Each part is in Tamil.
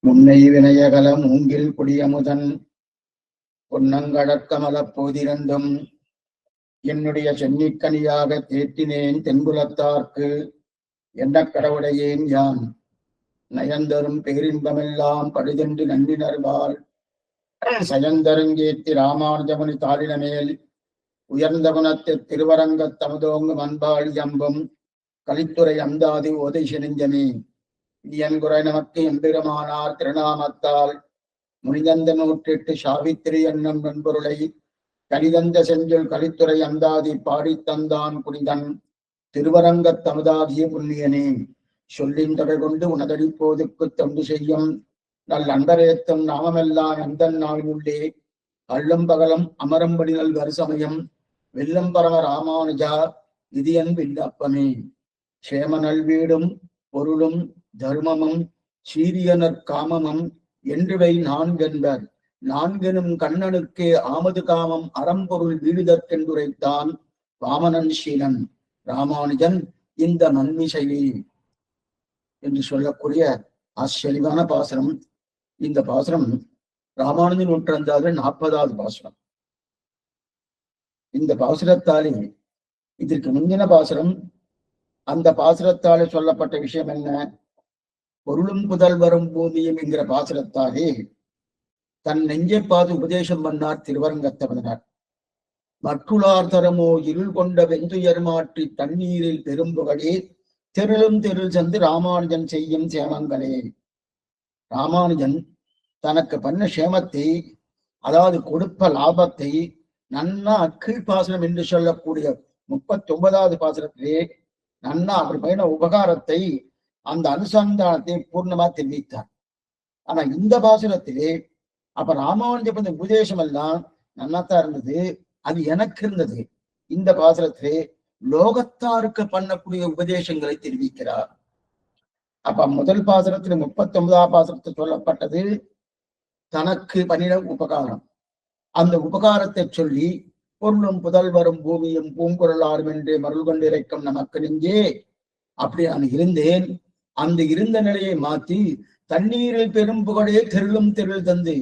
முன்னை வினயகல மூங்கில் குடியமுதன் பொன்னங்கடற்கமலப் போதிரண்டும் என்னுடைய சென்னிக்கனியாக தேற்றினேன் தென்புலத்தார்க்கு என்ன கடவுடையேன் யான் நயந்தரும் பேரின்பமெல்லாம் படுதென்று நன்றினர்வாள் சயந்தருங்கேத்தி ராமானுஜமுனி தாளினமேல் உயர்ந்த குணத்து திருவரங்கத் தமுதோங்கும் அன்பாள் எம்பும் கலித்துறை அந்தாதி ஓதை சினஞ்சமே இயன் குறை நமக்கு எம்பெருமானார் திருநாமத்தால் முனிதந்த 108 சாவித்திரி என்னும் நண்பொருளை கலிதந்த செஞ்சொல் கலித்துறை அந்தாதி பாடித்தந்தான் புனிதன் திருவரங்கத் தமுதாகிய புண்ணியனே சொல்லின் தொடர் கொண்டு உனதடிப்போதுக்கு தொண்டு செய்யும் நல் அன்பரேத்தும் நாமமெல்லாம் எந்தன் நாவினுள்ளே அள்ளும் பகலும் அமரம்படி நல் வருசமயம் வெல்லும் பரம ராமானுஜா விதியன் விண்ணப்பமே சேம நல்வீடும் பொருளும் தர்மமும் சீரியனர் காமமும் என்றுவை நான்கென்பர் நான்கெனும் கண்ணனுக்கே ஆமது காமம் அறம்பொருள் வீடுதற்கென்றுரைத்தான் வாமனன் சீலன் ராமானுஜன் இந்த நன்மிசையே என்று சொல்லக்கூடிய ஆச்சரியமான பாசனம். இந்த பாசனம் ராமானுஜன் நூற்றந்தாது 40வது பாசனம். இந்த பாசுரத்தாலே இதற்கு முந்தின பாசுரம், அந்த பாசுரத்தாலே சொல்லப்பட்ட விஷயம் என்ன? பொருளும் புதல்வரும் பூமியும் என்கிற பாசுரத்தாலே தன் நெஞ்சை பார்த்து உபதேசம் பண்ணார் திருவரங்கத்தவனார். மற்றுளார் தரமோ இருள் கொண்ட வெந்துயர் மாற்றி தண்ணீரில் பெரும்புகளே தெருளும் தெருள் சென்று ராமானுஜன் செய்யும் சேமங்களே. ராமானுஜன் தனக்கு பண்ண சேமத்தை, அதாவது கொடுப்ப லாபத்தை நன்னா கீழ்ப்பாசனம் என்று சொல்லக்கூடிய 39வது பாசனத்திலே நன்னா அவர் பயண உபகாரத்தை, அந்த அனுசந்தானத்தை பூர்ணமா தெரிவித்தார். ஆனா இந்த பாசுரத்திலே அப்ப ராமானுஜ உபதேசம் எல்லாம் நன்னாத்தான் இருந்தது, அது எனக்கு இருந்தது. இந்த பாசுரத்திலே லோகத்தாருக்கு பண்ணக்கூடிய உபதேசங்களை தெரிவிக்கிறார். அப்ப முதல் பாசுரத்துல 39ஆம் பாசுரத்தில் சொல்லப்பட்டது தனக்கு பண்ணின உபகாரம். அந்த உபகாரத்தை சொல்லி பொருளும் புதல்வரும் பூமியும் பூங்குரலாரும் என்று மருள் கொண்டிருக்கும் நமக்கு நெஞ்சே அப்படி நான் இருந்தேன். அந்த இருந்த நிலையை மாற்றி தண்ணீரில் பெரும் புகழே தெருளும் தெருள் தந்து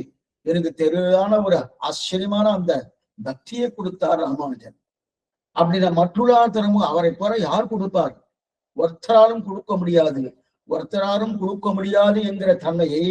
எனக்கு தெருளான ஒரு ஆச்சரியமான அந்த பக்தியை கொடுத்தார் ராமானுஜன். அப்படின்னா மற்றுள்ளார் தரமும் அவரை போல யார் கொடுப்பார்? ஒருத்தராலும் கொடுக்க முடியாது. ஒருத்தராலும் கொடுக்க முடியாது என்கிற தன்மையை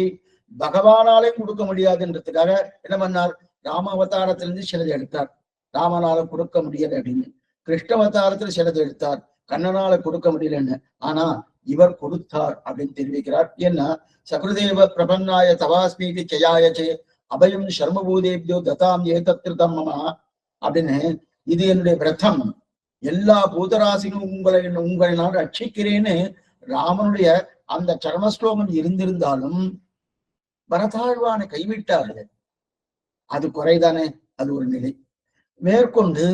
பகவானாலே கொடுக்க முடியாது என்றதுக்காக என்ன பண்ணார்? ராமாவதாரத்திலிருந்து சிலதை எடுத்தார், ராமனால கொடுக்க முடியல அப்படின்னு. கிருஷ்ண அவதாரத்தில் சிலதை எடுத்தார், கண்ணனால கொடுக்க முடியலன்னு. ஆனா இவர் கொடுத்தார் அப்படின்னு தெரிவிக்கிறார். ஏன்னா சகுருதேவ பிரபன்னாய தவாஸ்மீதி ஜயாயச்சே அபயம் சர்மபூதேபியோ ததாம் ஏதத்திருதம் மமா அப்படின்னு, இது என்னுடைய விரதம், எல்லா பூதராசியும் உங்களை நான் ரட்சிக்கிறேன்னு ராமனுடைய அந்த சர்மஸ்லோகம் இருந்திருந்தாலும் பரதாழ்வானை கைவிட்டார்கள். அது குறைதானே, அது ஒரு நிலை. மேற்கொண்டு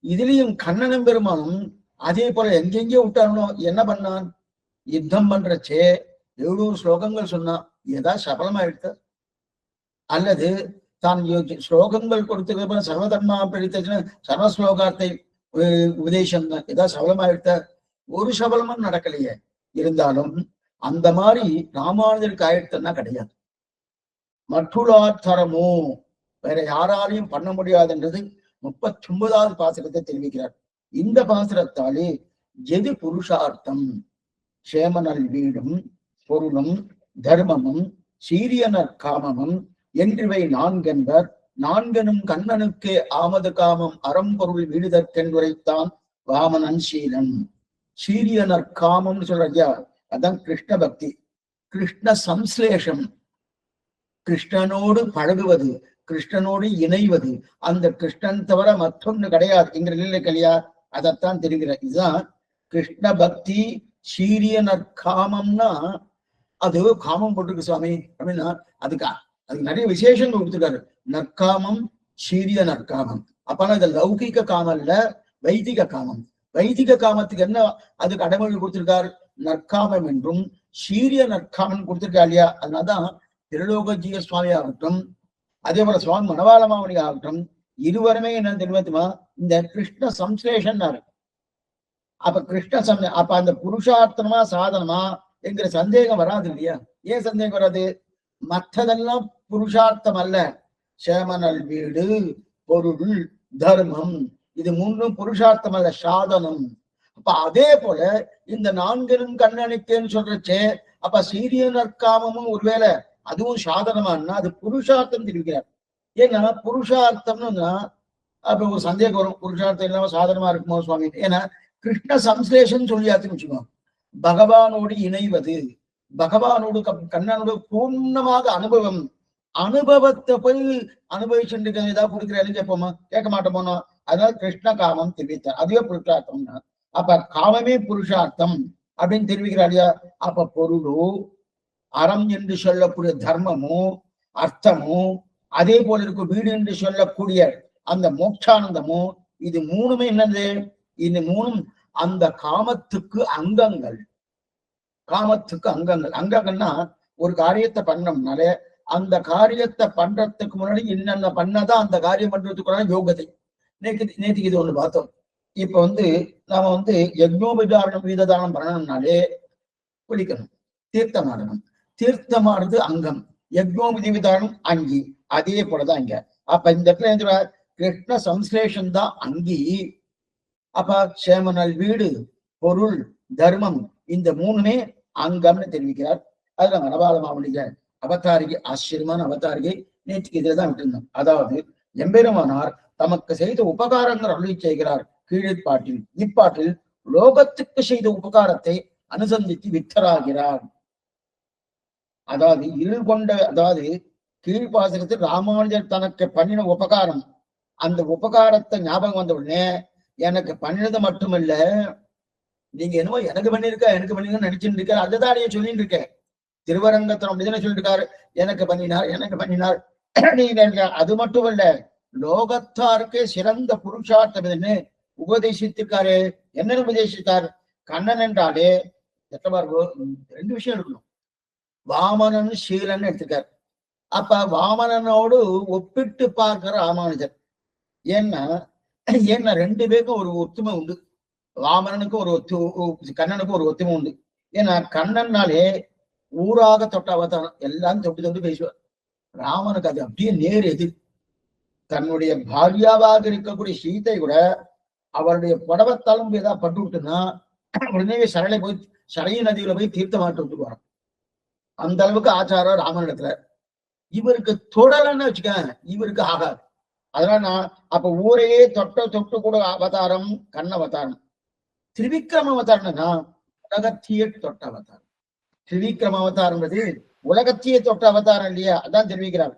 இதுலயும் கண்ணனும் பெருமானும் அதே போல எங்கெங்கே விட்டானோ என்ன பண்ணான்? யுத்தம் பண்றச்சே 700 ஸ்லோகங்கள் சொன்னான். ஏதா சபலமாயிடுத்த? அல்லது தான் ஸ்லோகங்கள் கொடுத்துக்க சர்வதர்மா பிடித்த சர்வஸ்லோகார்த்தை உபதேசம் தான் ஏதாவது சபலமாயிடுத்த? ஒரு சபலமும் நடக்கலையே. இருந்தாலும் அந்த மாதிரி ராமானுஜருக்கு ஆயிடுத்தன்னா கிடையாது. மற்றுள்ளார் தரமோ வேற யாராலையும் பண்ண முடியாதுன்றது 39வது பாசுரத்தை தெரிவிக்கிறார். இந்த பாசுரத்தாலே எது புருஷார்த்தம்? சேமனல் வீடும் பொருளும் தர்மமும் சீரியனர் காமமும் என்றிவை நான்கென்பர் நான்கெனும் கண்ணனுக்கே ஆமது காமம் அறம்பொருள் வீடுதற்கென்றுரைத்தான் வாமனன் சீலன். சீரியனர் காமம்னு சொல்றியா, அதான் கிருஷ்ண பக்தி, கிருஷ்ண சம்ஸ்லேஷம், கிருஷ்ணனோடு பழகுவது, கிருஷ்ணனோடு இணைவது. அந்த கிருஷ்ணன் தவிர மற்றொன்று கிடையாது என்கிற நிலை கலியா, அதைத்தான் தெரிகிற. இதுதான் கிருஷ்ண பக்தி. சீரியனர் காமம்னா அது காமம் போட்டிருக்கு சுவாமி அப்படின்னா அதுக்கு நிறைய விசேஷங்கள் கொடுத்துருக்காரு. நற்காமம், சீரிய நற்காமம். அப்பனா இது லௌகிக காமம் இல்ல, வைதிக காமம். வைதிக காமத்துக்கு என்ன அதுக்கு அடைமொழி கொடுத்திருக்காரு? நற்காமம் என்றும் சீரிய நற்காமம் கொடுத்திருக்கா இல்லையா? அதனால்தான் திருலோகஜீய சுவாமி ஆகட்டும், அதே போல சுவாமி மணவாள மாமணி ஆகட்டும், இருவருமே என்ன தெரியுமா? இந்த கிருஷ்ண சம்ஸ்லேஷன். அப்ப அப்ப அந்த புருஷார்த்தமா சாதனமா என்கிற சந்தேகம் வராது இல்லையா? ஏன் சந்தேகம் வராது? மற்றதெல்லாம் புருஷார்த்தம் அல்ல. சேமனல் வீடு, பொருள், தர்மம், இது மூன்றும் புருஷார்த்தம் அல்ல, சாதனம். அப்ப அதே போல இந்த நான்கிலும் கண்ணணிக்கேன்னு சொல்றச்சே, அப்ப சீரிய நற்காமமும் ஒருவேளை அதுவும் சாதனமானா அது புருஷார்த்தம் தெரிவிக்கிறார். ஏன்னா புருஷார்த்தம்னு அப்ப ஒரு சந்தேகம் வரும், புருஷார்த்தம் இல்லாம சாதனமா இருக்குமோ சுவாமி? ஏன்னா கிருஷ்ண சம்ஸ்லேஷன் சொல்லியாச்சுன்னு வச்சுக்கோங்க. பகவானோடு இணைவது, பகவானோடு கண்ணனோடு பூர்ணமாக அனுபவம், அனுபவத்தை போய் அனுபவிச்சுட்டு ஏதாவது கொடுக்குறேன்னு கேட்போமா? கேட்க மாட்டோமோனா? அதனால கிருஷ்ண காமம் தெரிவித்தார், அதுவே புருஷார்த்தம்னா. அப்ப காமமே புருஷார்த்தம் அப்படின்னு தெரிவிக்கிறார் இல்லையா? அப்ப பொருளோ, அறம் என்று சொல்லக்கூடிய தர்மமோ, அர்த்தமோ, அதே போல இருக்கும் வீடு என்று சொல்லக்கூடிய அந்த மோட்சானந்தமோ, இது மூணுமே என்னது? இந்த மூணும் அந்த காமத்துக்கு அங்கங்கள். காமத்துக்கு அங்கங்கள். அங்கங்கள்னா ஒரு காரியத்தை பண்ணோம்னாலே அந்த காரியத்தை பண்றதுக்கு முன்னாடி என்னென்ன பண்ணதான் அந்த காரியம் பண்றதுக்குள்ள யோகத்தை. நேற்றுக்கு இது ஒண்ணு பார்த்தோம். இப்ப நாம யஜ்னோபதாரணம் வீததானம் பண்ணணும்னாலே குளிக்கணும், தீர்த்தமாடணும். தீர்த்தமாடுறது அங்கம், யஜ்னோபதி விதானம் அங்கி. அதே போலதான் இங்க. அப்ப இந்த இடத்துல கிருஷ்ண சம்ஸ்லேஷன் தான் அங்கி. அப்ப சேமனல் வீடு, பொருள், தர்மம், இந்த மூணுமே அங்கம்னு தெரிவிக்கிறார். அதுல மனபால மாவளிக அவதாரிகை, ஆச்சரியமான அவதாரிகை நேற்றுக்கு இதுலதான் விட்டுருந்தோம். அதாவது எம்பெருமானார் தமக்கு செய்த உபகாரங்கள் அருளி செய்கிறார் கீழ்ப்பாட்டில். இப்பாட்டில் லோகத்துக்கு செய்த உபகாரத்தை அனுசந்தித்து வித்தராகிறார். அதாவது இருள் கொண்ட, அதாவது கீழ்ப்பாசனத்தில் ராமானுஜர் தனக்கு பண்ணின உபகாரம், அந்த உபகாரத்தை ஞாபகம் வந்த உடனே எனக்கு பண்ணினது மட்டுமில்ல, நீங்க என்னவோ எனக்கு பண்ணிருக்க நினைச்சுட்டு இருக்க, அதுதான் நீ சொல்லிட்டு இருக்க. திருவரங்கத்தனம் அப்படிதானே சொல்லிட்டு இருக்காரு, எனக்கு பண்ணினார் நீங்க. அது மட்டும் இல்ல, லோகத்தாருக்கு சிறந்த புருஷார்த்தம் எதுன்னு உபதேசித்திருக்காரு. என்னன்னு உபதேசித்தார்? கண்ணன் என்றாலே ரெண்டு விஷயம் இருக்கணும், வாமனன் சீலன் எடுத்துக்கார். அப்ப வாமனனோடு ஒப்பிட்டு பார்க்கிற ராமானுஜர். ஏன்னா ரெண்டு பேருக்கும் ஒரு ஒத்துமை உண்டு. வாமனனுக்கும் ஒரு கண்ணனுக்கும் ஒரு ஒத்துமை உண்டு. ஏன்னா கண்ணன்னாலே ஊராக தொட்ட அவதாரம், எல்லாம் தொட்டு பேசுவார். ராமனுக்கு அது அப்படியே நேர் எதிர். தன்னுடைய பாரியாவாக இருக்கக்கூடிய சீதை கூட அவருடைய புடவத்தாலும் ஏதாவது பட்டு விட்டுன்னா உடனே சரைய நதியில போய் தீர்த்தமாட்டு விட்டு வரோம். அந்த அளவுக்கு ஆச்சாரம் ராமனிடத்துல. இவருக்கு தொடலன்னு வச்சுக்க, இவருக்கு ஆகாது. அதனால அப்ப ஊரையே தொட்டு கூட அவதாரம் கண்ண அவதாரம். திரிவிக்ரம அவதாரம்னா உலகத்திய தொட்ட அவதாரம். திரிவிக்ரம அவதாரம்ன்றது உலகத்திய தொட்ட அவதாரம் இல்லையா? அதான் தெரிவிக்கிறார்.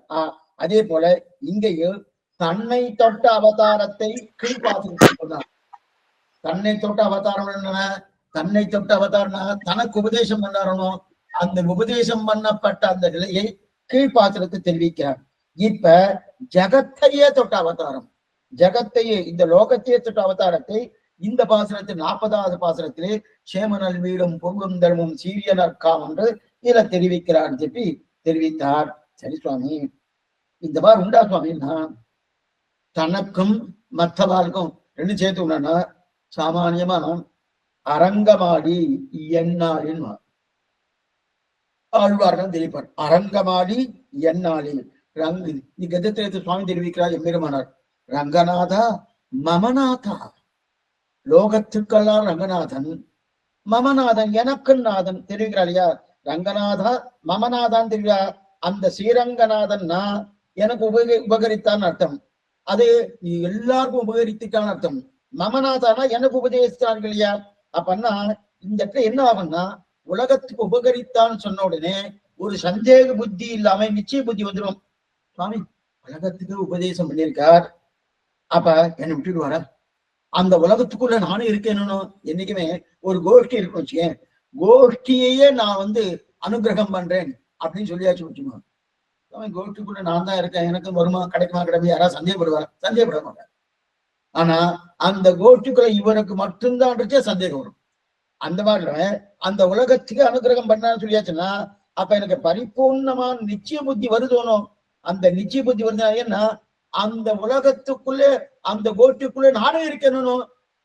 அதே போல இங்கேயும் தன்னை தொட்ட அவதாரத்தை கீழ்பார்த்து. தன்னை தொட்ட அவதாரம் என்ன? தன்னை தொட்ட அவதாரம்னா தனக்கு உபதேசம் பண்ணாரணும். அந்த உபதேசம் பண்ணப்பட்ட அந்த நிலையை கீழ்பாத்திரத்தை தெரிவிக்கிறார். இப்ப ஜகத்தையே தொட்ட அவதாரம், ஜகத்தையே இந்த லோகத்தையே தொட்ட அவதாரத்தை இந்த பாசுரத்தில் 40வது பாசுரத்திலே சேமனல் வீடும் பொருளும் தர்மம் சீரிய நற்காம் என்று இதுல தெரிவிக்கிறார் சொல்லி தெரிவித்தார். சரி சுவாமி, இந்த மாதிரி உண்டா சுவாமின்னா தனக்கும் மற்றவாருக்கும் ரெண்டு சேர்த்து உண்டா? சாமானியமா அரங்கமாடி எண்ணாளின் ஆழ்வார்கள் தெரிவிப்பார். அரங்கமாடி எண்ணாளில் கதத்திற்கு சுவாமி தெரிவிக்கிறார் எம்பெருமானார். ரங்கநாதா மமநாதா, லோகத்துக்கெல்லாம் ரங்கநாதன், மமநாதன் எனக்கு நாதன் தெரிவிக்கிறார் இல்லையா? ரங்கநாதா மமநாதான் தெரிவிக்கிறார். அந்த ஸ்ரீரங்கநாதன்னா எனக்கு உபகரித்தான் அர்த்தம். அது எல்லாருக்கும் உபகரித்துக்கான அர்த்தம். மமநாதானா எனக்கு உபதேசித்தார்கள் இல்லையா? அப்பன்னா இந்த இடத்துல என்ன ஆகும்னா, உலகத்துக்கு உபகரித்தான்னு சொன்ன உடனே ஒரு சந்தேக புத்தி இல்லாம நிச்சய புத்தி வந்துடும். சுவாமி உலகத்துக்கு உபதேசம் பண்ணியிருக்கார், அப்ப என்னை விட்டுடுவாரா? அந்த உலகத்துக்குள்ள நானும் இருக்கேன்னு என்னைக்குமே ஒரு கோஷ்டி இருக்கும் வச்சுக்கேன், கோஷ்டியையே நான் அனுகிரகம் பண்றேன் அப்படின்னு சொல்லியாச்சு வச்சுக்கோங்க. கோஷ்டிக்குள்ள நான் தான் இருக்கேன், எனக்கு வருமா கிடைக்குமா கிடையாது யாராவது சந்தேகப்பட மாட்டேன். ஆனா அந்த கோஷ்டிக்குள்ள இவருக்கு மட்டும்தான் சந்தேகம் வரும். அந்த மாதிரி அந்த உலகத்துக்கு அனுகிரகம் பண்ணான்னு சொல்லியாச்சுன்னா அப்ப எனக்கு பரிபூர்ணமான நிச்சய புத்தி வருதோனும். அந்த நிச்சய புத்தி வருதுன்னா ஏன்னா அந்த உலகத்துக்குள்ளே அந்த கோஷ்டிக்குள்ளே நானும் இருக்கணும்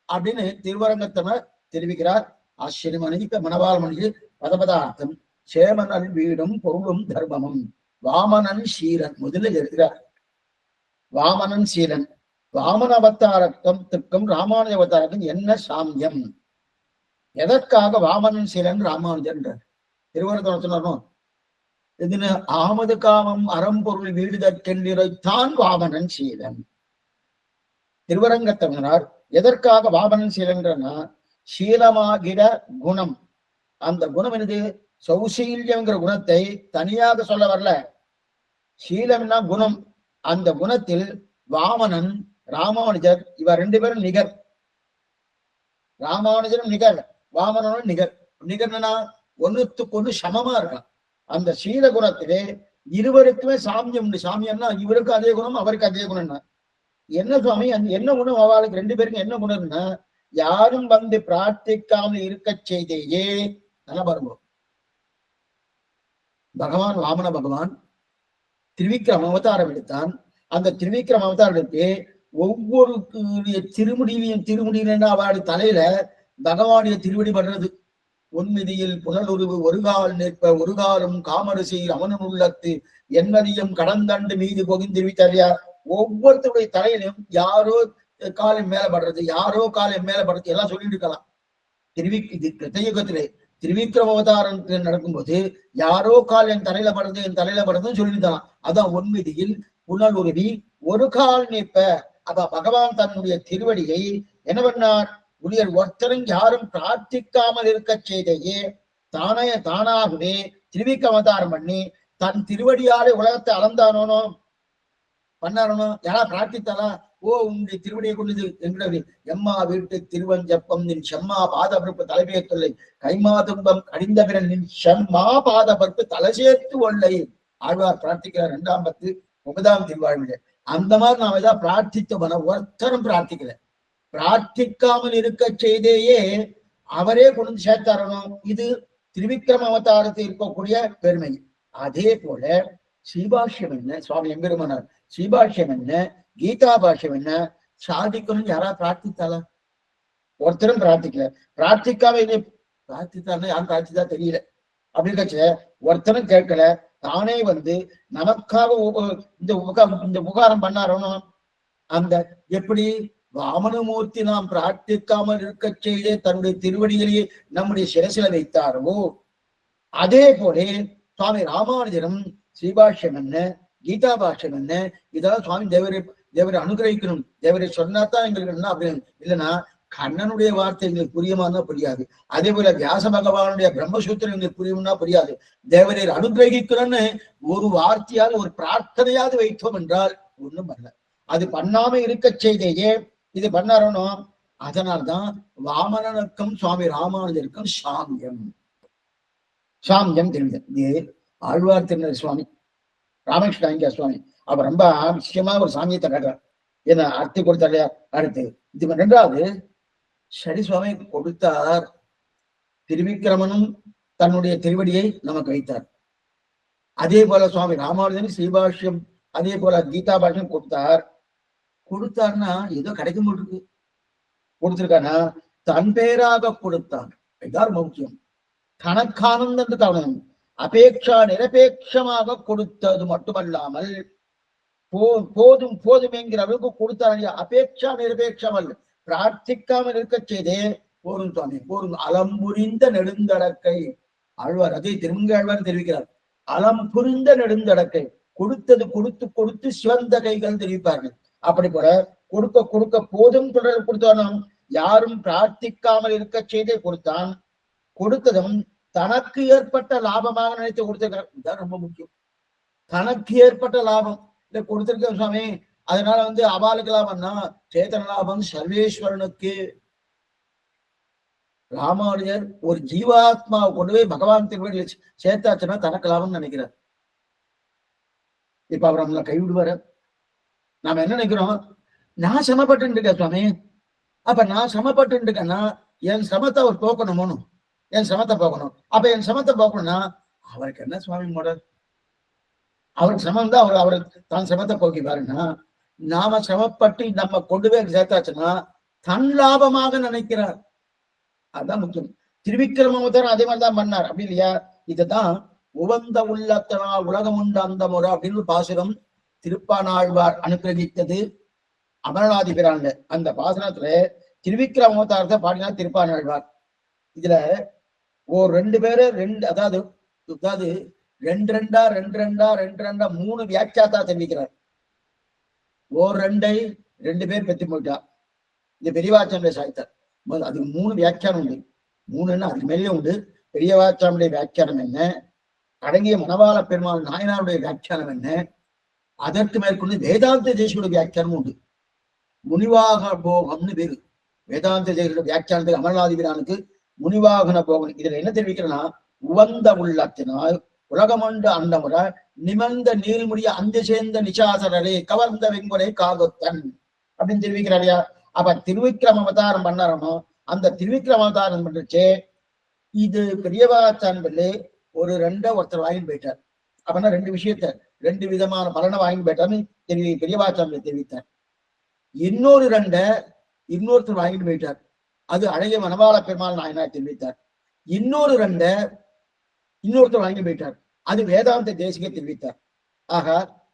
அப்படின்னு திருவரங்கத்தவர் தெரிவிக்கிறார். ஆச்சரியமணி மனவாள் மணிக்கு பதபதார்த்தம் சேமனல் வீடும் பொருளும் தர்மமும். வாமனன் சீலன் முதலில் இருக்கிறார். வாமனன் சீலன். வாமன அவதாரத்துக்கும் ராமானுஜ அவதாரத்துக்கும் என்ன சாமியம்? எதற்காக வாமனன் சீலன் ராமானுஜன் திருவள்ளுவர் சொன்னாரும்? இதுன்னு ஆமது காமம் அறம்பொருள் வீடுதற்கென்றிரைத்தான் வாமனன் சீலன். திருவரங்கத்தமிழர் எதற்காக வாமனன் சீலன்றனா, சீலமாகிற குணம். அந்த குணம் என்னது? சௌசீல்யங்கிற குணத்தை தனியாக சொல்ல வரல. சீலம்னா குணம். அந்த குணத்தில் வாமனன் ராமானுஜர் இவர் ரெண்டு பேரும் நிகர். ராமானுஜரும் நிகர், வாமனனும் நிகர். நிகர்னா ஒன்றுத்துக்கு ஒன்று சமமா இருக்கலாம். அந்த சீல குணத்திலே இருவருக்குமே சாமியம் உண்டு. சாமியம்னா இவருக்கு அதே குணம், அவருக்கு அதே குணம்னா என்ன சுவாமி? அந்த என்ன குணம் அவளுக்கு ரெண்டு பேருக்கும் என்ன குணம்னா, யாரும் வந்து பிரார்த்திக்காமல் இருக்க செய்தேயே. நல்லா பாருங்க, பகவான் வாமன பகவான் திருவிக்கிரம அவதாரம் எடுத்தான். அந்த திருவிக்கிரம அவதாரத்துக்கு ஒவ்வொரு திருமுடியினா அவளுடைய தலையில பகவானுடைய திருவடி படுறது. உன்மிதியில் புனலுருவு ஒருகால் நிற்ப ஒரு காலம் காமரசீர் அவனும் உள்ளத்து என்மதியும் கடந்தண்டு மீது பொகிந்திருவித்தாரியா. ஒவ்வொருத்தருடைய தலையிலும் யாரோ காலின் மேல படுறது, யாரோ காலின் மேல படுறது எல்லாம் சொல்லிட்டு இருக்கலாம். இது கிருத்தயுகத்திலே திருவிக்கிரம அவதாரம் நடக்கும்போது யாரோ கால் என் தலையில படுறது, என் தலையில படுறதுன்னு சொல்லியிருந்தான். அதான் உன்மிதியில் புனல் உருவி ஒரு கால் நிற்ப. அப்ப பகவான் தன்னுடைய திருவடியை என்ன பண்ணார்? உரியர் ஒருத்தரும் யாரும் பிரார்த்திக்காமல் இருக்க செய்தையே தானாகவே திருவிக்க அவதாரம் பண்ணி தன் திருவடியாலே உலகத்தை அளந்தானோ பண்ணாரனோ. யாரா பிரார்த்தித்தாலா? ஓ உன்னுடைய திருவடியை கொண்டது என்கிறது. எம்மா வீட்டு திருவஞ்சப்பம் நின் செம்மா பாதபருப்பு தலைமையத்துள்ளை கைமா துன்பம் கடிந்த பிறன் நின் செம்மா பாதபருப்பு தலை சேர்த்து ஒல்லை. ஆழ்வார் பிரார்த்திக்கிறார் 2ஆம் பத்து 9ஆம் திருவாழ்வில. அந்த மாதிரி நாம ஏதாவது பிரார்த்தித்தோம்னா ஒருத்தரும் பிரார்த்திக்கல. பிரார்த்திக்காமல் இருக்க செய்தேயே அவரே கொண்டு சேர்த்தாரணும். இது திருவிக்கிரம அவதாரத்தில் இருக்கக்கூடிய பெருமை. அதே போல ஸ்ரீபாஷ்யம் என்ன, சுவாமி எம்பெருமானார் ஸ்ரீபாஷ்யம் என்ன, கீதா பாஷ்யம் என்ன சாதிக்கணும்னு யாரா பிரார்த்தித்தாளா? ஒருத்தரும் பிரார்த்திக்கல. பிரார்த்திக்காம இது பிரார்த்தித்தாருன்னா யாரும் பிரார்த்தித்தா தெரியல. அப்படி இருக்க ஒருத்தரும் கேட்கல. தானே வந்து நமக்காக இந்த உபகாரம் பண்ணாரணும். அந்த எப்படி வாமனமூர்த்தி நாம் பிரார்த்திக்காமல் இருக்க செய்தே தன்னுடைய திருவடிகளையே நம்முடைய சிரசில வைத்தாரோ, அதே போல சுவாமி ராமானுஜரும் ஸ்ரீபாஷ்யம் என்ன, கீதா பாஷ்யம் என்ன, இதெல்லாம் சுவாமி தேவரை அனுகிரகிக்கணும். தேவரை சொன்னாதான் எங்களுக்கு என்ன அப்படின்னு இல்லைன்னா கண்ணனுடைய வார்த்தை எங்களுக்கு புரியுமானா புரியாது. அதே போல வியாச பகவானுடைய பிரம்மசூத்திரம் எங்களுக்கு புரியும்னா புரியாது. தேவரை அனுகிரகிக்கணும்னு ஒரு வார்த்தையால் ஒரு பிரார்த்தனையாவது வைத்தோம் என்றால் ஒண்ணும் பண்ணல. அது பண்ணாம இருக்க செய்தேயே இது பண்ணாரணும். அதனால்தான் வாமனனுக்கும் சுவாமி ராமானுஜருக்கும் சாமியம் தெரிவித்தார். இது ஆழ்வார் திருநர் சுவாமி ராமகிருஷ்ண சுவாமி அவர் ரொம்ப விஷயமா ஒரு சாமியத்தை காட்டுறார். என்ன அர்த்தி கொடுத்தாரு. அடுத்து இது 2வது சரி சுவாமி கொடுத்தார். திருவிக்கிரமனும் தன்னுடைய திருவடியை நமக்கு வைத்தார். அதே போல சுவாமி ராமானுஜன் ஸ்ரீபாஷ்யம் அதே போல கீதா பாஷ்யம் கொடுத்தார்னா ஏதோ கிடைக்க மாட்டிருக்கு. கொடுத்திருக்கானா தன் பேராக கொடுத்தான். இதுதான் முக்கியம். தனக்கானந்த தவணம் அபேட்சா நிரபேட்சமாக கொடுத்தது மட்டுமல்லாமல் போதும் என்கிற அளவுக்கு கொடுத்தார். அபேட்சா நிரபேட்சம் அல்ல, பிரார்த்திக்காமல் இருக்க செய்தே போரும் சுவாமி போரும். அலம் புரிந்த நெடுந்தடக்கை ஆழ்வார் அதே திருமங்கை ஆழ்வார் தெரிவிக்கிறார். அலம் புரிந்த நெடுந்தடக்கை கொடுத்தது கொடுத்து சிவந்த கைகள் தெரிவிப்பார்கள். அப்படி போல கொடுக்க போதும் தொடர் கொடுத்தாலும் யாரும் பிரார்த்திக்காமல் இருக்க செய்தே கொடுத்தான். கொடுத்ததும் தனக்கு ஏற்பட்ட லாபமாக நினைத்து கொடுத்திருக்கார். இதுதான் ரொம்ப முக்கியம். தனக்கு ஏற்பட்ட லாபம் இல்ல கொடுத்திருக்க சுவாமி. அதனால வந்து அபாலுக்கு லாபம்னா சேதன லாபம் சர்வேஸ்வரனுக்கு. ராமானுஜர் ஒரு ஜீவாத்மாவை கொண்டு போய் பகவான் திருவடியில் சேர்த்தாச்சுன்னா தனக்கு லாபம்னு நினைக்கிறார். இப்ப அவர் நம்மளை கைவிடுவார. நாம என்ன நினைக்கிறோம்? நான் சிரமப்பட்டு இருக்கேன் சுவாமி. அப்ப நான் சிரமப்பட்டு இருக்கேன்னா என் சிரமத்தை அவர் போக்கணும். என் சிரமத்தை போக்கணும். அப்ப என் சிரமத்தை போக்கணும்னா அவருக்கு என்ன சுவாமி மாடல்? அவருக்கு சிரமம் தான். அவருக்கு தான் சிரமத்தை போக்கி பாருன்னா நாம சிரமப்பட்டு நம்ம கொண்டு போய் சேர்த்தாச்சுன்னா தன் லாபமாக நினைக்கிறார். அதுதான் முக்கியம். திருவிக்கிரம அவதாரம் அதே மாதிரிதான் பண்ணார். அப்படி இல்லையா? இதுதான் உவந்த உள்ளத்தனால் உலகம் உண்டு அந்த முறை அப்படின்னு பாசுரம் திருப்பானாழ்வார் அனுகிரகித்தது அமரநாதி பிரான்ல. அந்த பாசுரத்துல திருவிக்கிரம அவதாரத்தை பாடினா திருப்பானாழ்வார். இதுல ரெண்டு பேரு அதாவது ரெண்டு ரெண்டா 3 வியாக்கியாத்தா தெரிவிக்கிறார். ரெண்டு பேர் பெற்று போயிட்டா. இந்த பெரியவாச்சானுடைய சாய்த்தார். அதுக்கு 3 வியாக்கியானம் உண்டு. 3ன்னா அதுக்கு மேலேயே உண்டு. பெரியவாச்சானுடைய வியாக்கியானம் என்ன, அடங்கிய மணவாள பெருமாள் நாயனாருடைய வியாக்கியானம் என்ன, அதற்கு மேற்கொண்டு வேதாந்த தேசிகளுடைய வியாக்கியானம் உண்டு. முனிவாக போகம்னு பேரு. வேதாந்த தேசிகளுடைய வியாக்கியானத்துக்கு அமரநாதிபிரானுக்கு முனிவாகன போகம். இதுல என்ன தெரிவிக்கிறேன்னா, உவந்த உள்ளத்தினால் உலகமண்டு அந்த முறை நிமந்த நீள்முடிய அந்த சேர்ந்த நிசாசரரே கவர்ந்த வெங்குலை காகத்தன் அப்படின்னு தெரிவிக்கிறாரியா. அப்ப திருவிக்கிரம அவதாரம் பண்ணாரனோ, அந்த திருவிக்கிரம அவதாரம் பண்ணுச்சே இது பெரியவாச்சான் பிள்ளை ஒருத்தர் வாங்கி போயிட்டார். அப்படின்னா 2 விஷயத்த 2 விதமான பலனை வாங்கி போயிட்டார்னு பெரியவாச்சான் தெரிவித்தார். இன்னொருத்தர் வாங்கிட்டு போயிட்டார். அது அழகிய மணவாள பெருமாள் நாயனார் தெரிவித்தார். இன்னொருத்தர் வாங்கி போயிட்டார். அது வேதாந்த தேசிக தெரிவித்தார். ஆக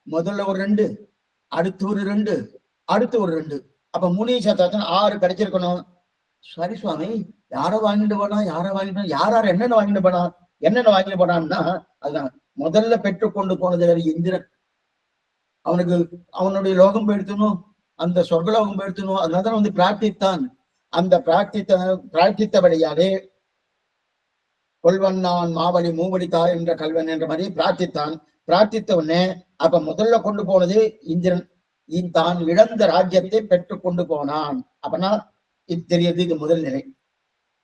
முதல்ல 2, அடுத்து 2, அடுத்து 2. அப்ப 3 சத்தாச்சன் 6 கிடைச்சிருக்கணும். சரி சுவாமி, யாரை வாங்கிட்டு போனா யார் என்னென்ன வாங்கிட்டு போனான்னா, அதுதான் முதல்ல பெற்றுக்கொண்டு போனது வேற இந்திரன். அவனுடைய லோகம் போயிடுத்தணும், அந்த சொர்க்கலோகம் போயிடுத்தணும். அதனாலதான் பிரார்த்தித்தான். அந்த பிரார்த்தித்தபடியாலே கொள்வன்னான் மாவழி மூவடி தாய் என்ற கல்வன் என்ற மாதிரி பிரார்த்தித்த உடனே அப்ப முதல்ல கொண்டு போனது இந்திரன். தான் இழந்த ராஜ்யத்தை பெற்றுக் கொண்டு போனான். அப்பனா இது தெரியுது. இது முதல் நிலை.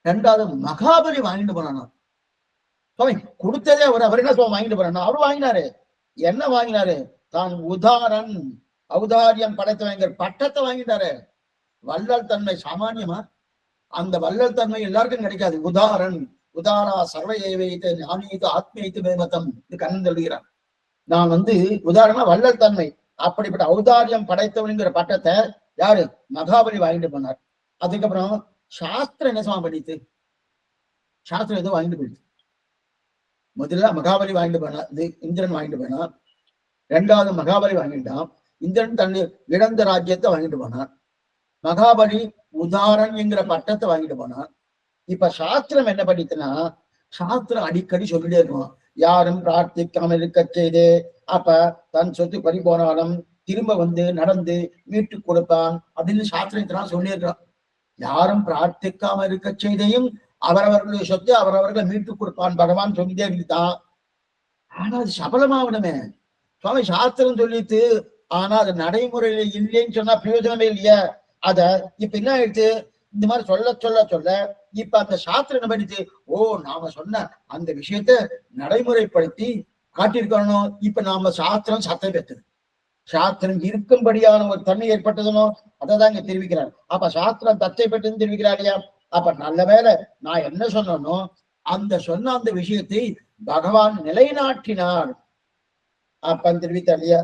2வது மகாபலி வாங்கிட்டு போனானா. சுவாமி கொடுத்ததே அவர் என்ன சுவாமி வாங்கிட்டு போறானா? அவரு வாங்கினாரு. என்ன வாங்கினாரு? தான் உதாரன் ஔதாரியம் படைத்தவங்க பட்டத்தை வாங்கிட்டாரு. வள்ளல் தன்மை சாமானியமா? அந்த வள்ளல் தன்மை எல்லாருக்கும் கிடைக்காது. உதாரா சர்வைத்து ஞானீத்து ஆத்மீத்து மேமத்தம் கண்ணன் சொல்கிறான். நான் உதாரணமா வள்ளல் தன்மை, அப்படிப்பட்ட ஔதாரியம் படைத்தவனுங்கிற பட்டத்தை யாரு? மகாபலி வாங்கிட்டு போனார். அதுக்கப்புறம் சாஸ்திரம் என்ன சமம் பண்ணிட்டு சாஸ்திரம் எதுவும் வாங்கிட்டு போயிடுச்சு. முதல்ல மகாபலி வாங்கிட்டு போனா, இந்திரன் வாங்கிட்டு போனா. 2வது மகாபலி வாங்கிட்டான். இந்திரன் தன் இழந்த ராஜ்யத்தை வாங்கிட்டு போனான். மகாபலி உதாரன் என்கிற பட்டத்தை வாங்கிட்டு போனான். இப்ப சாஸ்திரம் என்ன பண்ணிட்டுனா, சாஸ்திரம் அடிக்கடி சொல்லிட்டே இருக்கும், யாரும் பிரார்த்திக்காமல் இருக்க செய்து அப்ப தன் சொத்து பறி போனாலும் திரும்ப நடந்து மீட்டு கொடுப்பான் அப்படின்னு சாஸ்திரத்தினால் சொல்லியிருக்கிறான். யாரும் பிரார்த்திக்காம இருக்க செய்தையும் அவரவர்களுடைய சொத்தை அவரவர்களை மீட்டு கொடுப்பான் பகவான் சொல்லிட்டே இருந்தான். ஆனா அது சபலமாகணுமே. சுவாமி சாஸ்திரம் சொல்லிட்டு ஆனா அது நடைமுறையில இல்லைன்னு சொன்னா பிரயோஜனமே இல்லையா? அத இப்ப என்ன ஆயிடுச்சு, இந்த மாதிரி சொல்ல இப்ப அந்த சாஸ்திரம் என்ன பண்ணிச்சு, நாம சொன்ன அந்த விஷயத்த நடைமுறைப்படுத்தி காட்டியிருக்கணும். இப்ப நாம சாஸ்திரம் சத்தை பெற்றது. சாஸ்திரம் இருக்கும்படியான ஒரு தன்மை ஏற்பட்டதுனோ அதான் இங்க தெரிவிக்கிறார். அப்ப சாஸ்திரம் தத்தை பெற்றதுன்னு தெரிவிக்கிறார் இல்லையா? அப்ப நல்ல வேலை நான் என்ன சொன்னனோ சொன்ன அந்த விஷயத்தை பகவான் நிலைநாட்டினார். அப்ப தெரிவித்தார் இல்லையா?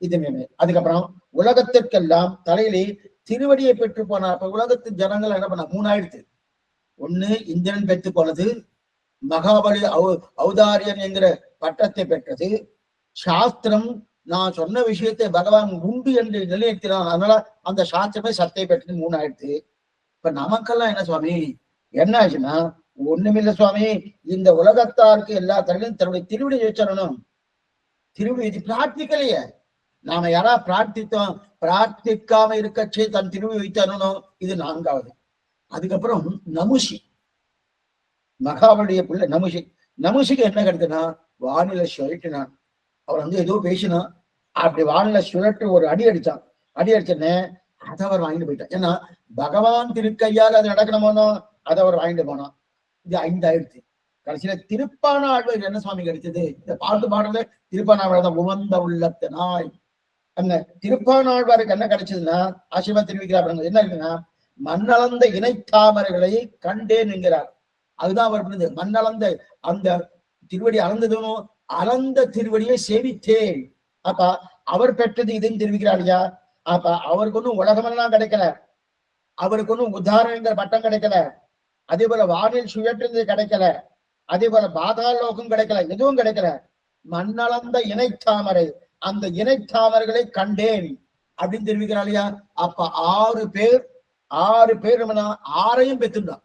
இது மேலே. அதுக்கப்புறம் உலகத்திற்கெல்லாம் தலையிலே திருவடியை பெற்று போனார். அப்ப உலகத்து ஜனங்கள் என்ன பண்ண 3 ஆயிடுச்சு. 1 இந்திரன் பெற்று போனது, மகாபலி ஔதாரியன் என்கிற பட்டத்தை பெற்றது, சாஸ்திரம் நான் சொன்ன விஷயத்தை பகவான் உண்டு என்று நிலைநிறுத்தினான். அதனால அந்த சாஸ்திரமே சத்தை பெற்றது 3 ஆயிடுச்சு. இப்ப நமக்கெல்லாம் என்ன சுவாமி என்ன ஆச்சுன்னா, ஒண்ணுமில்ல சுவாமி, இந்த உலகத்தாருக்கு எல்லா தரலையும் தன்னுடைய திருவிடி வச்சிடணும். திருவிடி பிரார்த்திக்கலையே. நாம யாரா பிரார்த்திக்காம இருக்கச்சே தன் திருவி வைத்தரணும். இது 4வது. அதுக்கப்புறம் நமுஷி, மகாபலிய பிள்ளை நமுஷிக்கு என்ன கிடைத்தனா, வானில சுழட்டினான். அவர் ஏதோ பேசினான். அப்படி வானில சுழட்டு ஒரு அடி அடிச்சனே அதை அவர் வாங்கிட்டு போயிட்டார். ஏன்னா பகவான் திருக்கையால் அது நடக்கணுமோனோ அதை அவர் வாங்கிட்டு போனான். இது 5 ஆயிடுச்சு. கடைசியில திருப்பான ஆழ்வார் என்ன சுவாமி கிடைச்சது? இந்த பாட்டு பாடுறது திருப்பான ஆழ்வார் தான். உவந்த உள்ளத்தினாய் அந்த திருப்பான ஆழ்வாருக்கு என்ன கிடைச்சதுன்னா, ஆசீர்வாத் தெரிவிக்கிறார். என்ன இருக்குன்னா, மண்ணளந்த இணைத்தாமரைகளை கண்டேன் என்கிறார். அதுதான் அவர் பண்ணது. மண்ணளந்த அந்த திருவடி அளந்ததும் அளந்த திருவடியை சேவித்தேன். அப்ப அவர் பெற்றது இதுன்னு தெரிவிக்கிறார் இல்லையா? அப்ப அவருக்கு ஒன்றும் உலகமெல்லாம் கிடைக்கல, அவருக்கு ஒன்றும் உதாரணங்கிற பட்டம் கிடைக்கல, அதே போல வானில் சுழற்றது கிடைக்கல, அதே போல பாதாள லோகம் கிடைக்கல, எதுவும் கிடைக்கல. மண்ணளந்த இணைத்தாமரை, அந்த இணைத்தாமர்களை கண்டேன் அப்படின்னு தெரிவிக்கிறாள் இல்லையா? அப்ப 6 பேர் 6 பேர் ஆறையும் பெற்றுண்டான்.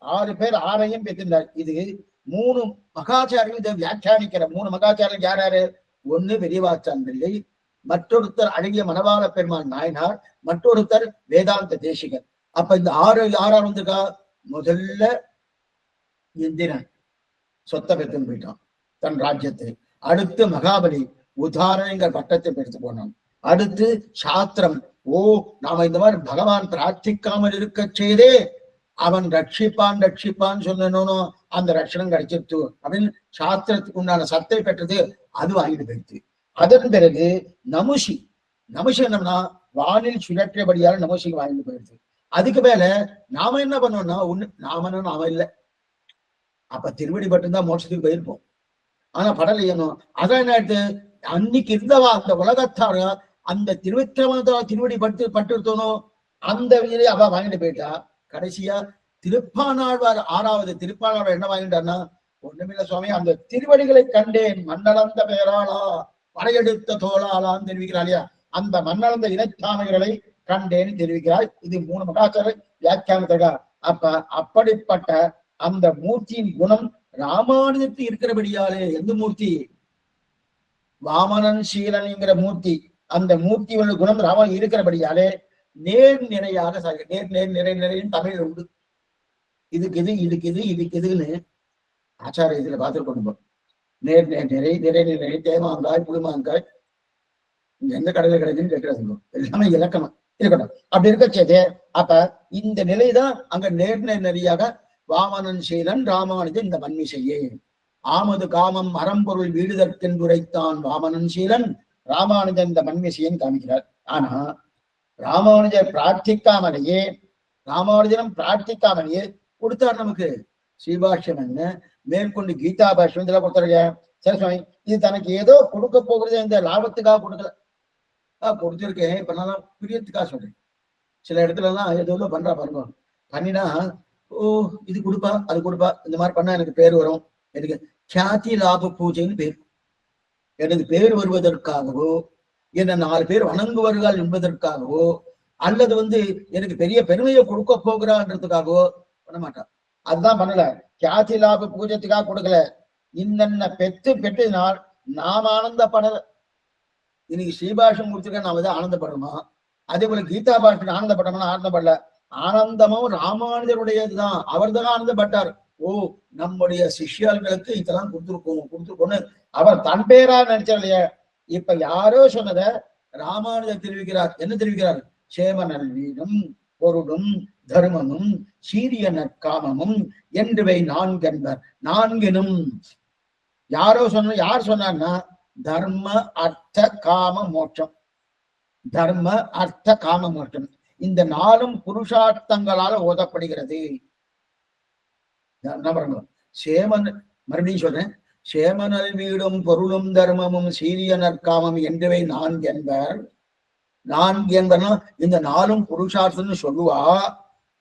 6 பேர் ஆறையும் பெற்றிருந்தார். இது 3 மகாச்சாரியர்கள் இதை வியாக்கியானிக்கிற 3 மகாச்சாரியர்கள் யார் யாரு? ஒண்ணு பெரியவாச்சான் பிள்ளை, மற்றொருத்தர் அழகிய மணவாள பெருமான் நாயனார், மற்றொருத்தர் வேதாந்த தேசிகர். அப்ப இந்த 6 யாரார் வந்திருக்கா? முதல்ல இந்திரன் சொத்தை பெற்று போயிட்டான் தன் ராஜ்யத்தை. அடுத்து மகாபலி உதாரணங்கிற பட்டத்தை பெற்று போனான். அடுத்து சாஸ்திரம், ஓ நாம இந்த மாதிரி பகவான் பிரார்த்திக்காமல் இருக்க செய்தே அவன் ரட்சிப்பான் ரட்சிப்பான்னு சொன்னோன்னு அந்த ரட்சணம் கிடைச்சிருத்து அப்படின்னு சாஸ்திரத்துக்கு உண்டான சத்தை பெற்றது, அது வாங்கிட்டு போயிடுது. அதன் பிறகு நமுஷி என்னன்னா வானில் சுழற்றபடியால் நமுஷிக்கு வாங்கிட்டு போயிடுது. அதுக்கு மேல நாம என்ன பண்ணோம்னா நாம இல்லை. அப்ப திருவடி மட்டும்தான் மோட்சத்துக்கு போயிருப்போம். ஆனா படல் ஏனும் அதான் என்ன ஆயிடுது, அன்னைக்கு இருந்தவா அந்த உலகத்தார அந்த திருவடி பட்டுத்தோணும் அந்த விதியிலே அவ வாங்கிட்டு போயிட்டா. கடைசியா திருப்பானாழ்வார் 6வது திருப்பானாழ்வார் என்ன வாங்கிட்டார்னா, ஒண்ணுமில்ல சுவாமி, அந்த திருவடிகளை கண்டேன் மண்ணளந்த பேராளா படையெடுத்த தோளாளான்னு தெரிவிக்கிறாள் இல்லையா? அந்த மண்ணளந்த இணைத்தாமைகளை கண்டேன்னு தெரிவிக்கிறாள். இது 3 மகாச்சார வியாக்கியானத்தா. அப்ப அப்படிப்பட்ட அந்த மூர்த்தியின் குணம் ராமானுஜத்து இருக்கிறபடியாலே, எந்த மூர்த்தி? வாமனன் சீலன்ங்கிற மூர்த்தி. அந்த மூர்த்தியோட குணம் ராமன் இருக்கிறபடியாலே நேர் நிறையாக நேர் தமிழ் உண்டு. இதுக்கு இதுன்னு ஆச்சார இதுல பார்த்துட்டு கொண்டு போறோம். நிறை தேமாங்காய் புளிமாங்காய் எந்த கடையில கிடைக்குன்னு கேட்கறது எல்லாமே இலக்கணம் இருக்கட்டும். அப்படி இருக்கச்சே அப்ப இந்த நிலைதான் அங்க நிறையாக வாமனன் சீலன் ராமானுஜன் இந்த மன்மிசையே ஆமது காமம் அறம்பொருள் வீடுதற்கென்றுரைத்தான் வாமனன் சீலன் ராமானுஜன் இந்த மன்மிசையன் காமிக்கிறார். ஆனா ராமானுஜர் ராமானுஜனம் பிரார்த்திக்காமலேயே கொடுத்தார் நமக்கு ஸ்ரீபாஷ்யம் என்ன, மேற்கொண்டு கீதா பாஷ்யம் இதெல்லாம் கொடுத்தாரு. சரி சுவாமி, இது தனக்கு ஏதோ கொடுக்க போகிறது இந்த லாபத்துக்காக கொடுக்கல, கொடுத்துருக்கேன். இப்ப நான் பிரியத்துக்காக சொல்றேன். சில இடத்துல எல்லாம் ஏதோ பண்றா பாருங்க, பண்ணினா ஓ இது கொடுப்பா அது கொடுப்பா, இந்த மாதிரி பண்ணா எனக்கு பேர் வரும், எனக்கு கியாதி லாப பூஜைன்னு பேர், எனக்கு பேர் வருவதற்காகவோ என்ன 4 பேர் வணங்குவார்கள் என்பதற்காகவோ அல்லது எனக்கு பெரிய பெருமையை கொடுக்க போகிறான்றதுக்காகவோ பண்ண மாட்டான். அதுதான் பண்ணல. கியாதி லாப பூஜைக்காக கொடுக்கல, இன்னென்ன பெற்றுனால் நாம் ஆனந்தப்படல. இன்னைக்கு ஸ்ரீபாஷம் முடிச்சிருக்க நாம தான் ஆனந்தப்படுறோமா? அதே போல கீதா பாஷன் ஆனந்தப்பட்டோம்னா ஆனந்தப்படல. ஆனந்தமும் ராமானுஜருடையதுதான், அவர் தான் ஆனந்தப்பட்டார். ஓ நம்முடைய சிஷ்யர்களுக்கு இதெல்லாம் கொடுத்துருக்கோன்னு அவர் தன் பேரா நினைச்சார் இல்லையா? இப்ப யாரோ சொன்னத ராமானுஜர் தெரிவிக்கிறார். என்ன தெரிவிக்கிறார்? சேம நல்வீனும் பொருளும் தர்மமும் சீரிய நற்காமமும் என்றுவை 4 என்பர். 4னும் யாரோ யார் சொன்னார்னா தர்ம அர்த்த காம மோட்சம். தர்ம அர்த்த காம மோட்சம் இந்த 4ம் புருஷார்த்தங்களால ஓதப்படுகிறது. சேமன் மறுபடியும் சொல்றேன், சேமனல் வீடும் பொருளும் தர்மமும் சீரிய நற்காமம் என்றவை 4 என்பர். 4 என்பர்னா இந்த 4ம் புருஷார்த்தம்னு சொல்லுவா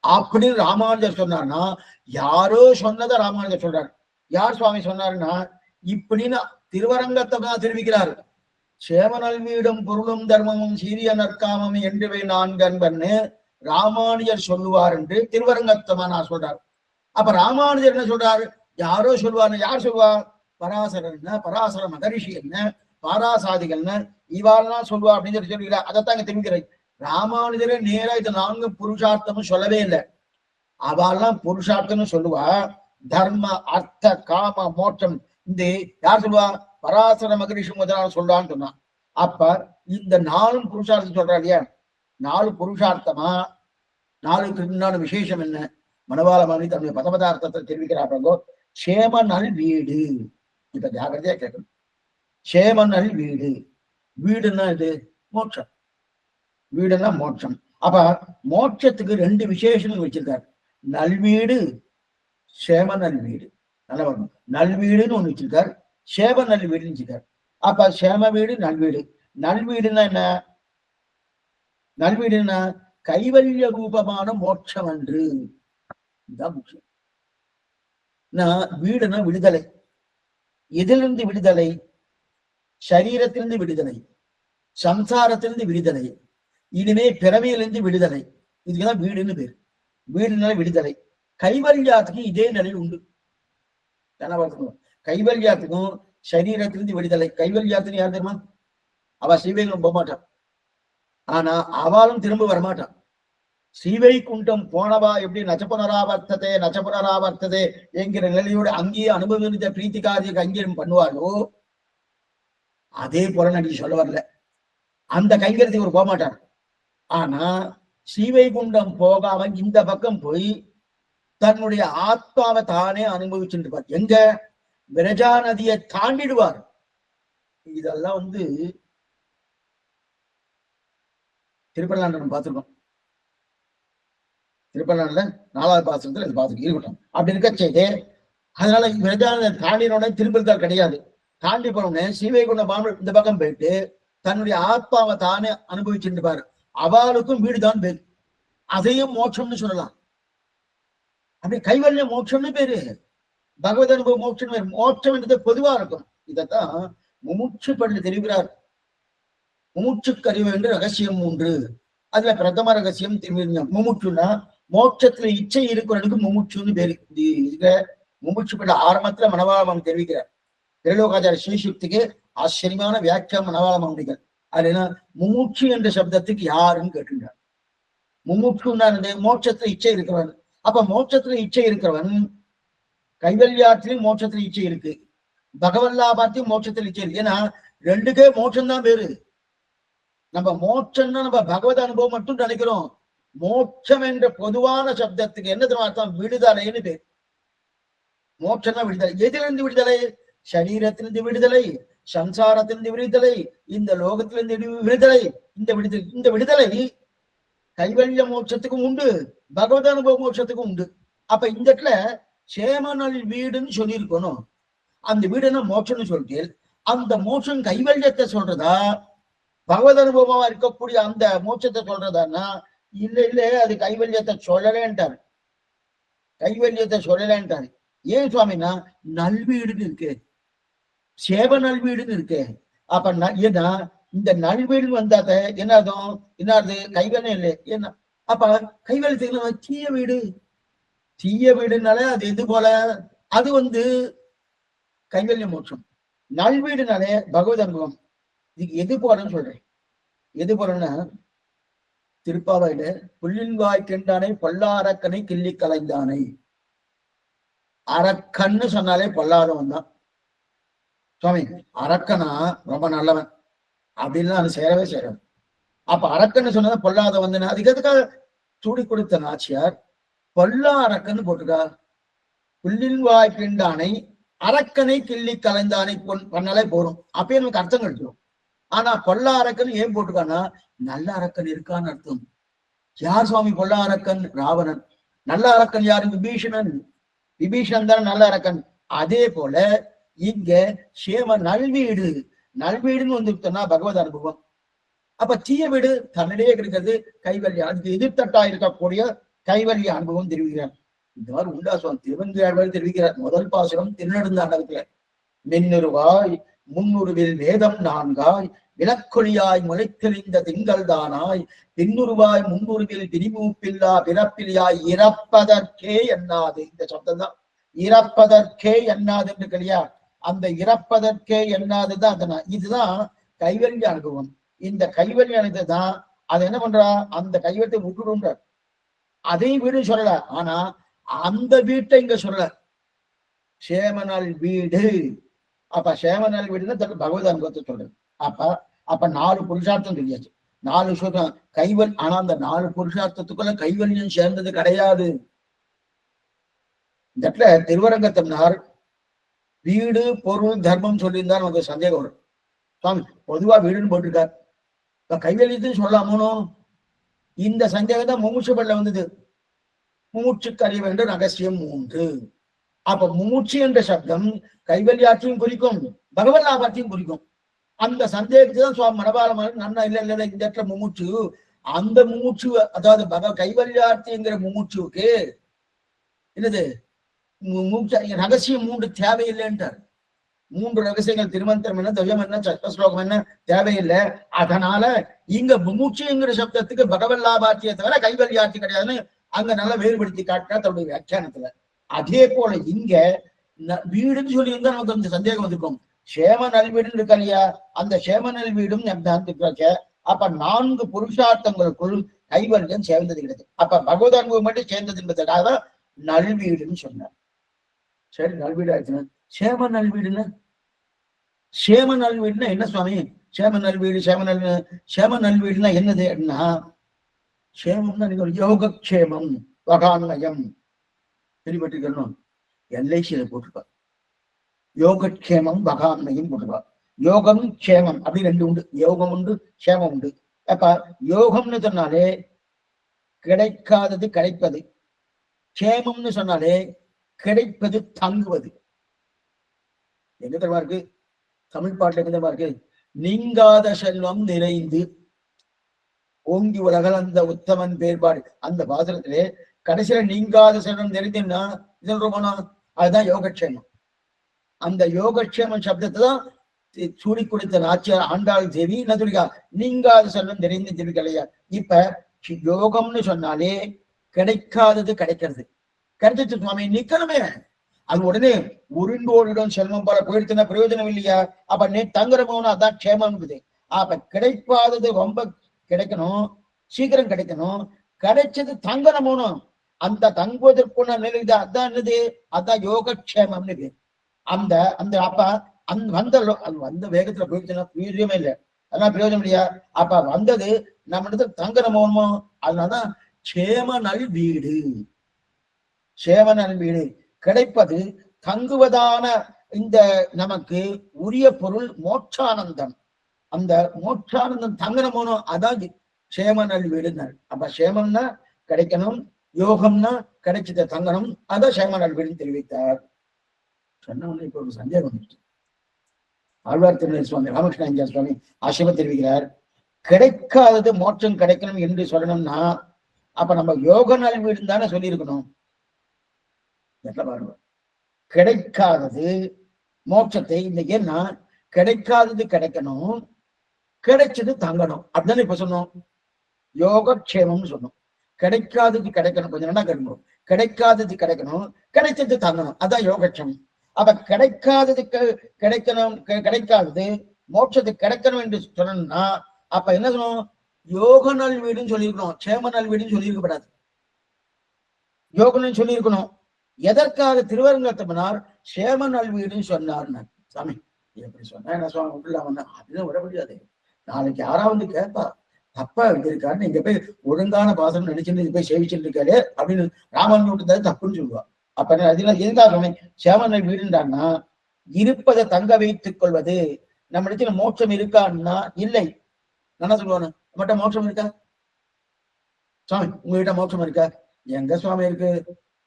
அப்படின்னு ராமானுஜர் சொன்னார்னா, யாரோ சொன்னதை ராமானுஜர் சொல்றாரு. யார் சுவாமி சொன்னாருன்னா இப்படின்னு திருவரங்கத்தை தான் தெரிவிக்கிறார். சேமனல் வீடும் பொருளும் தர்மமும் சீரிய நற்காமம் என்றவை 4 என்பர்னு ராமானுஜர் சொல்லுவார் என்று திருவரங்கத்தமா நான் சொல்றாரு. அப்ப ராமானுஜர் என்ன சொல்றாரு? யாரோ சொல்லுவாரு. யார் சொல்லுவா? பராசரர் என்ன, பராசர மகரிஷி என்ன, பாராசாதிகள்னு இவாள்லாம் சொல்லுவா அப்படின்னு சொல்லிக்கிறார். அதைத்தாங்க தெரிவிக்கிறேன். ராமானுஜரே நேரா இது 4 புருஷார்த்தமும் சொல்லவே இல்லை. அவெல்லாம் புருஷார்த்தம்னு சொல்லுவா. தர்ம அர்த்த காம மோட்சம் இந்த யார் சொல்லுவா? பராசர மகரிஷி முதலான சொல்றான்னு சொன்னான். அப்ப இந்த 4ம் புருஷார்த்தம் சொல்றா இல்லையா? 4 புருஷார்த்தமா? 4க்கு உண்டான விசேஷம் என்ன? மணவாள மணி தன்னுடைய பதபதார்த்தத்தை தெரிவிக்கிறார்களோ. சேமனல் வீடு, இப்ப ஜாகிரதையா கேட்கணும். சேமனல் வீடு, வீடுன்னா இது மோட்சம். வீடுன்னா மோட்சம். அப்ப மோட்சத்துக்கு 2 விசேஷங்கள் வச்சிருக்காரு. நல்வீடு, சேம நல்வீடு. நல்லா வரணும். நல்வீடுன்னு ஒண்ணு வச்சிருக்காரு, சேம நல்வீடுன்னு வச்சிருக்காரு. அப்ப சேம வீடு நல்வீடு. நல்வீடுன்னா என்ன? நல்வீடுன்னா கைவல்ய ரூபமான மோட்சம் என்று. இதுதான் முக்கியம். வீடுனா விடுதலை. எதிலிருந்து விடுதலை? சரீரத்திலிருந்து விடுதலை, சம்சாரத்திலிருந்து விடுதலை, இனிமே பிறவியிலிருந்து விடுதலை. இதுக்குதான் வீடுன்னு பேரு. வீடுனால விடுதலை. கைவல்யாத்துக்கு இதே நிலை உண்டு. கைவல்யாத்துக்கும் சரீரத்திலிருந்து விடுதலை. கைவல்யாத்துன்னு யார் தெரியுமா? அவ ஸ்ரீவைகுண்டம் போக மாட்டான். ஆனா அவளும் திரும்ப வரமாட்டான். ஸ்ரீவைகுண்டம் போனவா எப்படி நச்சபுனராவர்த்ததே என்கிற நிலையோடு அங்கேயே அனுபவித்த பிரீத்தி காரிய அங்கீகாரம் பண்ணுவாரோ அதே போல நான் சொல்ல வரல. அந்த கைங்கரத்துக்கு ஒரு போக மாட்டார். ஆனா ஸ்ரீவைகுண்டம் போகாம இந்த பக்கம் போய் தன்னுடைய ஆத்மாவை தானே அனுபவிச்சுட்டு இருப்பார். எங்க? விரஜா நதியை தாண்டிடுவார். இதெல்லாம் திருப்பலாண்டம் பார்த்திருக்கோம். திருப்பலாண்ட 4வது பாசனத்துல இது பார்த்துட்டு இருக்கட்டும். அப்படி இருக்க செய்து அதனால விரஜா நதியை தாண்டினோடனே திருப்பல்கால் கிடையாது. தாண்டி போனோடனே ஸ்ரீவைகுண்டம் இந்த பக்கம் போயிட்டு தன்னுடைய ஆத்மாவை தானே அனுபவிச்சுட்டு இருப்பாரு. அவளுக்கும் வீடுதான் பேரு. அதையும் மோட்சம்னு சொல்லலாம். அப்படி கைவல்ய மோட்சம்னு பேரு. பகவத் அனுபவ மோட்சம் பேரு. மோட்சம் என்றது பொதுவா இருக்கும். இதத்தான் முமுட்சு பண்ணி தெரிவிக்கிறார். முமுட்சு கருவ என்று ரகசியம் 3. அதுல பிரதம ரகசியம் முமுட்சுன்னா மோட்சத்துல இச்சை இருக்கிறவனுக்கு முமுட்சுன்னு பேரு. இதுல முமுட்சு பண்ண ஆரம்பத்துல மனவாளம் தெரிவிக்கிறார். திரைலோகாச்சார ஸ்ரீசுக்திக்கு ஆச்சரியமான வியாக்கியா மனவாளம் அமைகள். அது என்ன? முமுட்சு என்ற சப்தத்துக்கு யாருன்னு கேட்டுட்டார். முமுட்சுன்னா மோட்சத்துல இச்சை இருக்கிறவன். அப்ப மோட்சத்துல இச்சை இருக்கிறவன் கைவல்யாத்திலையும் மோட்சத்துல இச்சை இருக்கு, பகவல்லாபாத்தையும் மோட்சத்துல இச்சை இருக்கு. ஏன்னா ரெண்டுக்கே மோட்சம் தான் பேரு. நம்ம மோட்சம்னா நம்ம பகவத் அனுபவம் மட்டும் நினைக்கிறோம். மோட்சம் என்ற பொதுவான சப்தத்துக்கு என்ன தெரியும் அர்த்தம்? விடுதலைன்னு பேர். மோட்சம்னா விடுதலை. எதிலிருந்து விடுதலை? சரீரத்திலிருந்து விடுதலை, சம்சாரத்திலிருந்து விடுதலை, இந்த லோகத்திலிருந்து விடுதலை. இந்த விடுதலை கைவல்ய மோட்சத்துக்கும் உண்டு, பகவத் அனுபவ மோட்சத்துக்கும் உண்டு. அப்ப இந்த இடத்துல சேமநல் வீடுன்னு சொல்லியிருக்கணும். அந்த வீடுன்னா மோட்சம்னு சொல்லிட்டு அந்த மோட்சம் கைவல்யத்தை சொல்றதா, பகவத் அனுபவமா இருக்கக்கூடிய அந்த மோட்சத்தை சொல்றதான்னா இல்ல அது கைவல்யத்தை சொல்லலேன்ட்டாரு. கைவல்யத்தை சொல்லலேன்ட்டாரு. ஏன் சுவாமின்னா நல்வீடுன்னு இருக்கு, சேவ நல்வீடுன்னு இருக்கு. அப்ப ஏன்னா இந்த நல்வீடுன்னு வந்தாத என்னதும் என்னது? கைவல்யம் இல்லை. என்ன அப்ப கைவல்யத்துக்கு தீய வீடு, தீய வீடுனால அது எது போல? அது கைவல்ய மோட்சம். நல்வீடுனாலே பகவத் அனுபவம். இதுக்கு எது போலன்னு சொல்றேன். எது போலன்னா திருப்பாவையில புள்ளின் வாய் கெண்டானை பொல்லாரக்கனை கிள்ளி கலைந்தானை. அரக்கன்னு சொன்னாலே பொல்லாதவன் தான் சுவாமி. அரக்கனா ரொம்ப நல்லவன் அப்படின்னு அது சேரவே சேரும். அப்ப அரக்கன்னு சொன்னதை பொல்லாதவன். அதுக்கு எதுக்காக சூடி கொடுத்த நாச்சியார் பொல்லா அரக்கன்னு போட்டுக்கா? புள்ளின் வாய் கிண்டானை அரக்கனை கிள்ளி கலைந்தானை பண்ணாலே போறோம். அப்பயே நமக்கு அர்த்தம் கிடைச்சிடும். ஆனா பொல்லா அரக்கன் ஏன் போட்டுக்கான்னா நல்ல அரக்கன் இருக்கான்னு அர்த்தம். யார் சுவாமி பொல்லா அரக்கன்? ராவணன். நல்ல அரக்கன் யாரு? விபீஷணன். விபீஷணன் தான் நல்ல அரக்கன். அதே போல இங்க சேம நல்வீடு, நல்வீடுன்னு வந்துட்டோம்னா பகவத் அனுபவம். அப்ப தீய வீடு தன்னிடையே கிடைக்கிறது கைவல்யம். அதுக்கு எதிர்த்தட்டா இருக்கக்கூடிய கைவல்ய அனுபவம் தெரிவிக்கிறார். இந்த மாதிரி உண்டா சுவாமி திருவஞ்சாழ்வார் தெரிவிக்கிறார். முதல் பாசுரம் திருநெடுந்தாண்டகத்துல மென்னுருவாய் முன்னுருவில் வேதம் 4ஆய் விளக்கொழியாய் முளைத்தெளிந்த திங்கள் தானாய் பின்னுருவாய் முன்னுருவில் பிரிமூப்பில்லா பிறப்பிலியாய் இறப்பதற்கே எண்ணாது. இந்த சப்தம் தான் இறப்பதற்கே எண்ணாது என்று கிடையா. அந்த இறப்பதற்கே எண்ணாதுதான் அந்த இதுதான் கைவல்ய அனுபவம். இந்த கைவல்ய அனுபவத்தை தான் அது என்ன பண்றா? அந்த கைவல்யத்தை விட்டுடுன்றார். அதை வீடு சொல்லல. ஆனா அந்த வீட்டை இங்க சொல்ல சேமநல் வீடு. அப்ப சேமநல் வீடுன்னா பகவத் அனுபவத்தை சொல்றது. அப்ப 4 புருஷார்த்தம் தெரியாச்சு. 4 சொல்றோம் கைவல். ஆனா அந்த 4 புருஷார்த்தத்துக்குள்ள கைவல்யம் சேர்ந்தது கிடையாது. இந்த இடத்துல திருவரங்கத்தம்னார் வீடு பொருள் தர்மம் சொல்லியிருந்தா நமக்கு சந்தேகம் வரும். சுவாமி பொதுவா வீடுன்னு போட்டிருக்கார், இப்ப கைவல்யத்தையும் சொல்லாமோ? இந்த சந்தேகம் தான் முமுட்சு பள்ள வந்தது. முமுட்சு கறிய வேண்டும் ரகசியம் 3. அப்ப முமுட்சி என்ற சப்தம் கைவல்யாத்தையும் குறிக்கும், பகவத் லாபத்தையும் குறிக்கும். அந்த சந்தேகத்தை தான் சுவாமி மனபாலமான நன்னா இல்ல இந்த இடத்துல முமுட்சு, அந்த முமுட்சு அதாவது கைவல்யார்த்திங்கிற முமுட்சுக்கு என்னது ரகசியம் 3 தேவையில்லைன்றார். 3 ரகசியங்கள் திருமந்திரம் என்ன, துவயம் என்ன, சஷ்டஸ்லோகம் என்ன தேவையில்லை. அதனால இங்க முமுட்சுங்கிற சப்தத்துக்கு பகவல்லாபாத்தியை தவிர கைவல்யாட்சி கிடையாதுன்னு அங்க நல்லா வேறுபடுத்தி காட்டினா தன்னுடைய வியாக்கியானத்துல. அதே போல இங்க வீடுன்னு சொல்லி இருந்தா நமக்கு கொஞ்சம் சந்தேகம் வந்திருக்கும். சேம நல்வீடுன்னு இருக்கா இல்லையா, அந்த சேம நல்வீடும் அப்ப 4 புருஷார்த்தங்களுக்குள் கைவல்யம் சேர்ந்தது கிடையாது. அப்ப பகவத் அனுபவம் மட்டும் சேர்ந்தது என்பதற்காக தான் நல்வீடுன்னு சொன்னார். சரி, நல்வீடு ஆயிடுச்சுன்னா சேம நல்வீடுன்னு, சேம நல்வீடுன்னா என்ன சுவாமி? சேம நல்வீடு சேம நல்வீடுன்னா என்னது அப்படின்னா, சேமம்னா நீங்க ஒரு யோகக்ஷேமம் வகான்மயம் கேள்விப்பட்டிருக்கணும். எல்ஐசியில போட்டிருப்பா. யோகக்ஷேமம் வகான்மயம் போட்டிருப்பா. யோகம் க்ஷேமம் அப்படி 2 உண்டு. யோகம் உண்டு, க்ஷேமம் உண்டு. அப்ப யோகம்னு சொன்னாலே கிடைக்காதது கிடைப்பது, க்ஷேமம்னு சொன்னாலே கிடைப்பது தங்குவது. எங்க தெரியுமா இருக்கு? தமிழ் பாட்டுல எங்க தெரியுமா இருக்கு? நீங்காத செல்வம் நிறைந்து ஓங்கி உலகளந்த உத்தமன் பேர்பாடு. அந்த பாசனத்திலே கடைசியில நீங்காத செல்வம் நிறைந்துன்னா இது சொல்றோம்னா அதுதான் யோகக்ஷேமம். அந்த யோகக்ஷேமம் சப்தத்தை தான் சூடி கொடுத்த நாச்சியார் ஆண்டாள் தேவி என்ன சொல்லிக்கா? நீங்காத செல்வம் நிறைந்து தெரிவிக்கலையா. இப்ப யோகம்னு சொன்னாலே கிடைக்காதது கிடைக்கிறது. கிடைச்சிச்சு சுவாமி நிக்கணுமே, அது உடனே உருண்டோடிடும் செல்வம் போல போயிடுச்சுன்னா பிரயோஜனம் இல்லையா? அப்ப நீ தங்குற போகணும், அதான் க்ஷேமம். அப்ப கிடைக்காதது ரொம்ப கிடைக்கணும், சீக்கிரம் கிடைக்கணும். கிடைச்சது தங்கணும் போகணும், அந்த தங்குவதற்குள்ள நிலை அதான் என்னது? அதான் யோகக்ஷேமம்னு. அந்த அந்த அப்ப வந்த வேகத்துல போயிடுச்சுன்னா பிரயோஜனமே இல்லை, அதெல்லாம் பிரயோஜனம் இல்லையா? அப்ப வந்தது நம்ம இடத்துல தங்கணும் போகணுமோ, அதனாலதான் சேம நல் வீடு. சேம நல் வீடு கிடைப்பது தங்குவதான இந்த நமக்கு உரிய பொருள் மோட்சானந்தம். அந்த மோட்சானந்தம் தங்கணும் போகணும், அதான் சேம நல் வீடுனார். அப்ப சேமம்னா கிடைக்கணும், யோகம்னா கிடைச்சத தங்கணும், அதான் சேம நல் வீடுன்னு தெரிவித்தார். சொன்ன இப்ப ஒரு சந்தேகம் வந்துச்சு. ஆழ்வார் திருநெல் சுவாமி ராமகிருஷ்ண சுவாமி ஆசிரமம் தெரிவிக்கிறார், கிடைக்காதது மோட்சம் கிடைக்கணும் என்று சொல்லணும்னா அப்ப நம்ம யோக நல் வீடு தானே சொல்லியிருக்கணும். கிடைக்காதது மோட்சத்தை இன்னைக்கு என்ன, கிடைக்காதது கிடைக்கணும், கிடைச்சது தங்கணும் அப்படின்னா இப்ப சொன்னோம். யோகக்ஷேமம்னு சொன்னோம். கிடைக்காதது கிடைக்கணும், கொஞ்சம் நல்லா கிடைக்கணும். கிடைக்காதது கிடைக்கணும், கிடைச்சது தங்கணும், அதான் யோகக்ஷேமம். அப்ப கிடைக்காததுக்கு கிடைக்கணும், கிடைக்காதது மோட்சத்துக்கு கிடைக்கணும் என்று சொல்லணும்னா அப்ப என்ன சொல்லணும்? யோக நல் வீடுன்னு சொல்லியிருக்கணும், சேம நல் வீடுன்னு சொல்லியிருக்கப்படாது. யோகன்னு சொல்லியிருக்கணும். எதற்காக திருவரங்கத்தமனார் சேம நல் வீடுன்னு சொன்னார்னா, சாமி எப்படி சொன்னா என்ன சுவாமி விடலாம் அப்படின்னு விட முடியாது. நாளைக்கு யாராவது கேட்பா, தப்பா இருக்காருன்னு இங்க போய் ஒழுங்கான பாசனம் நினைச்சுட்டு போய் சேவிச்சுட்டு இருக்காரு அப்படின்னு ராமன் விட்டு தப்புன்னு சொல்லுவா. அப்ப அதெல்லாம் எதுக்காக சேம நல் வீடுன்றான்னா, இருப்பதை தங்க வைத்துக் கொள்வது. நம்ம இடத்துல மோட்சம் இருக்கான்னா இல்லை. என்ன சொல்லுவானு, நம்மகிட்ட மோட்சம் இருக்கா சுவாமி? உங்ககிட்ட மோட்சம் இருக்கா? எங்க சுவாமி இருக்கு?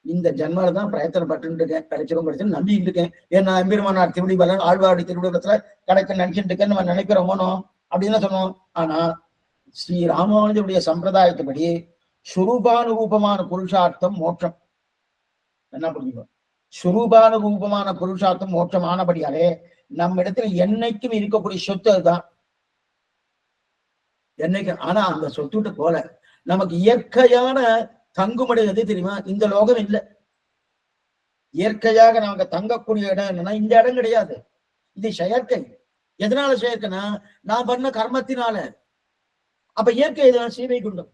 இந்த ஜன்மால தான் பிரயத்தனப்பட்டு இருக்கேன், கிடைச்சிரும் கிடைச்சிரும் நம்பிட்டு இருக்கேன். ஏன்னா எம்பெருமானார் திருவடி பலன் ஆழ்வாடி திருவிடத்துல கிடைக்க நினைச்சிட்டு இருக்கேன்னு நம்ம நினைக்கிறோமோனோ அப்படின்னு சொன்னோம். ஆனா ஸ்ரீ ராமானுஜருடைய சம்பிரதாயத்துப்படி சுரூபானுரூபமான புருஷார்த்தம் மோட்சம். என்ன புரிஞ்சுக்கோ? சுரூபானுரூபமான புருஷார்த்தம் மோட்சம் ஆனபடியாலே நம்ம இடத்துல என்னைக்கும் இருக்கக்கூடிய சொத்து அதுதான் என்னைக்கு. ஆனா அந்த சொத்துட்டு போல நமக்கு இயற்கையான தங்குமடை எது தெரியுமா? இந்த லோகம் இல்லை. இயற்கையாக நமக்கு தங்கக்கூடிய இடம் என்னன்னா இந்த இடம் கிடையாது, இது செயற்கை. எதனால செயற்கைன்னா நான் பண்ண கர்மத்தினால. அப்ப இயற்கை எதுனா சீவைகுண்டம்.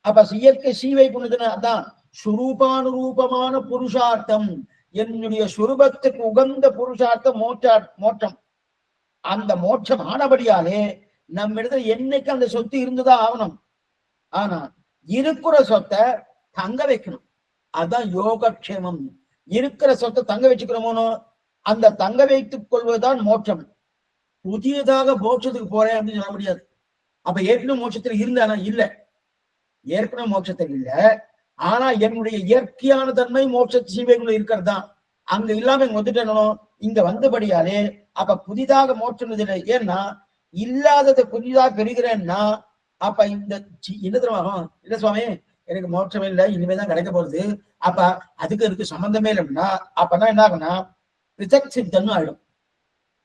அப்ப இயற்கை சீவைகுண்டதுன்னா அதான் சுரூபானுரூபமான புருஷார்த்தம். என்னுடைய சுரூபத்துக்கு உகந்த புருஷார்த்தம் மோட்சம். அந்த மோட்சம் ஆனபடியாலே நம்ம இடத்துல என்னைக்கு அந்த சொத்து இருந்துதான் ஆகணும். ஆனா இருக்கிற சொத்தை தங்க வைக்கணும், அதான் யோகக்ஷேமம். இருக்கிற சொத்தை தங்க வச்சுக்கிறோமோனோ அந்த தங்க வைத்துக் கொள்வதுதான் மோட்சம். புதியதாக மோட்சத்துக்கு போறேன் அப்படின்னு சொல்ல முடியாது. அப்ப ஏற்கனவே மோட்சத்துல இருந்தானா இல்ல, ஏற்கனவே மோட்சத்தில் இல்ல. ஆனா என்னுடைய இயற்கையான தன்மை மோட்ச சீவைக்குள்ள இருக்கிறது தான். அங்க இல்லாம இங்க வந்துட்டணும், இங்க வந்தபடியாலே அப்ப புதிதாக மோட்சம் இல்லை. ஏன்னா இல்லாததை புதிதாக பெறுகிறேன்னா அப்ப இந்த என்ன தெரியுமா? இல்ல சுவாமி, எனக்கு மோட்சம் இல்லை, இனிமேதான் கிடைக்க போகுது. அப்ப அதுக்கு இருக்கு சம்பந்தமே இல்லைன்னா அப்பதான் என்ன ஆகும்னா பிரிதக் சித்தம்னு ஆயிடும்.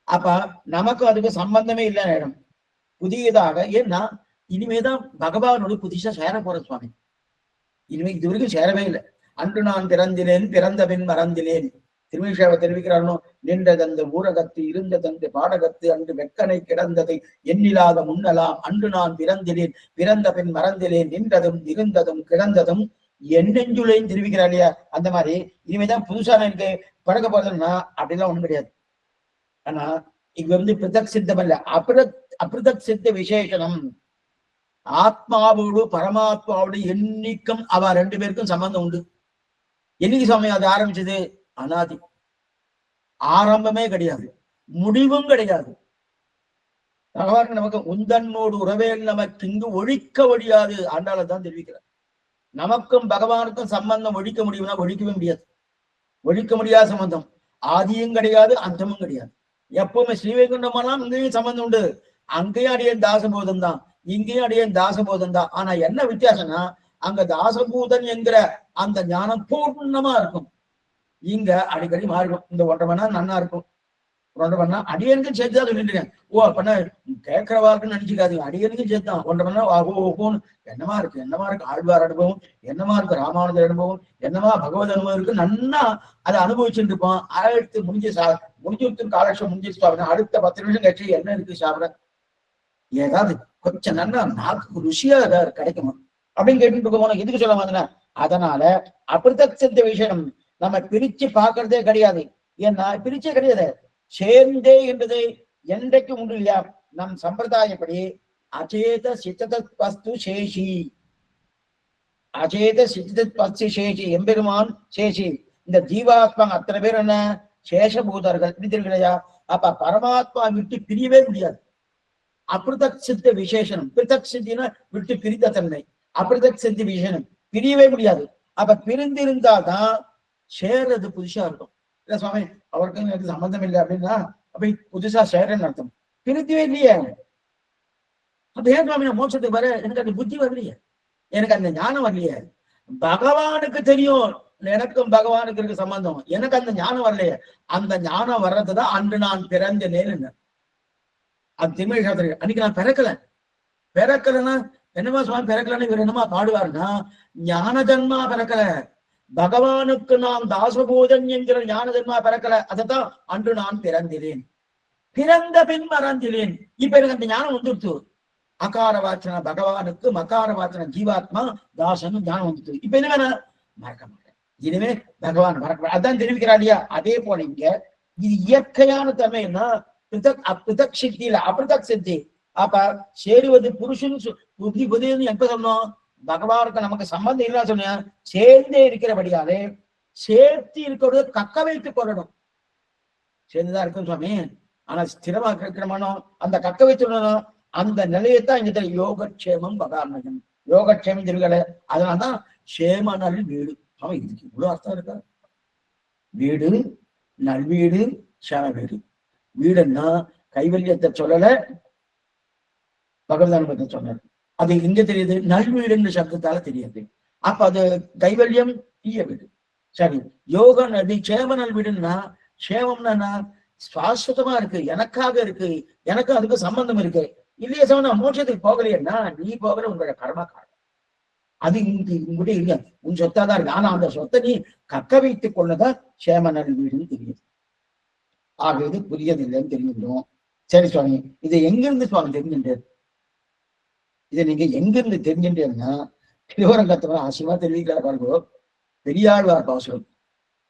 அப்ப நமக்கும் அதுக்கு சம்பந்தமே இல்லைன்னு ஆயிடும். புதியதாக, ஏன்னா இனிமேதான் பகவானோடு புதுசா சேர போற சுவாமி. இனிமே இது வரைக்கும் சேரவே இல்லை. அன்று நான் பிறந்திலேன், பிறந்த பின் மறந்திலேன். திருமேஷாவை தெரிவிக்கிறானோ, நின்றதந்த ஊரகத்து இருந்ததந்த பாடகத்து அன்று வெக்கனை கிடந்ததை எண்ணிலாத முன்னலாம் அன்று நான் பிறந்திலேன், பிறந்த பின் மறந்திலேன், நின்றதும் இருந்ததும் கிடந்ததும் என்னெஞ்சுலையும் தெரிவிக்கிறா இல்லையா? அந்த மாதிரி இனிமேதான் புதுசா எனக்கு பழக்க போறதுன்னா அப்படிலாம் ஒண்ணும் கிடையாது. ஆனா இங்க பிரிதக் சித்தம் அல்ல, அபிருதக் சித்த விசேஷனம். ஆத்மாவோடு பரமாத்மாவோடு என்னைக்கும் அவ ரெண்டு பேருக்கும் சம்பந்தம் உண்டு. என்னைக்கு சுவாமி அது ஆரம்பிச்சது? அனாதி, ஆரம்பமே கிடையாது, முடிவும் கிடையாது. பகவான் நமக்கு உந்தன்னோடு உறவேல் நமக்கு இங்கு ஒழிக்க ஒழியாது ஆண்டாளதான் தெரிவிக்கிறார். நமக்கும் பகவானுக்கும் சம்பந்தம் ஒழிக்க முடியும்னா ஒழிக்கவே முடியாது. ஒழிக்க முடியாத சம்பந்தம், ஆதியும் கிடையாது அந்தமும் கிடையாது. எப்பவுமே ஸ்ரீவைகுண்டமானால் இங்கேயும் சம்பந்தம் உண்டு, அங்கேயும் அடியேன் தாசபோதம் தான், இங்கேயும் அடியேன் தாசபோதம் தான். ஆனா என்ன வித்தியாசம்னா அங்க தாசபூதன் என்கிற அந்த ஞானம் பூர்ணமா இருக்கும், இங்க அடிக்கடி மாறிடும். இந்த 1.5 மணி நேரம் நன்னா இருக்கும், 1.5 மணி நேரம் அடியனுக்கும் சேர்த்துதான் சொல்லிட்டு. ஓ அப்பனா கேட்கிறவாருக்குன்னு நினைச்சுக்காதீங்க, அடியனுக்கும் சேர்த்தான் 1.5 மணி நேரம் ஓஹோன்னு என்னமா இருக்கு ஆழ்வார் அனுபவம், என்னமா இருக்கு ராமானுஜர் அனுபவம், என்னமா பகவத் அனுபவம் இருக்கு, நன்னா அதை அனுபவிச்சுட்டு இருப்போம். அடுத்து முடிஞ்சு காலட்சம் முடிஞ்சிருச்சு அப்படின்னா அடுத்த 10 நிமிஷம் கழிச்சு என்ன இருக்கு சாப்பிட, ஏதாவது கொஞ்சம் நன்னா நாக்கு ருசியா ஏதாவது கிடைக்குமா அப்படின்னு கேட்டுட்டு இருக்கோம். எதுக்கு சொல்ல வந்தேன்னா, அதனால அபிருதக் சித்த விஷயம் நம்ம பிரிச்சு பார்க்கறதே கிடையாது. ஏன்னா பிரிச்சே கிடையாது, சேர்ந்தே என்பது என்றைக்கும் உண்டு இல்லையா? நம் சம்பிரதாயப்படி அச்சேத சித்தத் வஸ்து சேஷி, அச்சேத சித்தத் வஸ்து சேஷி, எம்பெருமான் சேஷி. இந்த ஜீவாத்மா அத்தனை பேர் என்ன சேஷபூதர்கள், பிடித்திருக்கலையா? அப்ப பரமாத்மா விட்டு பிரியவே முடியாது. அபிருதக் சித்த விசேஷனம், பிரிதக் சித்தினா விட்டு பிரித்த தன்மை, அபிருதக் சித்தி விசேஷனம் பிரியவே முடியாது. அப்ப பிரிந்திருந்தாதான் சேர்றது புதுசா இருக்கும். இல்ல சுவாமி அவருக்கும் எனக்கு சம்பந்தம் இல்லை அப்படின்னா அப்ப புதுசா சேர்றேன்னு அர்த்தம். பிரித்தவே இல்லையே. அப்ப ஏன் சுவாமி நான் மோட்சத்துக்கு வர, எனக்கு அந்த புத்தி வரலையே, எனக்கு அந்த ஞானம் வரலையே. பகவானுக்கு தெரியும் எனக்கும் பகவானுக்கு இருக்கு சம்பந்தம், எனக்கு அந்த ஞானம் வரலையே. அந்த ஞானம் வர்றதுதான் அன்று நான் பிறந்தேன்னு. அது திருமணி அன்னைக்கு நான் பிறக்கலன்னா என்னமா சுவாமி பிறக்கலன்னு இவர் என்னமா பாடுவார்னா, ஞான ஜன்மா பிறக்கல, பகவானுக்கு நான் தாசபூதன் என்கிற ஞான ஜன்மா பிறக்கல. அதைத்தான் அன்று நான் பிறந்திலேன், பிறந்த பின் மறந்திலேன். இப்ப எனக்கு அந்த ஞானம் வந்துடுச்சு. அகார வாச்சன பகவானுக்கு, மகார வாச்சன ஜீவாத்மா தாசன் ஞானம் வந்துட்டு. இப்ப என்ன வேணா மறக்க மாட்டேன், இனிமே பகவான் மறக்க, அதான் தெரிவிக்கிறா இல்லையா? அதே போல இங்க இது இயற்கையான தன்மைன்னா அபிருதக் சித்தி இல்ல, அபிருதக் சித்தி. அப்ப சேருவது புருஷன் புத்தி புதியன்னு எப்ப சொன்னோம்? பகவானுக்கு நமக்கு சம்பந்தம் இல்லா சொன்ன, சேர்ந்தே இருக்கிறபடியாலே சேர்த்து இருக்கிறது கக்க வைத்துக் கொள்ளணும். சேர்ந்துதான் இருக்கும் சுவாமி, ஆனா ஸ்திரமா இருக்கிறமானோ அந்த கக்க வைத்துடணும். அந்த நிலையத்தான் இங்க யோகக்ஷேமம் பகாமயம், யோகக்ஷேமம் தெரிவிக்கல. அதனால்தான் சேம நல் வீடு. அவன் இதுக்கு இவ்வளவு அர்த்தம் இருக்கா? வீடு, நல்வீடு, சேம வீடு. வீடுன்னா கைவல்யத்தை சொல்லல, பகவதானுபவத்தை சொன்னார். அது எங்க தெரியுது? நல்வீடுன்ற சப்தத்தால தெரியுது. அப்ப அது கைவல்யம் தீய வீடு. சரி, யோக நதி சேம நல்வீடுன்னா, சேமம்னா சுவாசமா இருக்கு, எனக்காக இருக்கு, எனக்கு அதுக்கு சம்பந்தம் இருக்கு. இல்லையே சம்பந்தம், மோட்சத்துக்கு போகலையேன்னா நீ போகல, உங்களோட கர்மா காரணம். அது இங்கிட்ட இல்ல, உன் சொத்தாதான் இருக்கு. ஆனா அந்த சொத்தை நீ கக்க வைத்துக் கொள்ளதான் சேம நல்வீடுன்னு தெரியுது. ஆக இது புரியதில்லைன்னு தெரிஞ்சுக்கிறோம். சரி சுவாமி, இதை எங்கிருந்து சுவாமி தெரிஞ்சுட்டாரு? இதை நீங்க எங்கிருந்து தெரிஞ்சுட்டேன்னா திருவரங்கத்தவன் ஆசிரியமா தெரிவிக்கிறார் பாருங்கோ. பெரியாழ்வார் பாசுரம்,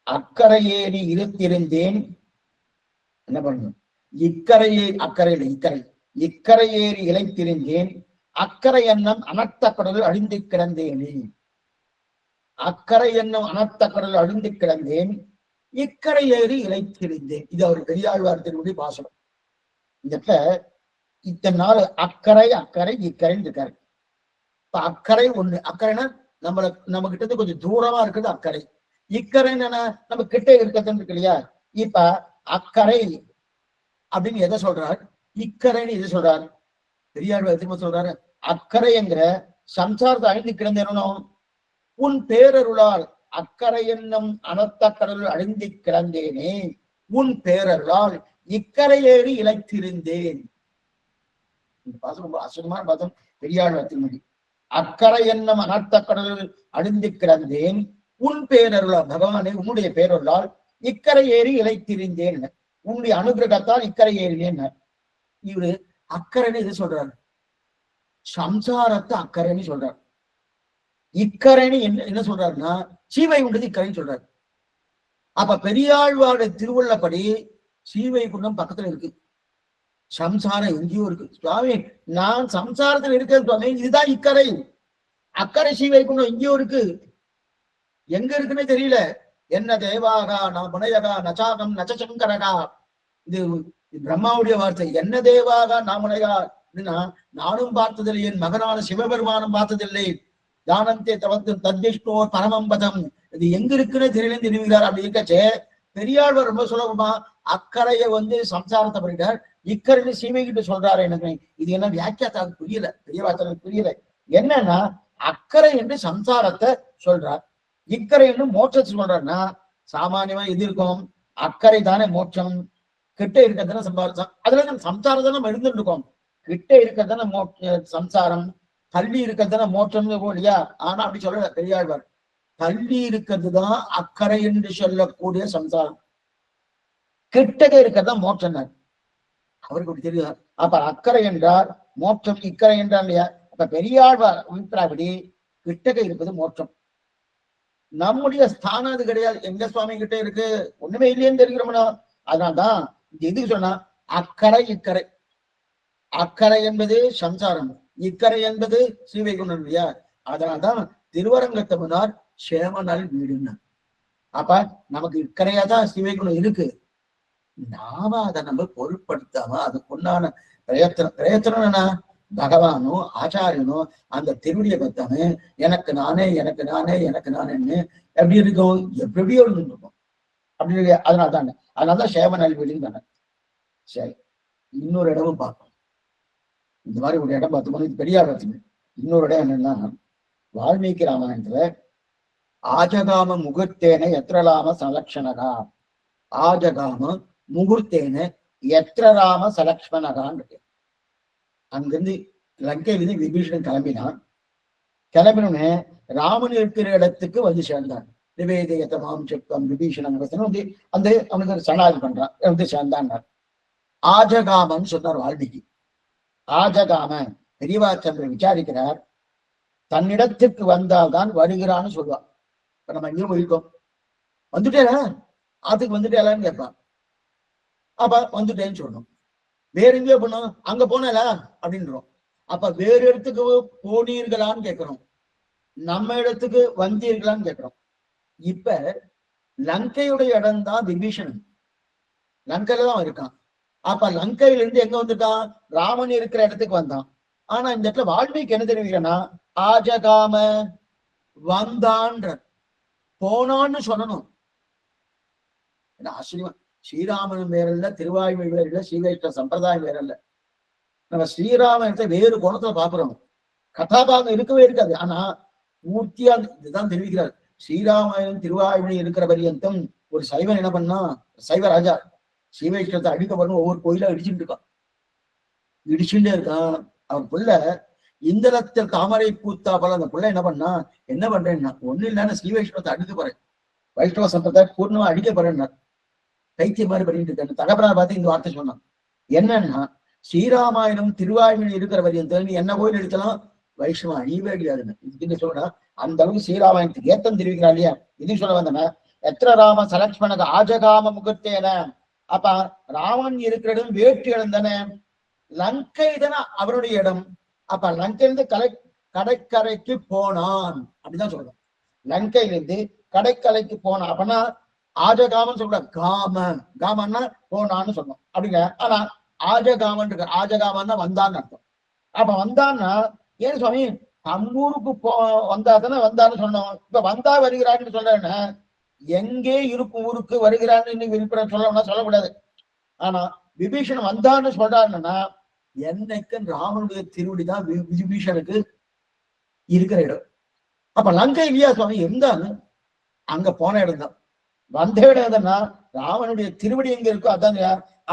அக்கரையேறி இருத்திருந்தேன், என்ன பண்ணணும்? இக்கரையேறி இழைத்திருந்தேன், அக்கறை எண்ணம் அனர்த்த கடலில் அழிந்து கிடந்தேனே. அக்கறை என்னும் அனர்த்த கடலில் அழிந்து கிடந்தேன், இக்கரை ஏறி இழைத்திருந்தேன். இது அவர் பெரியாழ்வார் திருவுடைய பாசனம். இந்த இத்தனை நாள் அக்கறை இக்கரைன்னு இருக்காரு. இப்ப அக்கறை ஒண்ணு, அக்கறைன்னா நம்ம கிட்ட கொஞ்சம் தூரமா இருக்குது அக்கறை. இக்கரைன்னு நம்ம கிட்ட இருக்கிறதுன்னு இருக்கு இல்லையா? இப்ப அக்கறை அப்படின்னு எதை சொல்றார்? இக்கரைன்னு எதை சொல்றார்? பெரியாழ்வார் திரும்ப சொல்றாரு, அக்கறை என்கிற சம்சாரத்தை அழிந்து கிடந்தேனும் உன் பேரருளால் அக்கறை என்னும் அனர்த்த கடலுள் அழிந்தி கிடந்தேனே, உன் பேரருளால் இக்கரை ஏறி இழைத்திருந்தேன். இந்த பாசம் ரொம்ப அசுரமான பாசம். பெரியாள் திருமதி. அக்கறை என்னும் அனர்த்த கடலில் அழிந்து கிடந்தேன், உன் பேரருளால், பகவானே உன்னுடைய பேரருளால் இக்கரை ஏறி இழைத்திருந்தேன், உன்னுடைய அனுகிரகத்தால் இக்கரை ஏறினேன். இவரு அக்கறைன்னு இது சொல்றாரு, சம்சாரத்தை அக்கறைன்னு சொல்றாரு. இக்கரைன்னு என்ன சொல்றாருன்னா சீவைகுண்டது இக்கரைன்னு சொல்றாரு. அப்ப பெரியாழ்வாருடைய திருவள்ளப்படி சீவைகுண்டம் பக்கத்துல இருக்கு, சம்சாரம் எங்கேயோ இருக்கு. சுவாமி நான் சம்சாரத்துல இருக்கேன் சுவாமி, இதுதான் இக்கரை. அக்கறை சீவைகுண்டம் எங்கேயோ இருக்கு, எங்க இருக்குன்னு தெரியல. என்ன தேவாகா நான் முனையகா நச்சாகம் நச்சசங்கரகா, இது பிரம்மாவுடைய வார்த்தை. என்ன தேவாகா நான் முனையா, நானும் பார்த்ததில்லை, என் மகனான சிவபெருமானும் பார்த்ததில்லை. தானந்தே தவத்து தத்விஷ்ணோர் பரமம் பதம், இது எங்க இருக்குன்னு தெரியலன்னு தெரிவிக்கிறார். அப்படி இருக்கச்சே பெரியாழ்வார் ரொம்ப சுலபமா அக்கறையை சம்சாரத்தை பண்ணிட்டார், இக்கரைன்னு சீமைகிட்ட சொல்றாரு. எனக்கு இது என்ன வியாக்கியாத்தாக்கு புரியல, பெரியவாச்சனுக்கு புரியல. என்னன்னா அக்கறை என்று சம்சாரத்தை சொல்றார், இக்கரை என்று மோட்சத்தை சொல்றாருன்னா சாமானியமா இது இருக்கும். அக்கறை தானே மோட்சம், கிட்ட இருக்கிறதுனா சம்சாரம். அதுல சம்சாரம் தானே நம்ம இருந்துட்டு இருக்கோம். கிட்ட இருக்கிறதுனா சம்சாரம், தள்ளி இருக்கிறதுனா மோட்சம்னு இல்லையா? ஆனா அப்படி சொல்ல பெரியாழ்வார், தள்ளி இருக்கிறது தான் அக்கறை என்று சொல்லக்கூடிய சம்சாரம், கிட்டக இருக்கிறதா மோட்சம். அவருக்கு அப்படி தெரியுது. அப்ப அக்கறை என்றால் மோட்சம், இக்கரை என்றால் இல்லையா? அப்ப பெரியாழ்வார் அபிப்பிராயப்படி கிட்டக இருப்பது மோட்சம். நம்முடைய ஸ்தானம் அது கிடையாது. எங்க சுவாமி கிட்ட இருக்கு, ஒண்ணுமே இல்லையேன்னு தெரிகிறோம்னா. அதனால்தான் எதுக்கு சொன்னா அக்கறை இக்கரை. அக்கறை என்பது சம்சாரம், இக்கரை என்பது ஸ்ரீவைகுண்டம் இல்லையா? அதனால்தான் திருவரங்கத்தவனார் சேமனால் வீடுன்னு. அப்ப நமக்கு இக்கரையா தான் ஸ்ரீவைகுண்டம் இருக்கு, நாம அதை நம்ம பொருட்படுத்தாம அதுக்குண்டான பிரயத்தனம் என்ன, பகவானோ ஆச்சாரியனோ அந்த திருவிடியை பத்தாம எனக்கு நானே எனக்கு நானே எனக்கு நானேன்னு எப்படி இருக்கும், எப்படியோ இருக்கும். அப்படி இல்லையா? அதனால்தான் சேம நல்வீடுன்னு தானே. சரி, இன்னொரு இடமும் பார்ப்போம். இந்த மாதிரி ஒரு இடம் பார்த்தோம்னா இது பெரியார் பத்தின. இன்னொரு இடம் என்னன்னா வால்மீகி ராமாயணத்துல ஆஜகாம முகூர்த்தேன எத்திரலாம சலக்ஷணகா, ஆஜகாம முகூர்த்தேன எத்திரராம சலக்ஷ்மணகான்னு இருக்கு. அங்கிருந்து லங்கையிலிருந்து விபீஷணன் கிளம்பினான். கிளம்பினோடனே ராமன் இருக்கிற இடத்துக்கு சேர்ந்தான். நிவேதயத்தமாம் செக்கம் விபீஷணன் அந்த அவனுக்கு சனாதி பண்றான், சேர்ந்தான். ஆஜகாமன்னு சொன்னார் வால்மீகி. ஆஜகாம பெரியவாச்சந்திரன் விசாரிக்கிறார், தன்னிடத்துக்கு வந்தால்தான் வருகிறான்னு சொல்லுவான். இப்ப நம்ம எங்கேயும் போயிருக்கோம், வந்துட்டேனா அதுக்கு வந்துட்டேலான்னு கேட்பான். அப்ப வந்துட்டேன்னு சொல்லணும். வேற எங்கேயோ போனோம், அங்க போனல அப்படின்றோம். அப்ப வேறு இடத்துக்கு போனீர்களான்னு கேட்கிறோம், நம்ம இடத்துக்கு வந்தீர்களான்னு கேட்கிறோம். இப்ப லங்கையுடைய இடம் தான் விபீஷணன், லங்கையில தான் இருக்கான். அப்ப லங்கையில இருந்து எங்க வந்துட்டான், ராமன் இருக்கிற இடத்துக்கு வந்தான். ஆனா இந்த இடத்துல வால்மீகி என்ன தெரிவிக்கிறேன்னா ஆஜகாம வந்தான்ற, போனான்னு சொல்லணும். ஆச்சரியமா, ஸ்ரீராமன் வேற இல்ல, திருவாய்மொழி வேற இல்ல, ஸ்ரீவைஷ்ணவ சம்பிரதாயம் வேற இல்ல. நம்ம ஸ்ரீராமனத்தை வேறு கோணத்துல பாக்குறோம், கதாபாகம் இருக்கவே இருக்காது. ஆனா மூர்த்தியா இதுதான் தெரிவிக்கிறார். ஸ்ரீராமாயணம் திருவாய்மொழி இருக்கிற பரியந்தம் ஒரு சைவன் என்ன பண்ணா, சைவ ராஜா ஸ்ரீவைஷ்ணவத்தை அடிக்க பண்ண ஒவ்வொரு கோயிலா இடிச்சுட்டு இருக்கான், இடிச்சுட்டே இருக்கான். அவன் புள்ள இந்திரத்தில் தாமரை பூத்தா போல அந்த புள்ள என்ன பண்ணா, என்ன பண்றேன்னா ஒண்ணு இல்லைன்னா ஸ்ரீவைஷ்ணவத்தை அடிக்க போறேன், வைஷ்ணவ சம்பிரதாயம் பூர்ணமா அடிக்க போறேன்னா கைத்திய மாதிரி பண்ணிட்டு இருக்காரு. தகப்பனார் பார்த்து இந்த வார்த்தை சொன்னான். என்னன்னா ஸ்ரீராமாயணம் திருவாய்மொழி இருக்கிற பரியந்தம் நீ என்ன கோயில் எடுக்கலாம், வைஷ்ணவம் அழியவே கிடையாதுன்னு இதுன்னு சொல்றா. அந்த அளவுக்கு ஸ்ரீராமாயணத்துக்கு ஏத்தம் தெரிவிக்கிறா இல்லையா? இது சொல்ல வந்தன எத்திர ராம சலக்ஷ்மணக ஆஜகாம முகத்தேன. அப்ப ராமன் இருக்கிற இடம் வேட்டு இடம் தானே, லங்கை தானே அவருடைய இடம். அப்ப லங்கையிலிருந்து கடற்கரைக்கு போனான் அப்படிதான் சொல்றோம். லங்கையிலிருந்து கடற்கரைக்கு போனான் அப்படின்னா ஆஜகாமன் சொல்ற, காமன்னா போனான்னு சொன்னோம் அப்படிங்க. ஆனா ஆஜகாமன் இருக்கு, ஆஜகாமன்னா வந்தான்னு அர்த்தம். அப்ப வந்தான்னா ஏன் சுவாமி அம்மூருக்கு வந்தா தானே வந்தான்னு சொன்னோம், இப்ப வந்தா வருகிறான்னு சொல்றேன்னா எங்கே இருக்கும் ஊருக்கு வருகிறான்னு இன்னைக்கு விருப்பம் சொல்லணும்னா சொல்லக்கூடாது. ஆனா விபீஷணன் வந்தான்னு சொல்றாருன்னா என்னைக்கு ராமனுடைய திருவடிதான் விபீஷனுக்கு இருக்கிற இடம். அப்ப லங்கை இல்லையா சுவாமி? இருந்தாலும் அங்க போன இடம் தான். வந்த இடம் எதுன்னா ராவனுடைய திருவடி எங்க இருக்கோ அதான்.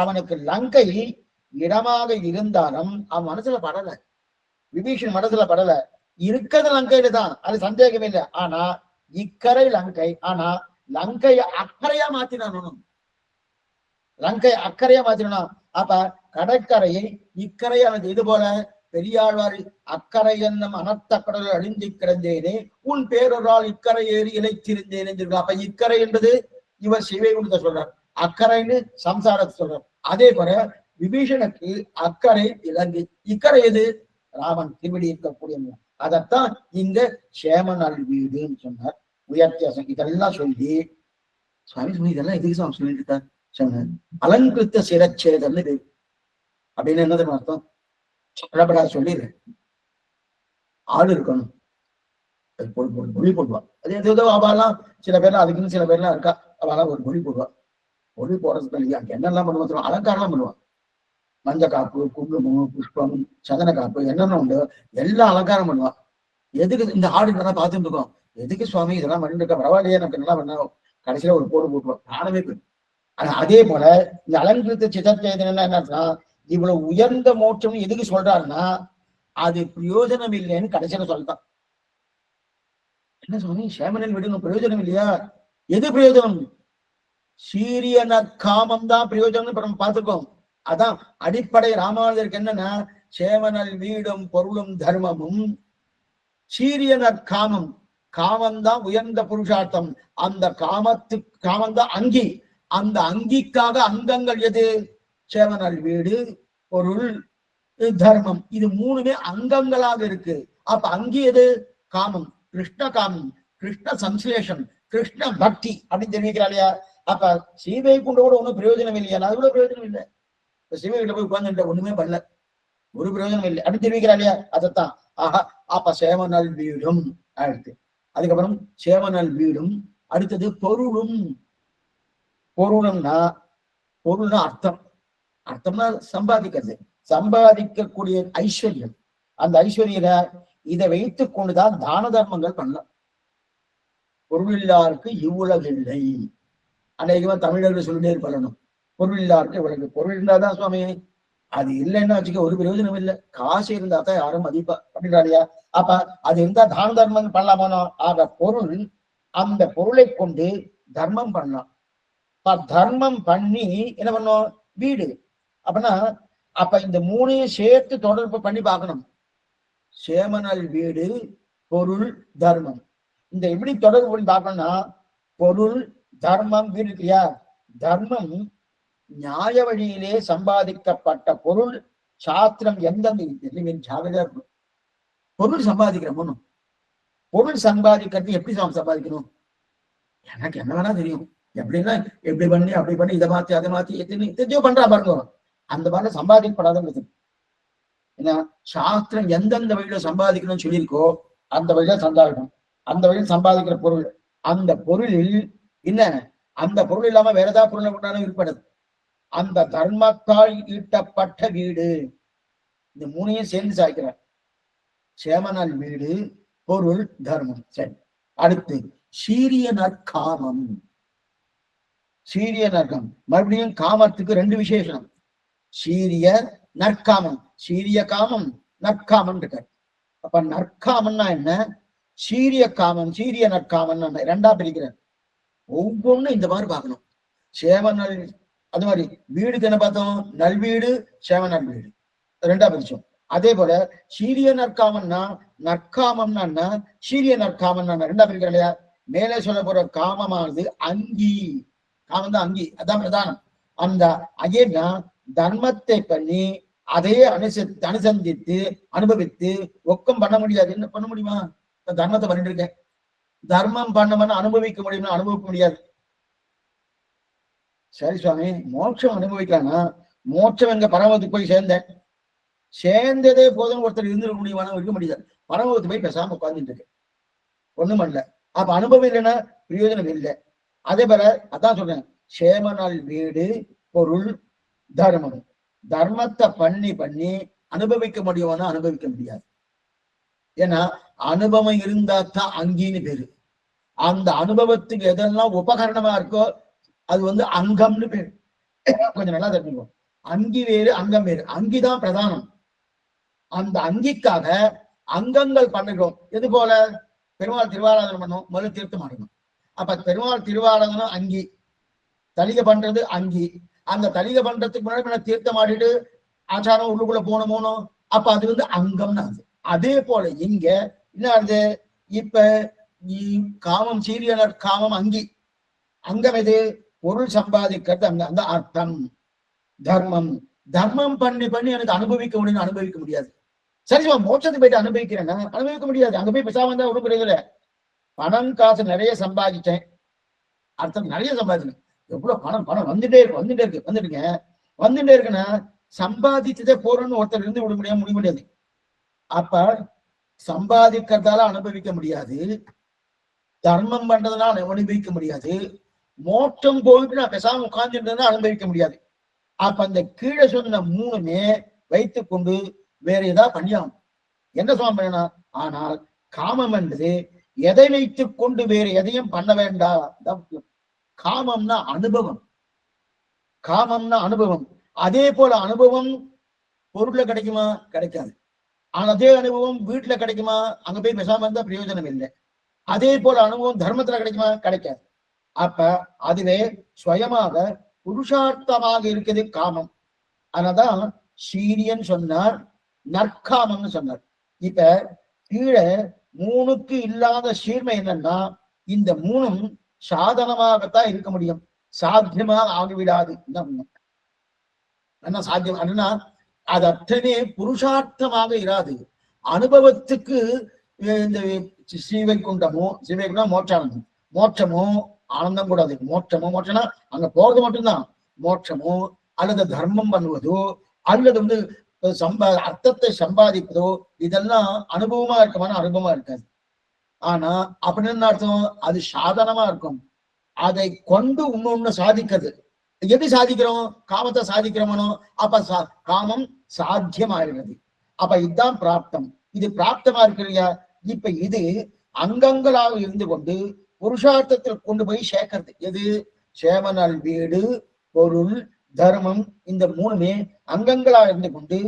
அவனுக்கு லங்கை இடமாக இருந்தாலும் அவன் மனசுல படல, விபீஷன் மனசுல படல. இருக்கிறது லங்கையில தான், அது சந்தேகமே இல்லை. ஆனா இக்கரை லங்கை, ஆனா லங்கைய அக்கறையா மாத்தினான். லங்கை அக்கறையா மாத்தினான். அப்ப கடற்கரையை இக்கரையானது. இது போல பெரியாழ்வார் அக்கறை என்னும் அனர்த்த கடலில் அழிந்து கிடந்தேனே உன் பேரொரால் இக்கரை ஏறி இழைத்திருந்தேன் என்றிருக்கலாம். அப்ப இக்கரை என்பது இவர் சிவைகுண்டத்தை சொல்றார், அக்கறைன்னு சம்சாரத்தை சொல்றார். அதே போல விபீஷனுக்கு அக்கறை இலங்கை, இக்கரை எது? ராமன் திருவடி இருக்கக்கூடிய. அதைத்தான் இங்க சேமநல் வீடுன்னு சொன்னார். உயர்த்தியாசம் இதெல்லாம் சொல்லி சுவாமி சுவாமி இதெல்லாம் எதுக்கு சுவாமி சொல்லிட்டு இருக்கார் சொன்னார். அலங்கிருத்த சிரச்சேதம்னு பேரு. அப்படின்னு என்னதுன்னு அர்த்தம் சொல்லப்படா சொல்லிடு. ஆடு இருக்கணும், பொடி போடுவா. அது எதோ அவெல்லாம் சில பேர்லாம் அதுக்குன்னு சில பேர்லாம் இருக்கா, அவெல்லாம் ஒரு பொடி போடுவா. பொடி போடுறதுக்கு அங்க என்னெல்லாம் பண்ணுவோம், அலங்காரம்லாம் பண்ணுவான். மஞ்ச காப்பு, குங்குமம், புஷ்பம், சந்தன காப்பு, என்னென்ன உண்டு எல்லாம் அலங்காரம் பண்ணுவான். எதுக்கு இந்த ஆடு நல்லா பார்த்துட்டு இருக்கோம், எதுக்கு சுவாமி இதெல்லாம் பண்ணிட்டு இருக்கா, பரவாயில்லையே நமக்கு நல்லா பண்ணோம். கடைசியில ஒரு போடு போட்டுருவோம், நானவே போய். அதே போல இந்த அலங்கிருத்த சிதச்சேதனம் என்ன, இவ்வளவு உயர்ந்த மோட்சம் எதுக்கு சொல்றாருன்னா அது பிரயோஜனம் இல்லைன்னு கடைசியில சொல்லிட்டான். என்ன சுவாமி சேமனில் விடுங்க பிரயோஜனம் இல்லையா? எது பிரயோஜனம்? சீரிய நற்காமம் தான் பிரயோஜனம் நம்ம பார்த்துக்கோம். அதான் அடிப்படை ராமானுஜருக்கு என்னன்னா சேவனல் வீடும் பொருளும் தர்மமும். சீரிய நற்காமம், காமம்தான் உயர்ந்த புருஷார்த்தம். அந்த காமம்தான் அங்கி. அந்த அங்கிக்காக அங்கங்கள் எது? சேவனல் வீடு, பொருள், தர்மம். இது மூணுமே அங்கங்களாக இருக்கு. அப்ப அங்கி எது? காமம், கிருஷ்ண காமம், கிருஷ்ண சம்சலேஷம், கிருஷ்ண பக்தி அப்படின்னு தெரிவிக்கிறாள் இல்லையா? அப்ப சீவை கொண்டு கூட ஒண்ணும் பிரயோஜனம் இல்லையா? அது கூட பிரயோஜனம் இல்லை. சிவ வீட்டுல போய் உட்கார்ந்து ஒண்ணுமே பண்ணல, ஒரு பிரயோஜனம் இல்லை அப்படின்னு தெரிவிக்கிறா இல்லையா? அதைத்தான் ஆஹா. அப்ப சேவனல் வீடும் அடுத்து, அதுக்கப்புறம் சேவனல் வீடும் அடுத்தது பொருளும். பொருளும்னா பொருள்னா அர்த்தம், அர்த்தம்னா சம்பாதிக்கிறது, சம்பாதிக்கக்கூடிய ஐஸ்வர்யம். அந்த ஐஸ்வர்யில இதை வைத்துக் கொண்டுதான் தான தர்மங்கள் பண்ணலாம். பொருள் இல்லாருக்கு இவ்வுலகில்லை அநேகமா தமிழர்கள் சொல்லிட்டே இருப்பணும். பொருள் இல்லாருக்கு இவ்வளவு. பொருள் இருந்தாதான் சுவாமி, அது இல்லைன்னா வச்சுக்க ஒரு பிரயோஜனம் இல்லை. காசு இருந்தா தான் யாரும் மதிப்பா அப்படின்றாரியா? அப்ப அது இருந்தா தான தர்மம் பண்ணலாமானோ? ஆக பொருள், அந்த பொருளை கொண்டு தர்மம் பண்ணலாம். தர்மம் பண்ணி என்ன பண்ணும்? வீடு. அப்படின்னா அப்ப இந்த மூணையும் சேர்த்து தொடர்பு பண்ணி பார்க்கணும். சேமனல் வீடு, பொருள், தர்மம். இந்த எப்படி தொடர்பு பண்ணி பார்க்கணும்னா பொருள், தர்மம், வீடு இல்லையா? தர்மம் நியாய வழியிலே சம்பாதிக்கப்பட்ட பொருள். சாஸ்திரம் எந்தெந்த ஜாகிரதையா இருக்கும். பொருள் சம்பாதிக்கிறோம், பொருள் சம்பாதிக்கிறது எப்படி சம்பாதிக்கணும்? எனக்கு என்ன வேணா தெரியும், எப்படின்னா எப்படி பண்ணி அப்படி பண்ணி இதை மாத்தி அதை மாத்தி எத்தனையோ பண்றா பாருங்க. அந்த மாதிரி சம்பாதிக்கப்படாத. ஏன்னா சாஸ்திரம் எந்தெந்த வழியில சம்பாதிக்கணும்னு சொல்லியிருக்கோ அந்த வழியில சம்பாதிக்கணும். அந்த வழியில் சம்பாதிக்கிற பொருள், அந்த பொருளில் என்ன, அந்த பொருள் இல்லாம வேற ஏதாவது பொருளை கொண்டாலும் இருப்பது. அந்த தர்மத்தால் ஈட்டப்பட்ட வீடு. இந்த மூணையும் சேர்ந்து சாய்க்கிறார். சேமனல் வீடு, பொருள், தர்மம். சரி, அடுத்து சீரிய நற்காமம். சீரிய நற்கம், மறுபடியும் காமத்துக்கு ரெண்டு விசேஷம். சீரிய நற்காமம், சீரிய காமம், நற்காமம் இருக்க. அப்ப நற்காமம்னா என்ன? சீரிய காமம், சீரிய நற்காமம் ரெண்டா பிரிக்கிறேன். ஒவ்வொன்றும் இந்த மாதிரி பார்க்கணும். சேவநல், அது மாதிரி வீடுக்கு என்ன பார்த்தோம்? நல்வீடு, சேவநல் வீடு, ரெண்டா பிரிச்சோம். அதே போல சீரிய நற்காமம்னா, நற்காமம்னா என்ன, சீரிய நற்காமம்னா ரெண்டா பிரிக்கிறேன் இல்லையா? மேலே சொல்ல போற காமமானது அங்கி, காமம் தான் அங்கி, அதான் பிரதானம். அந்த அயன்னா தர்மத்தை பண்ணி அதையே அனுசந்தித்து அனுபவித்து ஒக்கம் பண்ண முடியாது. என்ன பண்ண முடியுமா? தர்மத்தை பண்ணிட்டு இருக்கேன், தர்மம் பண்ண அனுபவிக்க முடியும்னா அனுபவிக்க முடியாது. சரி சுவாமி, மோட்சம் அனுபவிக்கலாம்னா மோட்சம் எங்க பரமத்துக்கு போய் சேர்ந்தேன், சேர்ந்ததே போதும் ஒருத்தர் இருந்துட முடியுமானா இருக்க முடியாது. பரமத்துக்கு போய் பேசாம உட்கார்ந்துட்டு இருக்கேன், ஒண்ணும் பண்ணல. அப்ப அனுபவம் இல்லைன்னா பிரயோஜனம் இல்லை. அதே போல அதான் சொல்றேன், சேமனல் வீடு, பொருள், தர்மம். தர்மத்தை பண்ணி பண்ணி அனுபவிக்க முடியும்னா அனுபவிக்க முடியாது. ஏன்னா அனுபவம் இருந்தா தான் அங்கின்னு பேரு. அந்த அனுபவத்துக்கு எதெல்லாம் உபகரணமா இருக்கோ அது அங்கம்னு பேரு. கொஞ்சம் நல்லா தெரிஞ்சுக்கோ. அங்கி வேறு அங்கம் வேறு. அங்கிதான் பிரதானம். அந்த அங்கிக்காக அங்கங்கள் பண்ணுகிறோம். எது போல பெருமாள் திருவாராதனம் பண்ணும், முதல்ல தீர்த்தம் ஆடணும். அப்ப பெருமாள் திருவாராதனம் அங்கி, தலிகை பண்றது அங்கி. அந்த தலிகை பண்றதுக்கு முன்னாடி தீர்த்தம் ஆடிட்டு ஆச்சாரம் உள்ளுக்குள்ள போனோமோனோ, அப்ப அது அங்கம்னு அது. அதே போல இங்க என்ன ஆகுது, இப்ப காமம் சீரியனர் காமம் அங்கி. அங்கம் எது, பொருள் சம்பாதிக்கிறது அங்க. அந்த அர்த்தம் தர்மம். தர்மம் பண்ணி பண்ணி எனக்கு அனுபவிக்க முடியும், அனுபவிக்க முடியாது. சரி, மோட்சத்துக்கு போயிட்டு அனுபவிக்கிறேன்னா அனுபவிக்க முடியாது. அங்க போய் பேசாம இருந்தா ஒன்றும் புரியல. பணம் காசு நிறைய சம்பாதிச்சேன், அர்த்தம் நிறைய சம்பாதிச்சேன். எவ்வளவு பணம் பணம் வந்துட்டே இருக்குன்னா சம்பாதிச்சதே போறோம்னு ஒருத்தர் இருந்து முடிய முடியாது. அப்ப சம்பாதிக்கிறதால அனுபவிக்க முடியாது, தர்மம் பண்றதுனால அனுபவிக்க முடியாது, மோட்சம் போயிட்டு நான் பேசாம உட்கார்ந்துட்டு அனுபவிக்க முடியாது. அப்ப அந்த கீழே சொன்ன மூணுமே வைத்துக் கொண்டு வேற ஏதாவது பண்ணியாகும். என்ன சுவாமி பண்ணணும்? ஆனால் காமம் என்பது எதை வைத்துக் கொண்டு வேறு எதையும் பண்ண வேண்டாம். காமம்னா அனுபவம். காமம்னா அனுபவம். அதே போல அனுபவம் பொருள்ல கிடைக்குமா? கிடைக்காது. ஆனா அதே அனுபவம் வீட்டுல கிடைக்குமா? அங்க போய் பேசாம இருந்தா பிரயோஜனம் இல்லை. அதே போல அனுபவம் தர்மத்துல கிடைக்குமா? கிடைக்காது. அப்ப அதுவே சுயமாக புருஷார்த்தமாக இருக்குது காமம். அதனால்தான் சீரியன் சொன்னார், நற்காமம்னு சொன்னார். இப்ப கீழே மூணுக்கு இல்லாத சீர்மை என்னன்னா, இந்த மூணும் சாதனமாகத்தான் இருக்க முடியும், சாத்தியமாக ஆகிவிடாது. என்ன சாத்தியம் அப்படின்னா அது அத்தனை புருஷார்த்தமாக இராது. அனுபவத்துக்கு இந்த ஸ்ரீவைகுண்டமோ, ஸ்ரீவைகுண்டம் மோட்சானந்தம், மோட்சமோ ஆனந்தம் கூடாது. மோட்சம்னா அங்க போறது மட்டும்தான் மோட்சமோ, அல்லது தர்மம் பண்ணுவதோ, அல்லது அர்த்தத்தை சம்பாதிப்பதோ, இதெல்லாம் அனுபவமா இருக்குமான அனுபவமா இருக்காது. ஆனா அப்படின்னு அர்த்தம், அது சாதனமா இருக்கும். அதை கொண்டு இன்னொன்னு சாதிக்கிறது. எது சாதிக்கிறோம்? காமத்தை சாதிக்கிறோமோ, அப்ப காமம் சாத்தியமாகிறது. அப்ப இதுதான் பிராப்தம். இது பிராப்தமா இருக்கிறீங்க. இப்ப இது அங்கங்களாக இருந்து கொண்டு புருஷார்த்தத்தில் கொண்டு போய் சேர்க்கிறது. எது? சேமனல் வீடு, பொருள், தர்மம், இந்த மூணுமே அங்கங்களா இருந்து கொண்டு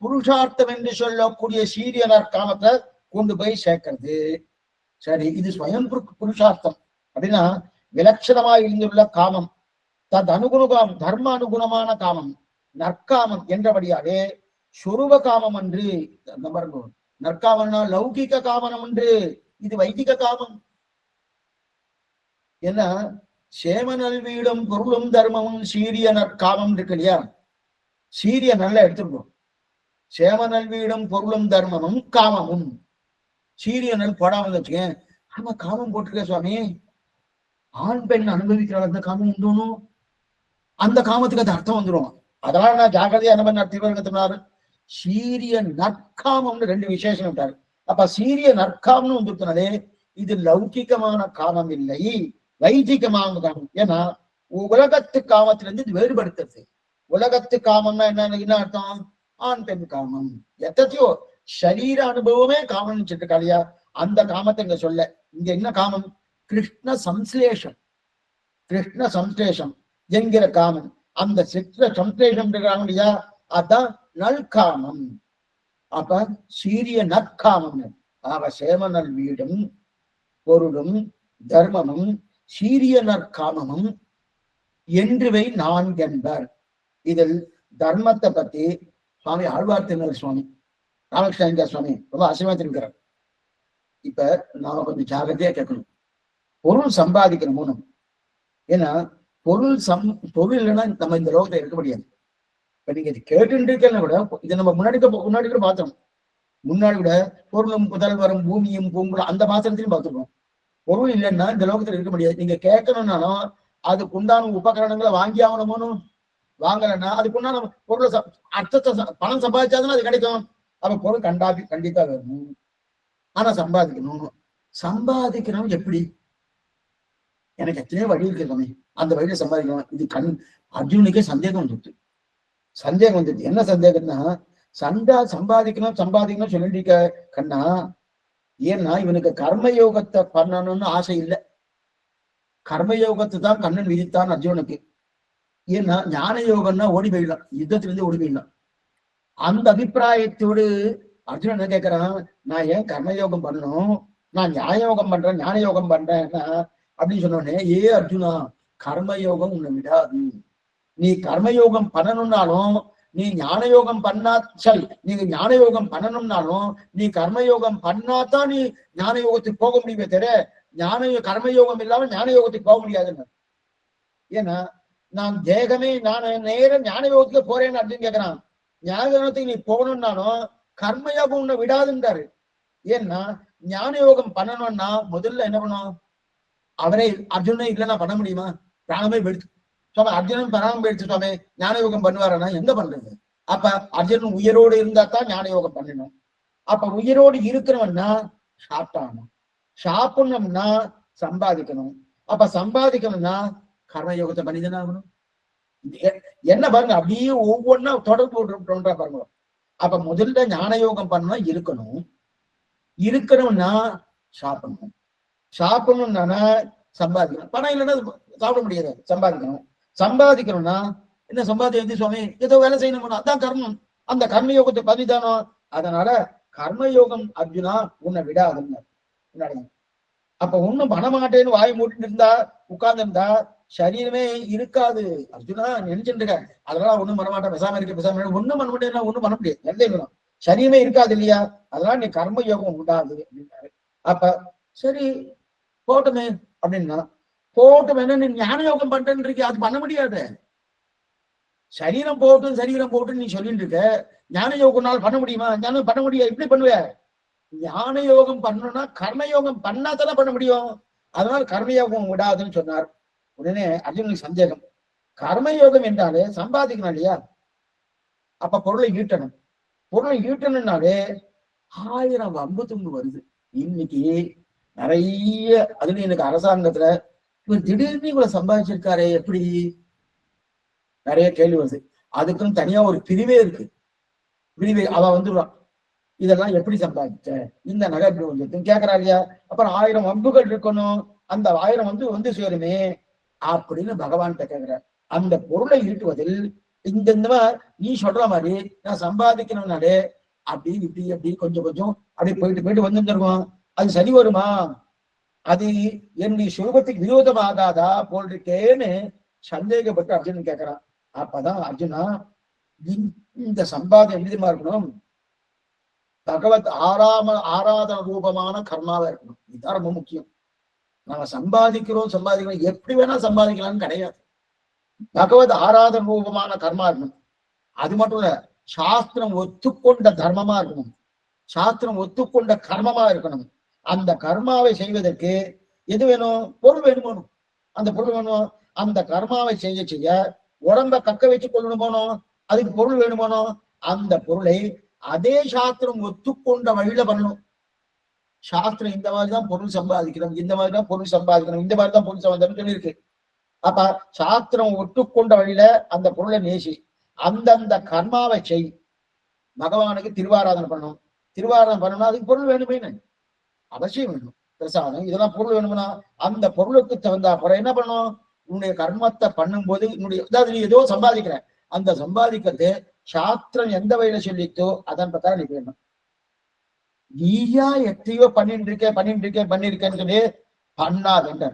புருஷார்த்தம் என்று சொல்லக்கூடிய சீரியனர் காமத்தை கொண்டு போய் சேர்க்கிறது. சரி, இது ஸ்வயம் புருஷார்த்தம் அப்படின்னா விலட்சணமா இருந்துள்ள காமம். தத் அனுகுணம் தர்ம அனுகுணமான காமம் நற்காமம் என்றபடியாலே சொருப காமம் என்று நற்காமம்னா லௌகிக காமனம் என்று, இது வைதிக காமம். ஏன்னா சேமனல் வீடும் பொருளும் தர்மமும் சீரிய நற்காமம் இருக்கு இல்லையா? சீரிய நல்லா எடுத்துருக்கோம். சேமனல் வீடும் பொருளும் தர்மமும் காமமும். சீரிய நல் போடாம வச்சுக்கேன். ஆமா, காமம் போட்டிருக்க சுவாமி, ஆண் பெண் அனுபவிக்கிற அந்த காமம் உண்டோனும், அந்த காமத்துக்கு அது அர்த்தம் வந்துடும். அதனால நான் ஜாகிரதையா என்ன பண்ண தீவிரத்தினாரு சீரிய நற்காமம்னு ரெண்டு விசேஷம் விட்டாரு. அப்ப சீரிய நற்காமம்னு வந்துருக்கனாலே இது லௌகிகமான காமம் இல்லை, வைதிகமான காமம். ஏன்னா உலகத்து காமத்திலிருந்து இது வேறுபடுத்துறது. உலகத்து காமம்னா என்ன அர்த்தம்? ஆண் பெண் காமம். எத்தனையோ சரீர அனுபவமே காமம் சொல்லிருக்காளியா, அந்த காமத்தை இங்க சொல்ல. இங்க என்ன காமம்? கிருஷ்ண சம்ஸ்லேஷம். கிருஷ்ண சம்ஸ்லேஷம் என்கிற காமம். அந்த சித்திர சம்ஸ்லேஷம் இருக்காங்க இல்லையா, அதான் நல்காமம். அப்ப சீரிய நற்காமம். ஆக சேமனல் வீடும் பொருளும் தர்மமும் சீரிய நற்காமமும் என்றுவை நான்கென்பர். இதில் தர்மத்தை பத்தி சுவாமி ஆழ்வார் திருநர் சுவாமி ராமகிருஷ்ண சுவாமி ரொம்ப அசிவமா திருக்கிறார். இப்ப நாம கொஞ்சம் ஜாகிரதையா கேட்கணும். பொருள் சம்பாதிக்கணும் மூணும். ஏன்னா பொருள் இல்லைன்னா நம்ம இந்த லோகத்தை இருக்க முடியாது. இப்ப நீங்க இது கேட்டுருக்கேன்னா கூட இதை நம்ம முன்னாடி கூட பார்த்தோம். முன்னாடி கூட பொருளும் புதல்வரும் பூமியும் பூங்குளம் அந்த மாத்திரத்தையும் பார்த்துருக்கோம். பொருள் இல்லைன்னா இந்த லோகத்துல இருக்க முடியாது. நீங்க கேட்கணும்னாலும் அதுக்கு உண்டான உபகரணங்களை வாங்கி ஆகணுமோனும், வாங்கலைன்னா அதுக்கு உண்டான பொருளை அர்த்தத்தை பணம் சம்பாதிச்சாதான் அது கிடைக்கும். அப்ப பொருள் கண்டிப்பா வேணும். ஆனா சம்பாதிக்கணும் எப்படி? எனக்கு எத்தனையோ வழி இருக்கு, அந்த வழியில சம்பாதிக்கணும். இது அர்ஜுனுக்கே சந்தேகம் வந்துட்டு என்ன சந்தேகம்னா, சம்பாதிக்கணும் சொல்லிட்டு கண்ணா, ஏன்னா இவனுக்கு கர்மயோகத்தை பண்ணணும்னு ஆசை இல்லை. கர்மயோகத்தை தான் கண்ணன் விதித்தான் அர்ஜுனுக்கு. ஏன்னா ஞான யோகம்னா ஓடி போயிடலாம், யுத்தத்திலிருந்து ஓடி போயிடலாம். அந்த அபிப்பிராயத்தோடு அர்ஜுனன் என்ன கேட்கிறான், நான் ஏன் கர்மயோகம் பண்ணணும், நான் ஞான யோகம் பண்றேன், ஞான யோகம் பண்றேன்னா அப்படின்னு சொன்னோடனே, ஏ அர்ஜுனா, கர்மயோகம் உன்னை விடாது. நீ கர்மயோகம் பண்ணணும்னாலும் நீ ஞான யோகம் பண்ணா சரி, நீங்க ஞான யோகம் பண்ணணும்னாலும் நீ கர்மயோகம் பண்ணாதான் நீ ஞான யோகத்துக்கு போக முடியுமே தவிர கர்மயோகம் இல்லாம ஞான யோகத்துக்கு போக முடியாதுன்னு. ஏன்னா நான் தேகமே நான் நேரம் ஞான யோகத்துக்கு போறேன்னு அப்படின்னு கேட்கிறான். ஞான யோகத்துக்கு நீ போகணும்னாலும் கர்மயோகம் உன்னை விடாதுன்றாரு. ஏன்னா ஞான யோகம் பண்ணணும்னா முதல்ல என்ன பண்ணும், அவரே அர்ஜுனே இல்லைன்னா பண்ண முடியுமா? பிராணமே வெடுத்து சுவாமி, அர்ஜுனன் பிராணம் போயிடுச்சு சுவாமி, ஞான யோகம் பண்ணுவாரன்னா எங்க பண்றது? அப்ப அர்ஜுனன் உயிரோடு இருந்தா தான் ஞான யோகம் பண்ணணும். அப்ப உயிரோடு இருக்கிறவன்னா சாப்பிட்டாகணும், சாப்பிடணும்னா சம்பாதிக்கணும். அப்ப சம்பாதிக்கணும்னா கர்மயோகத்தை பண்ணிதானே ஆகணும். என்ன பாருங்க, அப்படியே ஒவ்வொன்னா தொடர்பு பாருங்க. அப்ப முதல்ல ஞான யோகம் பண்ணா இருக்கணும், இருக்கணும்னா சாப்பிடணும், சாப்பிடணும்னா சம்பாதிக்கணும். பணம் இல்லைன்னா சாப்பிட முடியாது, சம்பாதிக்கணும். சம்பாதிக்கணும்னா என்ன சம்பாதிக்க சுவாமி, ஏதோ வேலை செய்யணும், அதான் கர்மம். அந்த கர்மயோகத்தை பதிதானோ. அதனால கர்மயோகம் அர்ஜுனா உன்னை விடாதுன்னு. அப்ப ஒண்ணும் பண்ண மாட்டேன்னு வாய் மூட்டிட்டு இருந்தா உட்கார்ந்து இருந்தா சரீரமே இருக்காது. அர்ஜுனா நினைச்சுட்டு இருக்க, அதெல்லாம் ஒண்ணும் பண்ண மாட்டேன், பெசாம இருக்க பெசாம ஒண்ணும் பண்ண முடியாது, ஒண்ணும் பண்ண முடியாது, எந்த இருக்கணும், சரீரமே இருக்காது இல்லையா, அதனால நீ கர்ம யோகம் உண்டாது அப்படின்னாரு. அப்ப சரி போட்டுமே அப்படின்னா, போட்டும் என்ன நீ ஞான யோகம் பண்றேன்னு இருக்க, அது பண்ண முடியாது. சரீரம் போட்டும் நீ சொல்லிட்டு இருக்க, ஞான யோகம்னால பண்ண முடியுமா? ஞானம் பண்ண முடியாது. இப்படி பண்ணுவ, ஞான யோகம் பண்ணணும்னா கர்மயோகம் பண்ணாதானே பண்ண முடியும். அதனால கர்மயோகம் விடாதுன்னு சொன்னார். உடனே அர்ஜுனுக்கு சந்தேகம், கர்மயோகம் என்றாலே சம்பாதிக்கணும் இல்லையா, அப்ப பொருளை ஈட்டணும். பொருளை ஈட்டணும்னாலே 1000 வம்பு தும்பு வருது. இன்னைக்கு நிறைய அதுல எனக்கு அரசாங்கத்துல இவர் திடீர்னு இவ்வளவு சம்பாதிச்சிருக்காரு எப்படி, நிறைய கேள்வி வருது. அதுக்குன்னு தனியா ஒரு பிரிவே இருக்கு. பிரிவே அவ வந்துடுவான், இதெல்லாம் எப்படி சம்பாதிச்ச, இந்த நகை எப்படி வந்து கேட்கறா இல்லையா. அப்புறம் 1000 வம்புகள் இருக்கணும், அந்த 1000 வந்து சேருமே அப்படின்னு பகவான்கிட்ட கேட்கிறார். அந்த பொருளை ஈட்டுவதில் இந்த நீ சொல்ற மாதிரி நான் சம்பாதிக்கணும்னாலே அப்படி இப்படி அப்படி கொஞ்சம் கொஞ்சம் அப்படி போயிட்டு வந்துருக்கோம், அது சரி வருமா, அது என்னுடைய சுரூபத்துக்கு விரோதமாகாதா போல் இருக்கேன்னு சந்தேகப்பட்டு அர்ஜுனன் கேட்கிறான். அப்பதான் அர்ஜுனா, இந்த சம்பாதம் எளிதமா இருக்கணும், பகவத் ஆராதன ரூபமான கர்மாவா இருக்கணும். இதுதான் ரொம்ப முக்கியம். நாம சம்பாதிக்கிறோம் எப்படி வேணா சம்பாதிக்கலாம்னு கிடையாது. பகவத் ஆராதன ரூபமான கர்மா இருக்கணும். அது மட்டும் இல்ல, சாஸ்திரம் ஒத்துக்கொண்ட தர்மமா இருக்கணும், சாஸ்திரம் ஒத்துக்கொண்ட கர்மமா இருக்கணும். அந்த கர்மாவை செய்வதற்கு எது வேணும், பொருள் வேணும். அந்த பொருள் வேணும். அந்த கர்மாவை செய்ய உடம்ப கக்க வச்சு கொள்ளணும் போனோம், அதுக்கு பொருள் வேணுமானோ, அந்த பொருளை அதே சாஸ்திரம் ஒத்துக்கொண்ட வழியில பண்ணணும். சாஸ்திரம் இந்த மாதிரிதான் பொருள் சம்பாதிக்கணும், இந்த மாதிரிதான் பொருள் சம்பாதிக்கணும், இந்த மாதிரிதான் பொருள் சம்பாதிக்கணும் சொல்லியிருக்கு. அப்ப சாஸ்திரம் ஒட்டுக்கொண்ட வழியில அந்த பொருளை நேசி அந்தந்த கர்மாவை செய். பகவானுக்கு திருவாராதனை பண்ணணும், திருவாராதனை பண்ணணும்னா அதுக்கு பொருள் வேணுமே, அவசியம் வேணும். பிரசாதம் இதெல்லாம் பொருள் வேணும்னா அந்த பொருளுக்கு தகுந்த அப்புறம் என்ன பண்ணணும், உன்னுடைய கர்மத்தை பண்ணும்போது அதாவது நீ ஏதோ சம்பாதிக்கிற, அந்த சம்பாதிக்கிறது சாஸ்திரம் எந்த வழியில சொல்லித்தோ அதன் பிரகாரம் நீ வேணும். நீயா எத்தையோ பண்ணிருக்கேன்னு சொல்லி பண்ணாதுன்ற.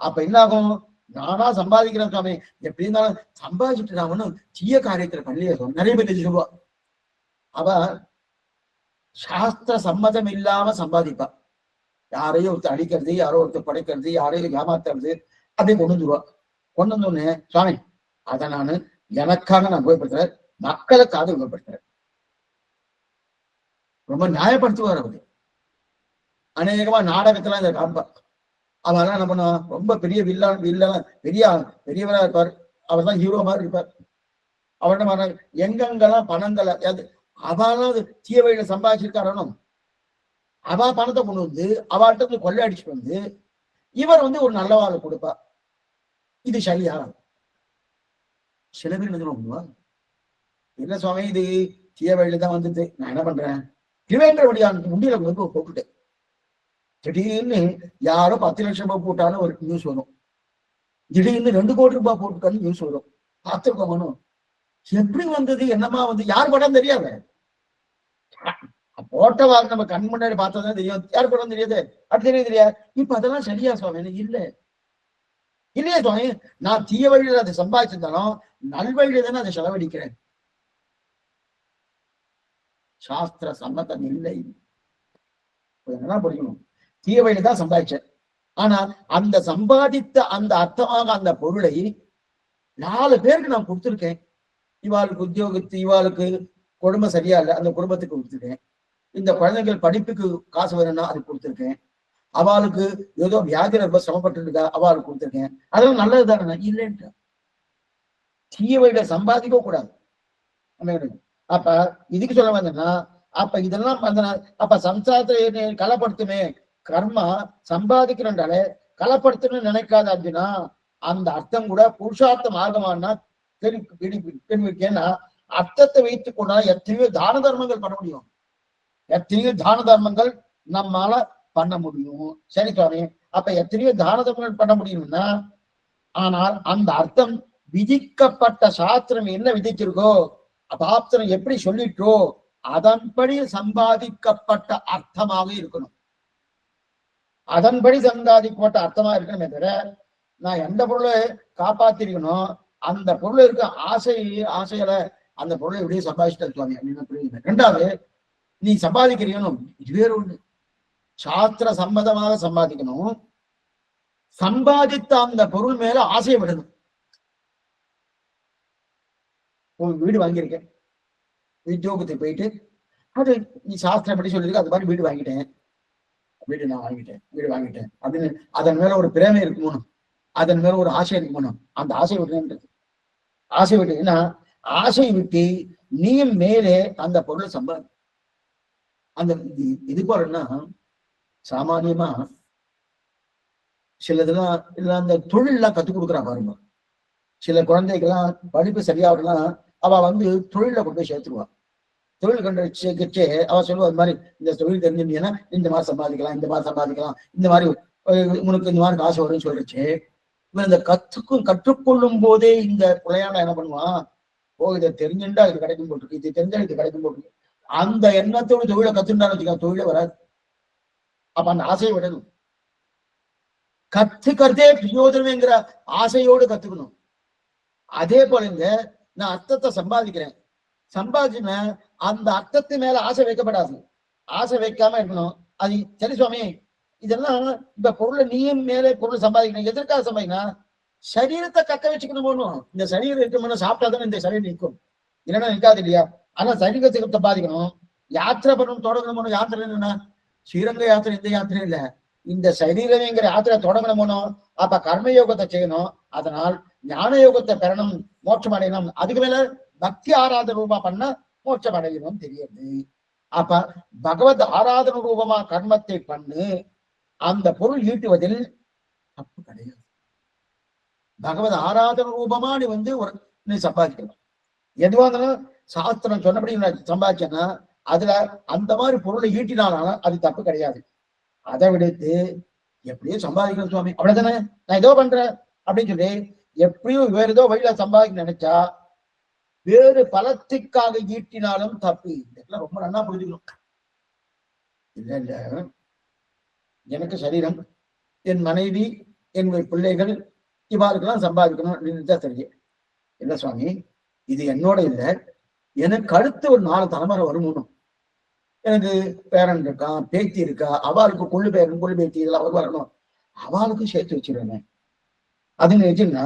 அப்ப என்ன ஆகும், நானா சம்பாதிக்கிறேன் சுவாமி, எப்படி இருந்தாலும் சம்பாதிச்சுட்டு நான் ஒண்ணும் தீய காரியத்துல பண்ணலையே. நிறைய பேர் சொல்லுவா, அவ சாஸ்திர சம்மதம் இல்லாம சம்பாதிப்பா. யாரையும் ஒருத்தர் அடிக்கிறது, யாரோ ஒருத்தர் படைக்கிறது, யாரையும் ஏமாத்துறது, அப்படியே கொண்டு வந்துருவா. கொண்டு வந்தோடனே சுவாமி அதை நான் எனக்காக நான் உபயோகப்படுத்துறேன், மக்களுக்காக உபயோகப்படுத்துறேன். ரொம்ப நியாயப்படுத்துவார் அவரு. அநேகமா நாடகத்துல இந்த காண்பா. அவெல்லாம் என்ன பண்ணுவான், ரொம்ப பெரிய பெரியவரா இருப்பார், அவர் தான் ஹீரோ மாதிரி இருப்பார். அவர்கிட்ட எங்கெங்கெல்லாம் பணங்களை அவெல்லாம் தீய வழியில சம்பாதிச்சிருக்காரனும், அவ பணத்தை கொண்டு வந்து அவள்கிட்ட கொள்ளை அடிச்சுட்டு வந்து இவர் ஒரு நல்ல வாழ் கொடுப்பா. இது சரியா? சில பேர் என்ன பண்ணுவா, இல்ல சுவாமி இது தீய வழியில தான் வந்துட்டு நான் என்ன பண்றேன், திருவேங்கடவடியான் முண்டியில போட்டுட்டேன், திடீர்னு யாரோ 10 லட்சம் ரூபாய் போட்டாலும் ஒரு நியூஸ் வரும், திடீர்னு 2 கோடி ரூபாய் போட்டுக்கான்னு நியூஸ் வரும். பார்த்துருக்கோம். எப்படி வந்தது, என்னமா வந்து, யார் படம் தெரியாது, போட்ட வாரம் நம்ம கண் முன்னாடி பார்த்ததான் தெரியும், யார் படம் தெரியாது, அது தெரியாது இல்லையா? இப்ப அதெல்லாம் சரியா சுவாமி? இல்ல இல்லையா சுவாமி? நான் தீய வழியில அதை சம்பாதிச்சிருந்தாலும் நல்வழியில தானே அதை செலவழிக்கிறேன். சாஸ்திர சம்மதம் இல்லை. என்ன புரியணும்? தீய வழியில தான் சம்பாதிச்சேன். ஆனா அந்த சம்பாதித்த அந்த அர்த்தமாக அந்த பொருளை 4 பேருக்கு நான் கொடுத்துருக்கேன். இவாளுக்கு உத்தியோகத்து, இவாளுக்கு குடும்பம் சரியா இல்லை, அந்த குடும்பத்துக்கு கொடுத்துருக்கேன். இந்த குழந்தைகள் படிப்புக்கு காசு வேணும்னா அது கொடுத்துருக்கேன். அவளுக்கு ஏதோ வியாதி ரொம்ப சிரமப்பட்டு இருக்கா, அவளுக்கு கொடுத்துருக்கேன். அதெல்லாம் நல்லதுதானே? இல்லைன்ற தீய வழியில சம்பாதிக்க கூடாது. அப்ப இதுக்கு சொல்ல வந்தேன்னா, அப்ப இதெல்லாம் அப்ப சம்சாரத்தை களப்படுத்துமே கர்மா சம்பாதிக்கிறன்றாலே களப்படுத்தணும்னு நினைக்காத அப்படின்னா அந்த அர்த்தம் கூட புருஷார்த்த மார்க்கமானா கேள்விக்கேன்னா அர்த்தத்தை வைத்துக் கொண்டா எத்தனையோ தான தர்மங்கள் பண்ண முடியும், எத்தனையோ தான தர்மங்கள் நம்மால பண்ண முடியும். சரி சுவாமி, அப்ப எத்தனையோ தான தர்மங்கள் பண்ண முடியும்னா, ஆனால் அந்த அர்த்தம் விதிக்கப்பட்ட சாஸ்திரம் என்ன விதிச்சிருக்கோ, சாஸ்திரம் எப்படி சொல்லிட்டோ அதன்படி சம்பாதிக்கப்பட்ட அர்த்தமாக இருக்கணும். அதன்படி சம்பாதிக்கப்பட்ட அர்த்தமா இருக்கணுமே தவிர, நான் எந்த பொருளை காப்பாத்திருக்கணும் அந்த பொருள் இருக்க ஆசையில அந்த பொருளை எப்படியே சம்பாதிச்சுட்டு சுவாமி அப்படின்னு புரியுது. 2வது, நீ சம்பாதிக்கிறீங்கன்னு இது வேற ஒண்ணு. சாஸ்திர சம்மதமாக சம்பாதிக்கணும், சம்பாதித்த அந்த பொருள் மேல ஆசையை விடணும். உங்க வீடு வாங்கியிருக்கேன், உத்தியோகத்துக்கு போயிட்டு அது நீ சாஸ்திரம் படி சொல்லிருக்கு, அது மாதிரி வீடு வாங்கிட்டேன், வீடு வாங்கிட்டேன் அப்படின்னு அதன் மேல ஒரு பிரேமை இருக்குமோ, அதன் மேல ஒரு ஆசை இருக்குமோ, அந்த ஆசை விட்டுன்றது. ஆசை விட்டீங்கன்னா ஆசை விட்டு நீயும் மேலே அந்த பொருளை சம்பாதி. அந்த இது போறன்னா சாமானியமா சிலதெல்லாம் இல்ல, அந்த தொழில் எல்லாம் கத்துக் கொடுக்குறா பாருங்க. சில குழந்தைகள்லாம் படிப்பு சரியாகலாம், அவ வந்து தொழில கொண்டு போய் சேர்த்துருவா. தொழில் கண்டு சேர்க்கச்சே அவ சொல்லுவா, அது மாதிரி இந்த தொழில் தெரிஞ்சிருந்தீங்கன்னா இந்த மாதிரி சம்பாதிக்கலாம், இந்த மாதிரி சம்பாதிக்கலாம், இந்த மாதிரி உனக்கு இந்த மாதிரி காசு வரும்னு சொல்லிச்சு. இவன் இந்த கற்றுக்கொள்ளும் போதே இந்த பிள்ளையான என்ன பண்ணுவான், ஓ இதை தெரிஞ்சுட்டா இது கிடைக்கும் போட்டுருக்கு, இது தெரிஞ்சா இது கிடைக்கும் போட்டுருக்கு, அந்த எண்ணத்தோடு தொழிலை கத்துட்டான்னு வச்சுக்கா, தொழிலே வராது. அப்ப அந்த ஆசையை விடணும். கத்துக்கிறதே பிரயோஜனம்ங்கிற ஆசையோடு கத்துக்கணும். அதே போலங்க நான் அர்த்தத்தை சம்பாதிக்கிறேன், சம்பாதிச்சுன்னா அந்த அர்த்தத்து மேல ஆசை வைக்கப்படாது, ஆசை வைக்காம இருக்கணும். அது சரி சுவாமி, இதெல்லாம் இந்த பொருளை நீயும் மேலே பொருள் சம்பாதிக்கணும், எதற்காக சம்பாதிக்கணும்? சரீரத்தை கக்க வச்சுக்கணும் போகணும். இந்த சரீரம் இருக்கணும்னு சாப்பிட்டாதானே இந்த சரீரம் நிற்கும், இல்லைன்னா நிற்காது இல்லையா? ஆனா சரீரத்துக்கு சம்பாதிக்கணும். யாத்திரை பண்ணணும், தொடங்கணும். யாத்திரை என்னன்னா ஸ்ரீரங்க யாத்திரை, இந்த யாத்திரை இல்ல, இந்த சரீரங்கிற யாத்திரை தொடங்கணும். அப்ப கர்மயோகத்தை செய்யணும், அதனால் ஞான யோகத்தை பெறணும், மோட்சம் அடையணும். அதுக்கு மேல பக்தி ஆராதன ரூபா பண்ண மோட்சம் அடையணும் தெரியுது. அப்ப பகவத் ஆராதன ரூபமா கர்மத்தை பண்ணு, அந்த பொருள் ஈட்டுவதில் தப்பு கிடையாது. பகவத் ஆராதன ரூபமா நீ வந்து நீ சம்பாதிக்கணும். எதுவா இருந்தாலும் சாஸ்திரம் சொன்னபடி சம்பாதிச்சேன்னா அதுல அந்த மாதிரி பொருளை ஈட்டினாலும் அது தப்பு கிடையாது. அதை விடுத்து எப்படியோ சம்பாதிக்கணும் சுவாமி, அவ்வளவுதானே, நான் ஏதோ பண்றேன் அப்படின்னு சொல்லி எப்படியும் வேற ஏதோ வழியில சம்பாதிக்க நினைச்சா வேறு பலத்துக்காக ஈட்டினாலும் தப்பு. இதெல்லாம் ரொம்ப நல்லா புரிஞ்சுக்கணும். இல்ல இல்ல, எனக்கு சரீரம், என் மனைவி, என் பிள்ளைகள், இவாளுக்கெல்லாம் சம்பாதிக்கணும் அப்படின்னு தான் தெரியும். இல்ல சுவாமி, இது என்னோட இல்ல, எனக்கு அடுத்து ஒரு 4 தலைமுறை வருமானம், எனக்கு பேரன் இருக்கான், பேத்தி இருக்கா, அவளுக்கு கொள்ளு பேரன் கொள்ளு பேத்தி இதெல்லாம் வரணும், அவளுக்கும் சேர்த்து வச்சிருவேன். அதுன்னு வச்சுன்னா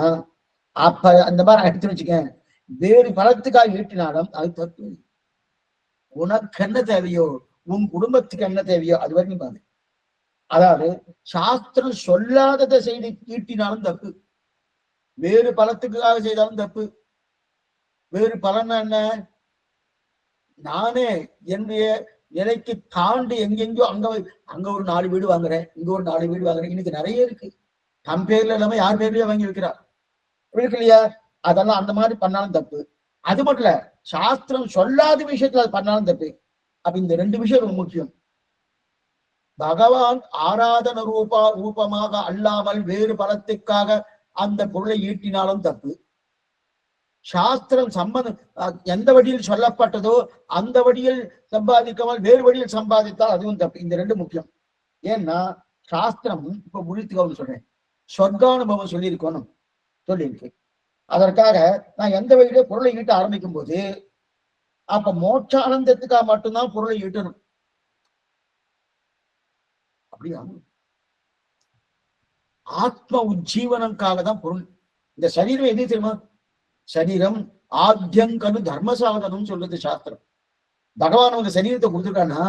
அப்ப அந்த மாதிரி எடுத்து வச்சுக்கேன். வேறு பலத்துக்காக ஈட்டினாலும் அது தப்பு. உனக்கு என்ன தேவையோ, உன் குடும்பத்துக்கு என்ன தேவையோ அது வரைக்கும் பாரு. அதாவது சாஸ்திரம் சொல்லாததை செய்து ஈட்டினாலும் தப்பு, வேறு பலத்துக்காக செய்தாலும் தப்பு. வேறு பலன் என்ன? நானே என்னுடைய நிலைக்கு தாண்டி எங்கெங்கோ அங்க ஒரு 4 வீடு வாங்குறேன், இங்க ஒரு 4 வீடு வாங்குறேன், இன்னைக்கு நிறைய இருக்கு. தம் பேர்ல இல்லாம யார் பேர்லயே வாங்கி வைக்கிறா, இருக்கு இல்லையா? அதெல்லாம் அந்த மாதிரி பண்ணாலும் தப்பு. அது மட்டும் இல்ல, சாஸ்திரம் சொல்லாத விஷயத்துல அது பண்ணாலும் தப்பு. அப்ப இந்த 2 விஷயம் ரொம்ப முக்கியம். பகவான் ஆராதன ரூபமாக அல்லாமல் வேறு பலத்துக்காக அந்த பொருளை ஈட்டினாலும் தப்பு. சாஸ்திரம் எந்த வழியில் சொல்லப்பட்டதோ அந்த வழியில் சம்பாதிக்காமல் வேறு வழியில் சம்பாதித்தால் அதுவும் தப்பு. இந்த ரெண்டு முக்கியம். ஏன்னா சாஸ்திரம் இப்ப முடித்துக்கோன்னு சொல்றேன், சொர்க்கானுபவம் சொல்லியிருக்கணும் சொல்லியிருக்கு. அதற்காக நான் எந்த வழியில பொருளை ஈட்ட ஆரம்பிக்கும் போது அப்ப மோட்சானந்தத்துக்காக மட்டும்தான் பொருளை ஈட்டணும். அப்படியா? ஆத்ம உஜ்ஜீவனக்காக தான் பொருள். இந்த சரீரம் எது தெரியுமா? சரீரம் ஆத்தியங்கனு தர்மசாதனம் சொல்றது சாஸ்திரம். பகவான் உங்க சரீரத்தை கொடுத்துருக்கான்னா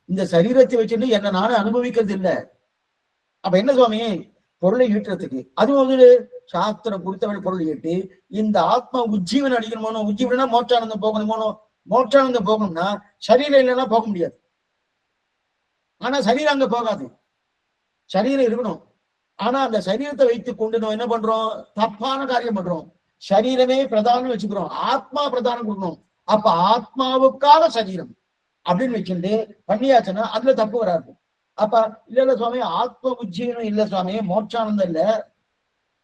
இந்த சரீரத்தை வச்சுட்டு என்ன நானே அனுபவிக்கிறது இல்லை. அப்ப என்ன சுவாமி? பொருளை ஈட்டுறதுக்கு. அதுவும் வந்து சாஸ்திரம் கொடுத்தவரை பொருள் ஈட்டி இந்த ஆத்மா உஜ்ஜீவன் அடிக்கணுமோ, உஜ்ஜீவனா மோட்சானந்தம் போகணுமோ, மோட்சானந்தம் போகணும்னா சரீரம் இல்லைன்னா போக முடியாது. ஆனா சரீரம் அங்க போகாது, சரீரம் இருக்கணும். ஆனா அந்த சரீரத்தை வைத்துக் கொண்டு நம்ம என்ன பண்றோம்? தப்பான காரியம் பண்றோம். சரீரமே பிரதானம் வச்சுக்கிறோம், ஆத்மா பிரதானம் கொடுக்கணும். அப்ப ஆத்மாவுக்காக சரீரம் அப்படின்னு வச்சுட்டு பண்ணியாச்சுன்னா அதுல தப்பு வராது. அப்ப இல்ல சுவாமி ஆத்ம உஜ்ஜீவனம் இல்ல சுவாமி, மோட்சானந்தம் இல்ல,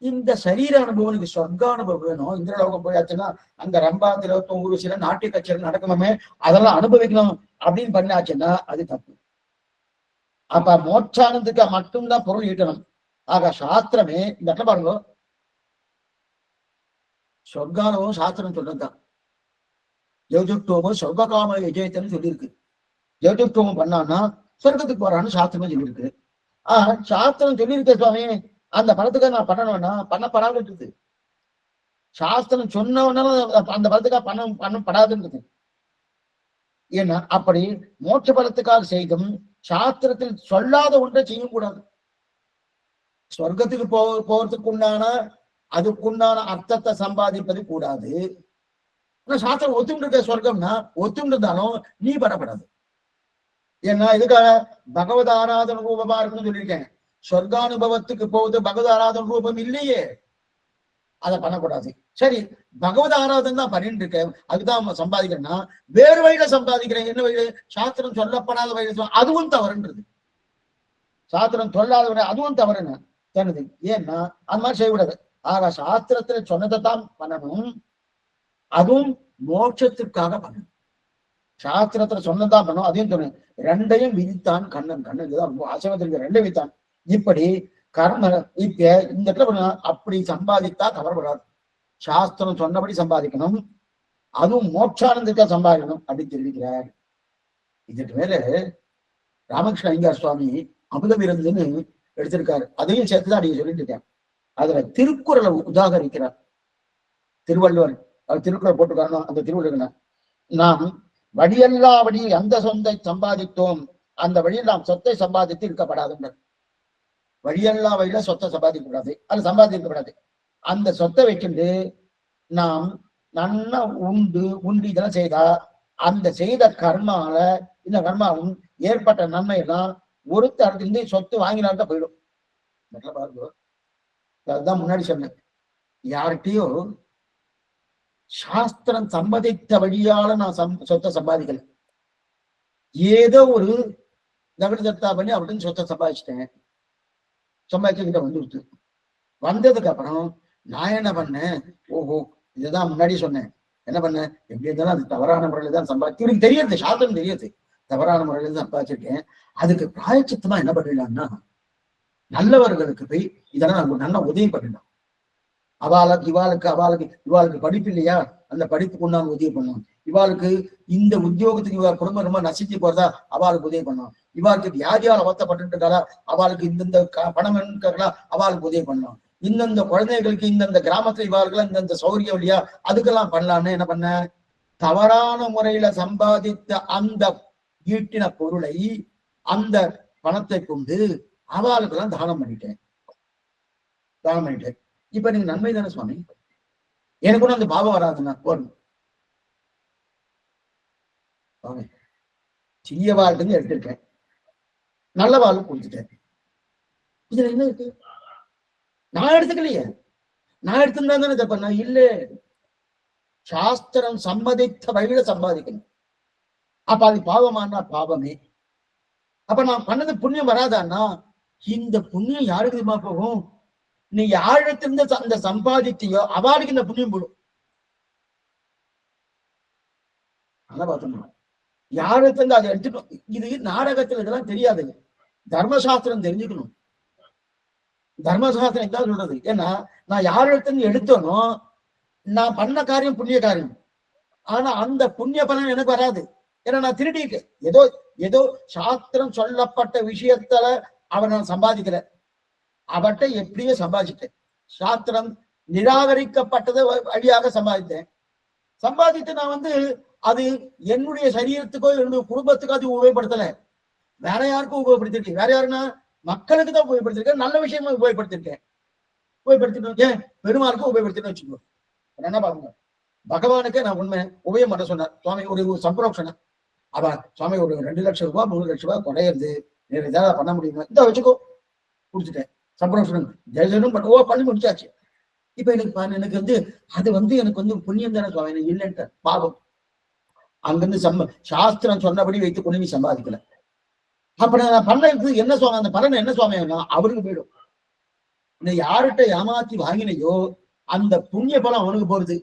இந்த சரீர அனுபவம் சொர்க்கானுபவம் வேணும். இந்திரலோகம் போயாச்சுன்னா அங்க ரம்பாத்தில ஒரு சில நாட்டிய கச்சேரி நடக்கணுமே, அதெல்லாம் அனுபவிக்கணும் அப்படின்னு பண்ணாச்சுன்னா அது தப்பு. அப்ப மோட்சானந்துக்கு மட்டும்தான் பொருள் ஈட்டணும். ஆக சாஸ்திரமே இந்த இடத்துல பாருங்க, சொர்க்கானுபவம் சாஸ்திரம் சொல்றதுதான். ஜெவஜுக்டோமம் சொர்க்காம விஜயத்தன்னு சொல்லியிருக்கு. ஜெவஜுக்டோமம் பண்ணான்னா சொர்க்கத்துக்கு போறான்னு சாஸ்திரமே சொல்லியிருக்கு. சாஸ்திரம் சொல்லியிருக்க சுவாமி, அந்த படத்துக்காக நான் பண்ணணும்னா பண்ணப்படாதுன்றது. சாஸ்திரம் சொன்னவனாலும் அந்த படத்துக்காக பண்ணப்படாதுன்றது. ஏன்னா அப்படி மோட்ச பலத்துக்காக செய்தும் சாஸ்திரத்தில் சொல்லாத ஒன்றை செய்யக்கூடாது. சொர்க்கத்துக்கு போறதுக்கு உண்டான அதுக்குண்டான அர்த்தத்தை சம்பாதிப்பது கூடாது. ஆனா சாஸ்திரம் ஒத்துண்டு இருக்க சொர்க்கம்னா ஒத்துண்டு இருந்தாலும் நீ படப்படாது. ஏன்னா இதுக்காக பகவத் ஆராதன ரூபமா இருக்குன்னு சொல்லியிருக்கேன். சொர்க்கானுபவத்துக்கு போகுது பகவத் ஆராதன ரூபம் இல்லையே, அதை பண்ணக்கூடாது. சரி, பகவத் ஆராதனை தான் பண்ணிட்டு இருக்கேன், அதுதான் சம்பாதிக்கிறேன்னா வேறு வழியில சம்பாதிக்கிறேன். என்ன வழியில? சாஸ்திரம் சொல்லப்படாத வழியில, அதுவும் தவறுன்றது. சாஸ்திரம் சொல்லாத வழி அதுவும் தவறுன்னு தருது. ஏன்னா அந்த மாதிரி செய்யக்கூடாது. ஆக சாஸ்திரத்துல சொன்னதை தான் பண்ணணும், அதுவும் மோட்சத்திற்காக பண்ணணும். சாஸ்திரத்துல சொன்னதான் பண்ணும், அதையும் சொன்னேன். ரெண்டையும் விதித்தான் கண்ணன். கண்ணன் இதுதான் ரொம்ப ஆசிரமத்திற்கு ரெண்டையும் விதித்தான். இப்படி கர்ம இப்ப இந்த இடத்துல அப்படி சம்பாதித்தா தவறப்படாது. சாஸ்திரம் சொன்னபடி சம்பாதிக்கணும், அதுவும் மோட்சானந்துக்கா சம்பாதிக்கணும் அப்படின்னு தெரிவிக்கிறார். இதுக்கு மேல ராமகிருஷ்ண ஐயங்கார் சுவாமி அமுதம் இருந்துன்னு எடுத்திருக்காரு. அதையும் சேர்த்துதான் நீங்க சொல்லிட்டு இருக்கேன். அதுல திருக்குறளை உதாகரிக்கிறார். திருவள்ளுவர் திருக்குறள் போட்டுக்காரணும். அந்த திருவள்ளுவர் நாம் வழியல்லா வழியில் எந்த சொந்தை சம்பாதித்தோம் அந்த வழியில் நாம் சொத்தை சம்பாதித்து இருக்கப்படாதுன்ற. வழியல்லா வழியில சொத்தை சம்பாதிக்க கூடாது, அது சம்பாதிக்கப்படாது. அந்த சொத்தை வைக்கிண்டு நாம் நன்னா உண்டு இதெல்லாம் செய்தா அந்த செய்த கர்மால இந்த கர்மாவும் ஏற்பட்ட நன்மை எல்லாம் ஒருத்தருந்து சொத்து வாங்கினால்தான் போயிடும். அதுதான் முன்னாடி சொன்னேன், யார்கிட்டயோ சாஸ்திரம் சம்மதித்த வழியால நான் சொத்தை சம்பாதிக்கல, ஏதோ ஒரு தவிர்த்தா பண்ணி அப்படின்னு சொத்தை சம்பாதிச்சிட்டேன். சம்பாதிச்சுக்கிட்ட வந்துடுச்சு. வந்ததுக்கு அப்புறம் நான் என்ன பண்ணேன்? ஓஹோ, இதுதான் முன்னாடி சொன்னேன். என்ன பண்ணேன்? எப்படி இருந்தாலும் அது தவறான முறையில தான் சம்பாதிச்சு, எனக்கு தெரியாது, சாஸ்திரம் தெரியாது, தவறான முறையில தான் சம்பாதிச்சிருக்கேன். அதுக்கு பிராயச்சித்தமா என்ன பண்ணிடலாம்னா, நல்லவர்களுக்கு போய் இதெல்லாம் நல்ல உதவி பண்ணிடலாம். இவாளுக்கு படிப்பு இல்லையா, அந்த படிப்புக்கு உண்டான உதவி பண்ணலாம். இவாளுக்கு இந்த உத்தியோகத்துக்கு இவா குடும்பம் ரொம்ப நசிச்சு போறதா, அவளுக்கு உதவி பண்ணலாம். இவாளுக்கு வியாதியால் அவத்தப்பட்டு இருக்காளா, அவளுக்கு இந்தந்த பணம் இருக்காங்களா, அவளுக்கு உதவி பண்ணலாம். இந்தந்த குழந்தைகளுக்கு இந்தந்த கிராமத்துல இவாளுக்கெல்லாம் இந்தந்த சௌரியம் இல்லையா, அதுக்கெல்லாம் பண்ணலான்னு என்ன பண்ண, தவறான முறையில சம்பாதித்த அந்த ஈட்டின பொருளை அந்த பணத்தை கொண்டு அவளுக்கெல்லாம் தானம் பண்ணிட்டேன். இப்ப நீங்க நன்மை தானே சுவாமி, எனக்கு ஒண்ணு அந்த பாவம் வராதுன்னா போடணும். சிறிய வாழ்க்கை எடுத்திருக்கேன், நல்ல வாழ்க்கை கொடுத்துட்டேன். இதுல என்ன இருக்கு? நான் எடுத்துக்கலையே, நான் எடுத்திருந்தா தானே தப்ப இல்ல. சாஸ்திரம் சம்மதித்த வழியில சம்பாதிக்கணும். அப்ப அது பாவமானா பாவமே. அப்ப நான் பண்ணது புண்ணியம் வராதான்னா, இந்த புண்ணியம் யாருக்கு தெரியுமா போகும்? நீ யாரிடத்திலிருந்து அந்த சம்பாதித்தியோ அவளுக்கு இந்த புண்ணியம் போடும். அதான் பார்த்தோம். யாரிடத்திலிருந்து அதை எடுத்துக்கணும். இது நாடகத்துல இதெல்லாம் தெரியாதுங்க. தர்மசாஸ்திரம் தெரிஞ்சுக்கணும். தர்மசாஸ்திரம் என்ன சொல்றது? ஏன்னா நான் யாரிடத்திலிருந்து எடுத்தனோ நான் பண்ண காரியம் புண்ணிய காரியம். ஆனா அந்த புண்ணிய பலன் எனக்கு வராது. ஏன்னா நான் திருடிட்டேன். ஏதோ ஏதோ சாஸ்திரம் சொல்லப்பட்ட விஷயத்துல அவன் நான் சம்பாதிக்கல. அவட்ட எப்படியோ சம்பாதிச்சிட்டேன். சாஸ்திரம் நிராகரிக்கப்பட்டதை வழியாக சம்பாதித்தேன். சம்பாதித்து நான் அது என்னுடைய சரீரத்துக்கோ என்னுடைய குடும்பத்துக்கோ அது உபயோகப்படுத்தல. வேற யாருக்கும் உபயோகப்படுத்திருக்கேன். வேற யாருன்னா மக்களுக்கு தான் உபயோகப்படுத்திருக்கேன். நல்ல விஷயமா உபயோகப்படுத்திருக்கேன். உபயோகப்படுத்தினோம். ஏன் பெருமாளுக்கும் உபயோகப்படுத்தினு வச்சுக்கோ. என்ன பாருங்க, பகவானுக்கே நான் உண்மை உபயோகம் பண்ண சொன்னேன். சுவாமி ஒரு சம்பரோஷணம். அவ சுவாமி ஒரு 2 லட்சம் ரூபாய் 3 லட்சம் ரூபாய் குறையிறது, ஏதாவது பண்ண முடியுமா? இந்த வச்சுக்கோ, குடிச்சிட்டேன். சம்பரோஷணம் ஜெயஜனும் பண்ணி முடிச்சாச்சு. இப்ப எனக்கு அது எனக்கு புண்ணியம் தானே சுவாமி, இல்லைன்ட்டு பாவம். அங்கிருந்து சாஸ்திரம் சொன்னபடி வைத்துக் கொண்டு நீ சம்பாதிக்கல. அப்ப நான் பண்ணது என்ன சுவாமி? அந்த பலன் என்ன சுவாமி? அவருக்கு போயிடும். இந்த யார்கிட்ட ஏமாத்தி வாங்கினையோ அந்த புண்ணிய பலம் அவனுக்கு போறது.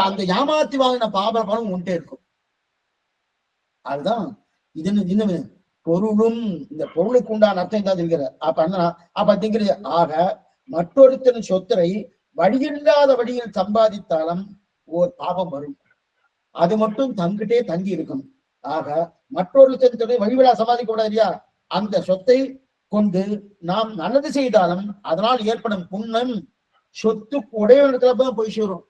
அந்த ஏமாத்தி வாங்கின பாப பலம் உன்ட்டே இருக்கும். அதுதான் இது. பொருளும் இந்த பொருளுக்கு உண்டான அர்த்தம் தான் தெரிகிற. அப்ப திங்கிற ஆக மற்றொருத்தன் சொத்தரை வழியில்லாத வழியில் சம்பாதித்தாலும் ஓர் பாபம் வரும். அது மட்டும் தங்கிட்டே தங்கி இருக்கும். ஆக மற்றொருத்தன் வழிவிழா சம்பாதிக்க கூடாது இல்லையா? அந்த சொத்தை கொண்டு நாம் நல்லது செய்தாலும் அதனால் ஏற்படும் புண்ணம் சொத்து உடையவனுக்குலாம் போய் சேரும்.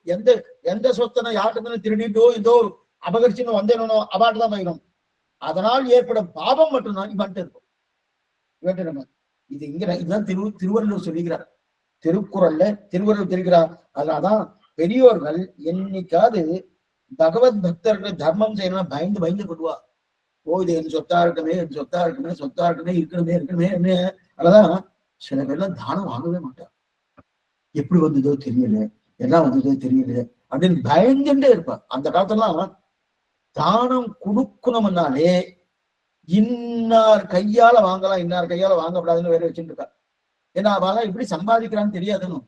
எந்த சொத்தனை யார்கிட்ட திருடிட்டோ இதோ அபகரிச்சுன்னு வந்தேனோ அவாட்டு தான் போயிடும். அதனால் ஏற்படும் பாபம் மட்டும்தான் இவன்ட்டு இருக்கும். இது இதுதான் திருவள்ளுவர் சொல்லுகிறார். திருக்குறள்ல திருவள்ளுவர் தெரிகிறார். அதனால்தான் பெரியோர்கள் என்னைக்காவது பகவத் பக்தர்கள் தர்மம் செய்யணும் பயந்து பயந்து கொள்வா. இது என் சொத்தா இருக்கணுமே, என் சொத்தா இருக்கணுமே என்ன. அததான் சில பேர்லாம் தானம் வாங்கவே மாட்டார். எப்படி வந்ததோ தெரியல, எல்லாம் வந்ததோ தெரியல அப்படின்னு பயந்துட்டே இருப்பார். அந்த காலத்துலாம் தானம் கொடுக்கணும்னாலே இன்னார் கையால வாங்கலாம், இன்னார் கையால வாங்கப்படாதுன்னு வேற வச்சுட்டு இருக்கா. ஏன்னா அவெல்லாம் எப்படி சம்பாதிக்கிறான்னு தெரியாதுன்னு.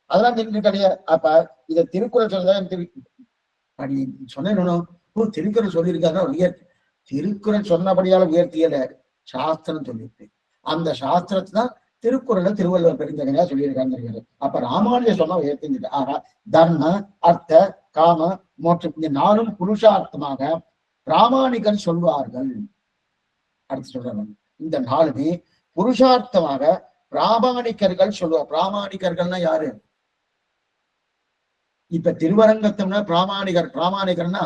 அதெல்லாம் தெரிஞ்சு கிடையாது. அப்ப இதை திருக்குறள் சொல்லதான் அப்படி சொன்னேன். திருக்குறள் சொல்லியிருக்காங்க உயர்த்தி. திருக்குறள் சொன்னபடியால உயர்த்தியல சாஸ்திரம் சொல்லியிருக்கு. அந்த சாஸ்திரத்தை தான் திருக்குறளை திருவள்ளுவர் பெருந்தகையா சொல்லியிருக்காங்க. அப்ப ராமானுஜ சொன்னா உயர்த்திட்டு. ஆனா தர்ம அர்த்த காம மோட்சம் இந்த நாளும் புருஷார்த்தமாக பிராமணிகர் சொல்வார்கள். அடுத்து சொல்றாங்க, இந்த நாளுமே புருஷார்த்தமாக பிராமணிகர்கள் சொல்லுவார். பிராமணிகர்கள்னா யாரு? இப்ப திருவரங்கத்தம்னா பிராமணிகர்னா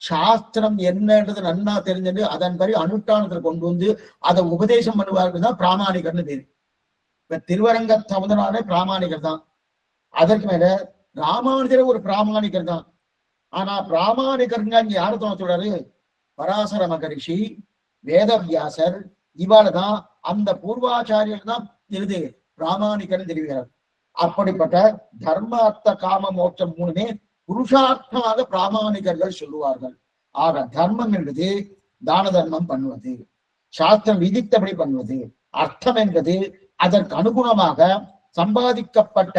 சாஸ்திரம் என்னன்றது நன்னா தெரிஞ்சுட்டு அதன்படி அனுஷ்டானத்துல கொண்டு வந்து அதை உபதேசம் பண்ணுவார்கள் தான் பிராமணிகர்னு பேரு. இப்ப திருவரங்க சமுதனாலே பிராமணிகர் தான். அதற்கு மேல ராமானுஜர் ஒரு பிராமணிகர் தான். ஆனா பிராமணிகர்ங்க இங்க யாரு தான் சொல்றாரு? பராசர மகரிஷி, வேதவியாசர், இவாள்தான் அந்த பூர்வாச்சாரியர் தான் எழுது பிராமணிகர்னு தெரிவிக்கிறார். அப்படிப்பட்ட தர்ம அர்த்த காம மோட்சம் மூணுமே புருஷார்த்தமாக பிராமணிகர்கள் சொல்லுவார்கள். ஆக தர்மம் என்பது தான தர்மம் பண்ணுவது, சாஸ்திரம் விதித்தபடி பண்ணுவது. அர்த்தம் என்பது அதற்கு அனுகுணமாக சம்பாதிக்கப்பட்ட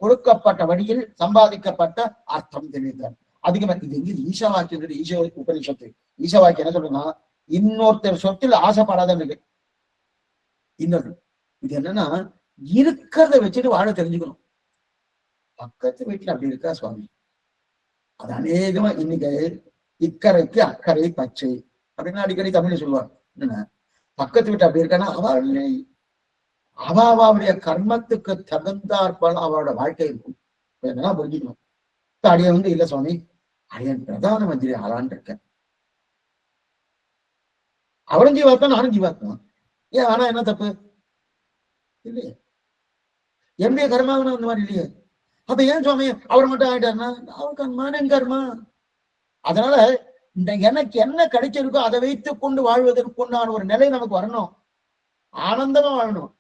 கொடுக்கப்பட்ட வழியில் சம்பாதிக்கப்பட்ட அர்த்தம் தெரிவித்தார். அதுக்கு இது எங்க ஈசா வாக்கியம், ஈச உபனிஷத்து. ஈசா வாக்கியம் என்ன சொல்றதுன்னா, இன்னொருத்தர் சொத்தில் ஆசைப்படாதன்னு. இன்னொரு இது என்னன்னா இருக்கிறத வச்சுட்டு வாழ தெரிஞ்சுக்கணும். பக்கத்து வீட்டுல அப்படி இருக்கா சுவாமி, அது அநேகமா இன்னைக்கு இக்கரைக்கு அக்கறை பச்சை அப்படின்னு அடிக்கடி தமிழ்ல சொல்லுவாங்க. என்னன்னா பக்கத்து வீட்டு அப்படி இருக்கான்னா அவளுடைய கர்மத்துக்கு தகுந்தாற்போல் அவளோட வாழ்க்கை இருக்கும். இதெல்லாம் புரிஞ்சுக்கணும். அடியன் இல்ல சுவாமி, அடியன் பிரதான மந்திரி ஆளான் இருக்கேன். அவரும் ஜீவாத்மா நானும் ஜீவாத்மா. ஏன் ஆனா என்ன தப்பு இல்லையே? என்னுடைய கர்மாவனும் அந்த மாதிரி இல்லையே. அப்ப ஏன் சுவாமி அவர் மட்டும் ஆயிட்டாருன்னா அவர் கர்மான கர்மா. அதனால எனக்கு என்ன கிடைச்சிருக்கோ அதை வைத்துக் கொண்டு வாழ்வதற்குண்டான ஒரு நிலை நமக்கு வரணும். ஆனந்தமா வாழணும்.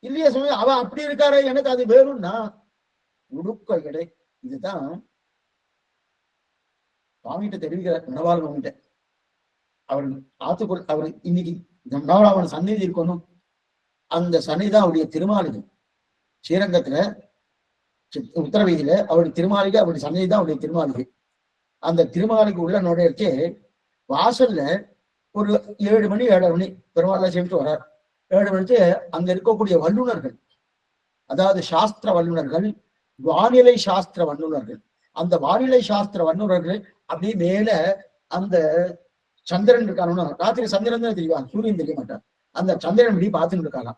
இல்லையா சுவாமி அவ அப்படி இருக்காரு எனக்கு அது வேணும்னா உடுக்க இடை. இதுதான் சுவாமிகிட்ட தெரிவிக்கிறார். மணவாளன் கிட்ட அவர் ஆத்துக்குள் அவர் இன்னைக்கு அவன் சந்நிதி இருக்கணும். அந்த சந்நிதி தான் அவருடைய திருமாளிகை. ஸ்ரீரங்கத்துல உத்தரவீதியில அவருடைய திருமாளிகை, அவருடைய சந்நிதி தான் அவருடைய திருமாளிகை. அந்த திருமாளிகை உள்ள நுழையச்சே வாசல்ல ஒரு 7 மணி 7:30 மணி பெருமாள் சேர்த்து வர்றார். 7 மணிக்கு அங்க இருக்கக்கூடிய வல்லுநர்கள், அதாவது சாஸ்திர வல்லுநர்கள், வானிலை சாஸ்திர வல்லுநர்கள், அந்த வானிலை சாஸ்திர வல்லுநர்கள் அப்படியே மேல அந்த சந்திரன் இருக்கான ராத்திரி சந்திரன் தான் தெரியும், சூரியன் தெரிய மாட்டார். அந்த சந்திரன் இப்படி பார்த்துட்டு இருக்காங்க.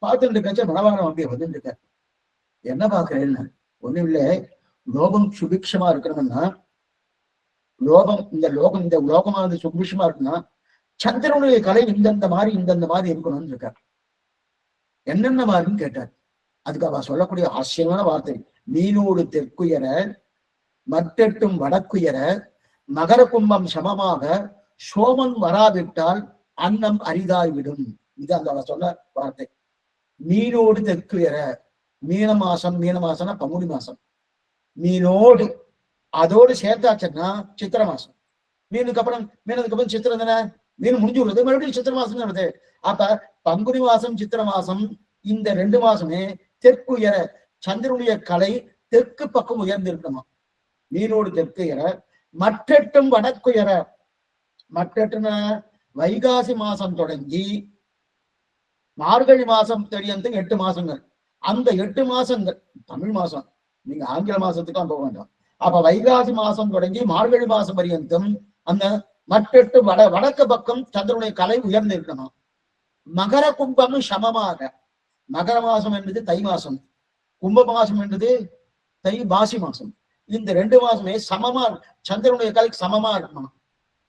பார்த்துட்டு இருக்கச்ச மனவாரம் அப்படியே வந்துட்டு இருக்க. என்ன பாக்குறேன்னு ஒண்ணும் இல்லை, லோகம் சுபிக்ஷமா இருக்கணும்னா, இந்த லோகமானது சுபிக்ஷமா இருக்குன்னா சந்திரனுடைய கலை இந்தந்த மாதிரி இருக்கணும்னு இருக்கார். என்னென்ன மாதிரின்னு கேட்டார். அதுக்கு அவ சொல்லக்கூடிய ஆச்சரியமான வார்த்தை, மீனோடு தெற்குயர மற்றெட்டும் வடக்குயர மகர கும்பம் சமமாக சோமன் வராவிட்டால் அன்னம் அரிதாய்விடும். இது அந்த அவ சொன்ன வார்த்தை. மீனோடு தெற்குயர, மீன மாசம்னா பங்குனி மாசம், மீனோடு அதோடு சேர்த்தாச்சுன்னா சித்திர மாசம். மீனுக்கு அப்புறம் சித்திரம் தானே, மீன் முடிஞ்சு விடுறது, மறுபடியும் சித்திர மாசம் வருது. அப்ப பங்குனி மாசம் சித்திர மாசம் இந்த 2 மாசமே தெற்குயர, சந்திரனுடைய கலை தெற்கு பக்கம் உயர்ந்து இருக்கணுமா. மீனோடு தெற்குயர மற்றெட்டும் வடக்குயர, மற்றெட்டுன வைகாசி மாசம் தொடங்கி மார்கழி மாசம் தெரியந்து 8 மாசங்கள். அந்த 8 மாசங்கள் தமிழ் மாசம், நீங்க ஆங்கில மாசத்துக்கு போக வேண்டாம். அப்ப வைகாசி மாசம் தொடங்கி மார்கழி மாசம் பரியந்தம் அந்த மற்றெட்டு வடக்கு பக்கம் சந்திரனுடைய கலை உயர்ந்து இருக்கணும். மகர கும்பமும் சமமாக, மகர மாசம் என்பது தை மாசம், கும்ப மாசம் என்பது தை மாசி மாசம். இந்த 2 மாசமே சமமா சந்திரனுடைய கலைக்கு சமமா இருக்கணும்.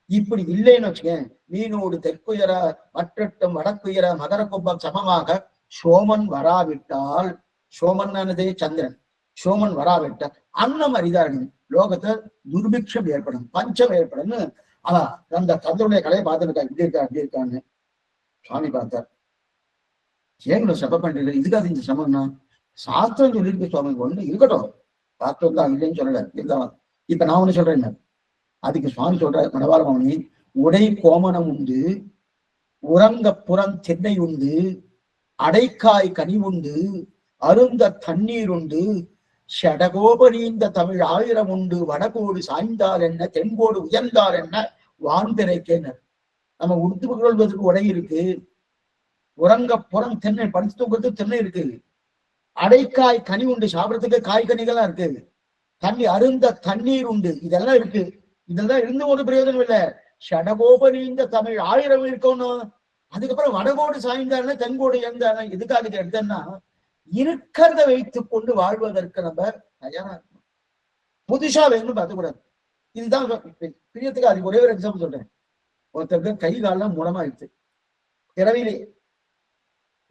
இப்படி இல்லைன்னு வச்சுக்கேன், மீனோடு தெற்குயர மற்றட்டும் வடக்குயர மகர கும்பம் சமமாக சோமன் வராவிட்டால், சோமன்னானதே சந்திரன், சோமன் வராவிட்டால் அன்னம் அரிதாடி லோகத்துல துர்பிக்ஷம் ஏற்படும், பஞ்சம் ஏற்படும். அவன் அந்த சந்திரனுடைய கலையை பார்த்துருக்கா, இப்படி இருக்கா அப்படி இருக்கான்னு சுவாமி பார்த்தார். ஏன் சபை பண்றீங்க, இதுக்காக இந்த சமம்னா சாஸ்திரம் சொல்லியிருக்கு சுவாமி, ஒண்ணு இருக்கட்டும், சாஸ்திரம் தான் இல்லைன்னு சொல்லல. இருந்தாலும் இப்ப நான் ஒண்ணு சொல்றேன், அதுக்கு சுவாமி சொல்ற மனவாரமணி, உடை கோமணம் உண்டு, உறங்க புறம் தென்னை உண்டு, அடைக்காய் கனி உண்டு, அருந்த தண்ணீர் உண்டு, ஷடகோபரீந்த தமிழ் 1000 உண்டு, வடகோடு சாய்ந்தால் என்ன தென்கோடு உயர்ந்தால் என்ன வான்பிறைக்கேனர். நம்ம உடுத்து கொள்வதற்கு உடை இருக்கு, உறங்க புறம் தென்னை படுத்து தூங்குறதுக்கு தென்னை இருக்கு, அடைக்காய் கனி உண்டு, சாப்பிடறதுக்கு காய் கனிகள்லாம் இருக்கு, தண்ணி அருந்த தண்ணீர் உண்டு, இதெல்லாம் இருக்கு. இதெல்லாம் இருந்து ஒரு பிரயோஜனம் இல்லை. ஷடகோபரீந்த தமிழ் 1000 இருக்கணும். அதுக்கப்புறம் வடகோடு சாய்ந்தாருன்னா தென்கோடு இருந்தாருன்னா எதுக்காக இதை எடுத்தேன்னா, இருக்கிறத வைத்துக் கொண்டு வாழ்வதற்கு நம்ம தயாரா இருக்கணும். புதுசா வேணும்னு பார்த்துக்கூடாது. இதுதான் பிரியத்துக்கு. அதுக்கு ஒரே ஒரு எக்ஸாம்பிள் சொல்றேன். ஒருத்தருக்கு கை காலெல்லாம் மூலமாயிடுச்சு பிறவிலே,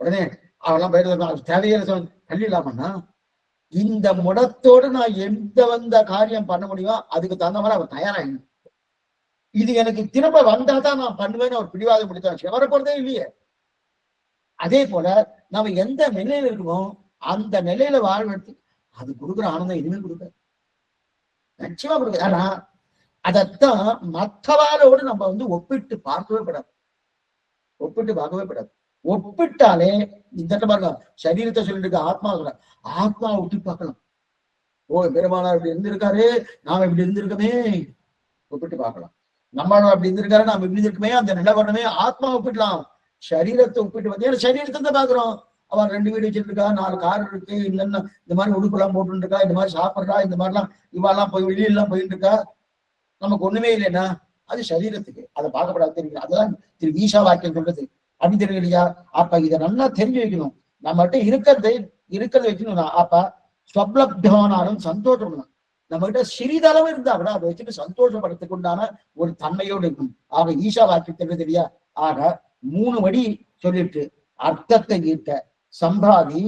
உடனே அவெல்லாம் பயிர் தேவையான தள்ளிடலாமன்னா, இந்த முடத்தோடு நான் எந்த வந்த காரியம் பண்ண முடியுமோ அதுக்கு தகுந்த மாதிரி அவர் தயாராகணும். இது எனக்கு திரும்ப வந்தாதான் நான் பண்ணுவேன்னு அவர் பிடிவாதம் பிடித்தாச்சு, அவரை பொறுத்தே இல்லையே. அதே போல நம்ம எந்த நிலையில இருக்கணுமோ அந்த நிலையில வாழ்வெடுத்து அது கொடுக்குற ஆனந்தம் எதுவுமே கொடுக்காது, நிச்சயமா கொடுக்குது. ஆனா அதைத்தான் மற்றவாரோடு நம்ம ஒப்பிட்டு பார்க்கவே படாது, ஒப்பிட்டாலே இந்த பாருங்க, சரீரத்தை சொல்லிட்டு இருக்க ஆத்மா சொல்ற, ஆத்மாவை ஒட்டி பார்க்கலாம். ஓ பெருமானார் இப்படி இருந்திருக்காரு, நாம இப்படி இருந்திருக்கமே, ஒப்பிட்டு பார்க்கலாம். நம்மளும் அப்படி இருந்திருக்காரு, நாம இப்படி இருக்குமே, அந்த நிலை வரணுமே, ஆத்மா ஒப்பிடலாம். சரீரத்தை ஒப்பிட்டு வந்து சரீரத்தை தான் பாக்குறோம். அவன் 2 வீடு வச்சிருக்கா, 4 கார் இருக்கு, இல்லைன்னா இந்த மாதிரி உடுப்பெல்லாம் போட்டு இருக்கா, இந்த மாதிரி சாப்பிட்றா, இந்த மாதிரிலாம் இவாலாம் போய் வெளியெல்லாம் போயிட்டு இருக்கா, நமக்கு ஒண்ணுமே இல்லைன்னா அது சரீரத்துக்கு, அதை பார்க்கப்படாது. தெரியும். அதுதான் திரு ஈஷா வாக்கியம் சொல்றது. அப்படி தெரியும் இல்லையா? அப்ப இதை நல்லா தெரிஞ்சு வைக்கணும். நம்மகிட்ட இருக்கிறத வைக்கணும். அப்ப ஸ்வப்லப்தமானாலும் சந்தோஷம், நம்ம கிட்ட சிறிதளவு இருந்தா கூட அதை வச்சுட்டு சந்தோஷப்படுறதுக்கு உண்டான ஒரு தன்மையோடு இருக்கணும். ஆக ஈஷா வாக்கியத்திற்கு தெரியா. ஆக 3 வடி சொல்லிட்டு அர்த்தத்தை ஈட்ட சம்பாதி.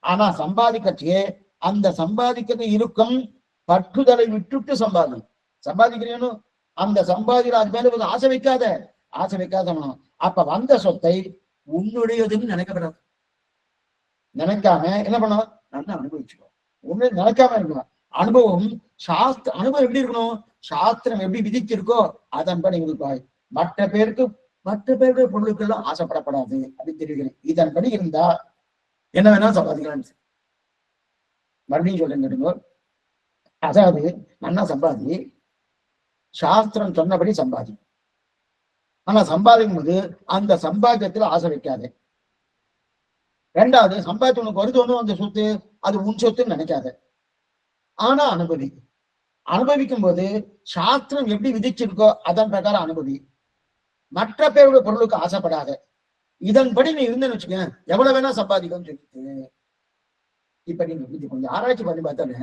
ஆனா சம்பாதிக்கச்சே அந்த சம்பாதிக்கிறது இருக்கும் பற்றுதலை விட்டுட்டு சம்பாதிக்கிறேன்னு அந்த சம்பாதிக்கிற அது மேல ஆசை வைக்காத அப்ப வந்த சொத்தை உன்னுடையதுன்னு நினைக்கப்படாது. நினைக்காம என்ன பண்ணணும், நல்லா அனுபவிச்சுக்கணும். ஒண்ணு நினைக்காம இருக்கணும். அனுபவம் அனுபவம் எப்படி இருக்கணும், சாஸ்திரம் எப்படி விதிச்சிருக்கோ அதன்படி இருப்பாய். மற்ற பேருக்கு மற்ற பேருடைய பொருளுக்கெல்லாம் ஆசைப்படப்படாது அப்படின்னு தெரிவிக்கிறேன். இதன்படி இருந்தா என்ன வேணா சம்பாதிக்கலாம். மறுபடியும் சொல்றேன், அதாவது நன்னா சம்பாதி, சாஸ்திரம் சொன்னபடி சம்பாதி. ஆனா சம்பாதிக்கும் போது அந்த சம்பாத்தியத்துல ஆசை வைக்காது. ரெண்டாவது, சம்பாதிச்சு உனக்கு வருது அந்த சொத்து அது உன் சொத்துன்னு நினைக்காத. ஆனா அனுபவிக்கும் போது சாஸ்திரம் எப்படி விதிச்சிருக்கோ அதன் பிரகாரம் அனுபவி. மற்ற பேருடைய பொருளுக்கு ஆசைப்படாத. இதன்படி நீ இருந்தேன்னு வச்சுக்க, எவ்வளவு வேணா சம்பாதிக்கும்னு சொல்லிட்டு இப்ப நீங்க கொஞ்சம் ஆராய்ச்சி பண்ணி பார்த்தாலே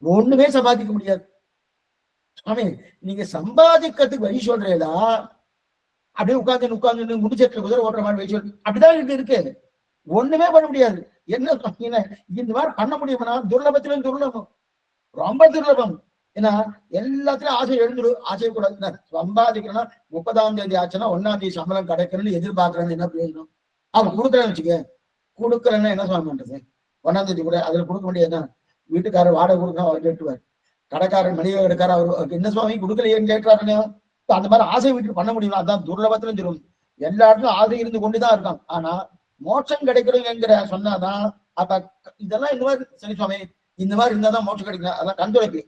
ஒண்ணுமே சம்பாதிக்க முடியாது. ஆமே, நீங்க சம்பாதிக்கிறதுக்கு வழி சொல்றீங்களா? அப்படியே உட்கார்ந்து முடிச்சத்துல குதிரை ஓட்டுற மாதிரி வழி சொல், அப்படிதான் இருக்கு. ஒண்ணுமே பண்ண முடியாது. என்ன இந்த மாதிரி பண்ண முடியும்னா துர்லபத்திலும் துர்லபம், ரொம்ப துர்லபம். ஏன்னா எல்லாத்திலும் ஆசை எழுந்துடும். ஆசைக்கூடாது. சம்பாதிக்கணும்னா 30ஆம் தேதி ஆச்சுன்னா 1ஆம் தேதி சம்பளம் கிடைக்கணும்னு எதிர்பார்க்கறது என்ன பிரயோஜனம்? அவன் கொடுக்குறேன்னு வச்சுக்க, கொடுக்கலன்னா என்ன சொல்ல பண்றது? 1ஆம் தேதி கூட அதுல கொடுக்க முடியாது. வீட்டுக்காரர் வாடகை கொடுக்கணும், அவர் கேட்டுவார். கடைக்காரர் மளிகை கடைக்காரர் அவருக்கு என்ன சுவாமி கொடுக்கலையேன்னு கேட்கிறாருன்னு. அந்த மாதிரி ஆசை வீட்டுக்கு பண்ண முடியும். அதான் துர்லபத்திலும் சொல்லும். எல்லா இடத்துலும் ஆசை இருந்து கொண்டுதான் இருக்கான். ஆனா மோட்சம் கிடைக்கணுங்கிற சொன்னாதான் அப்ப இதெல்லாம் இந்த மாதிரி சரி சுவாமி இந்த மாதிரி இருந்தாதான் மோட்சம் கிடைக்கணும். அதான் கண்துடைப்பு.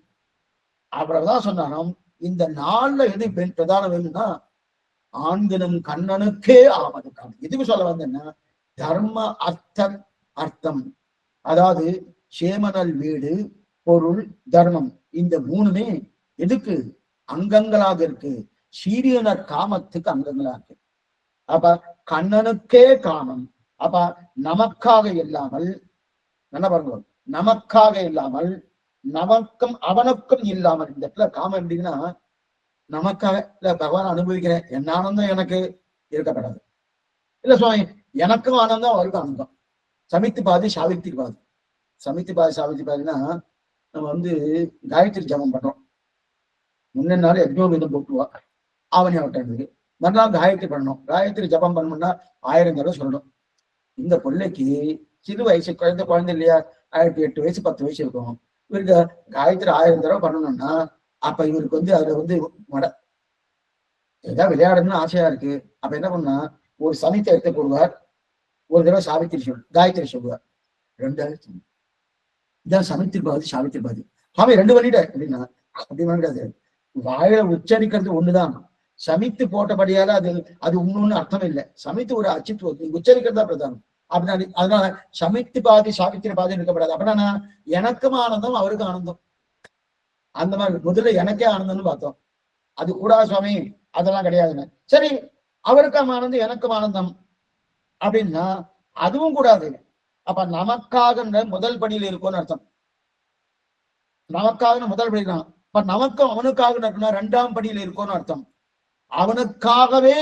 அவ்வளவுதான் சொன்னாலும் இந்த நாள்ல எது பிரதானம் வேணும்னா ஆண்கனும் கண்ணனுக்கே ஆமது காணும். எதுக்கு சொல்ல வந்தேன்னா தர்ம அர்த்தம், அதாவது சேமனல் வீடு பொருள் தர்மம், இந்த மூணுமே எதுக்கு அங்கங்களாக இருக்கு? சீரியனர் காமத்துக்கு அங்கங்களா இருக்கு. அப்ப கண்ணனுக்கே காமம். அப்ப நமக்காக இல்லாமல் என்ன பாருங்க, நமக்காக இல்லாமல் நமக்கும் அவனுக்கும் இல்லாமல். இந்த இடத்துல காமம் எப்படின்னா நமக்காக இல்ல, பகவான் அனுபவிக்கிறேன், என் ஆனந்தம் எனக்கு இருக்கப்படாது. இல்ல சுவாமி எனக்கும் ஆனந்தம் அவருக்கும் ஆனந்தம். சமித்து பாதி சாவித்திரி பாதி. சமித்து பாதி சாவித்திரி பாதினா நம்ம காயத்ரி ஜபம் பண்றோம். முன்ன நாள் யஜ்னோபீதம் போட்டுவா ஆவணி ஆவட்டம். மறுநாள் காயத்ரி பண்ணணும். காயத்ரி ஜபம் பண்ணணும்னா 1000 தடவை சொல்லணும். இந்த பிள்ளைக்கு சிறு வயசு குழந்தை இல்லையா, 8 வயசு 10 வயசு இருக்கும். இவருக்கு காயத்ரி 1000 தடவை பண்ணணும்னா அப்ப இவருக்கு அதுல ஏதாவது விளையாடணும்னு ஆசையா இருக்கு. அப்ப என்ன பண்ணா ஒரு சமித்தை எடுத்து போடுவார், ஒரு தடவை சாவித்திரி காயத்ரி சொல்லுவார். 2000 இதான் சமித்திரி பாதி சாவித்திரி பாதி. சுவாமி 2 பண்ணிட்ட அப்படின்னா அப்படி வாயில உச்சரிக்கிறது ஒண்ணுதான். சமித்து போட்டபடியால அது ஒண்ணு அர்த்தம் இல்லை. சமித்து ஒரு அச்சித்து உச்சரிக்கிறதா பிரதானம். அப்படின்னா அதனால சமித்து பாதி சாவித்திரி பாதி இருக்கப்படாது. அப்படின்னா எனக்கும் ஆனந்தம் அவருக்கும் ஆனந்தம். அந்த மாதிரி முதல்ல எனக்கே ஆனந்தம்னு பார்த்தோம். அது கூடா சுவாமி அதெல்லாம் கிடையாதுன்னு. சரி, அவருக்கும் ஆனந்தம் எனக்கும் ஆனந்தம் அப்படின்னா அதுவும் கூடாது. அப்ப நமக்காக முதல் படியில் இருக்கும்னு அர்த்தம். நமக்காக முதல் படி தான். இப்ப நமக்கும் அவனுக்காக இருக்குன்னா 2ஆம் படியில் இருக்கும்னு அர்த்தம். அவனுக்காகவே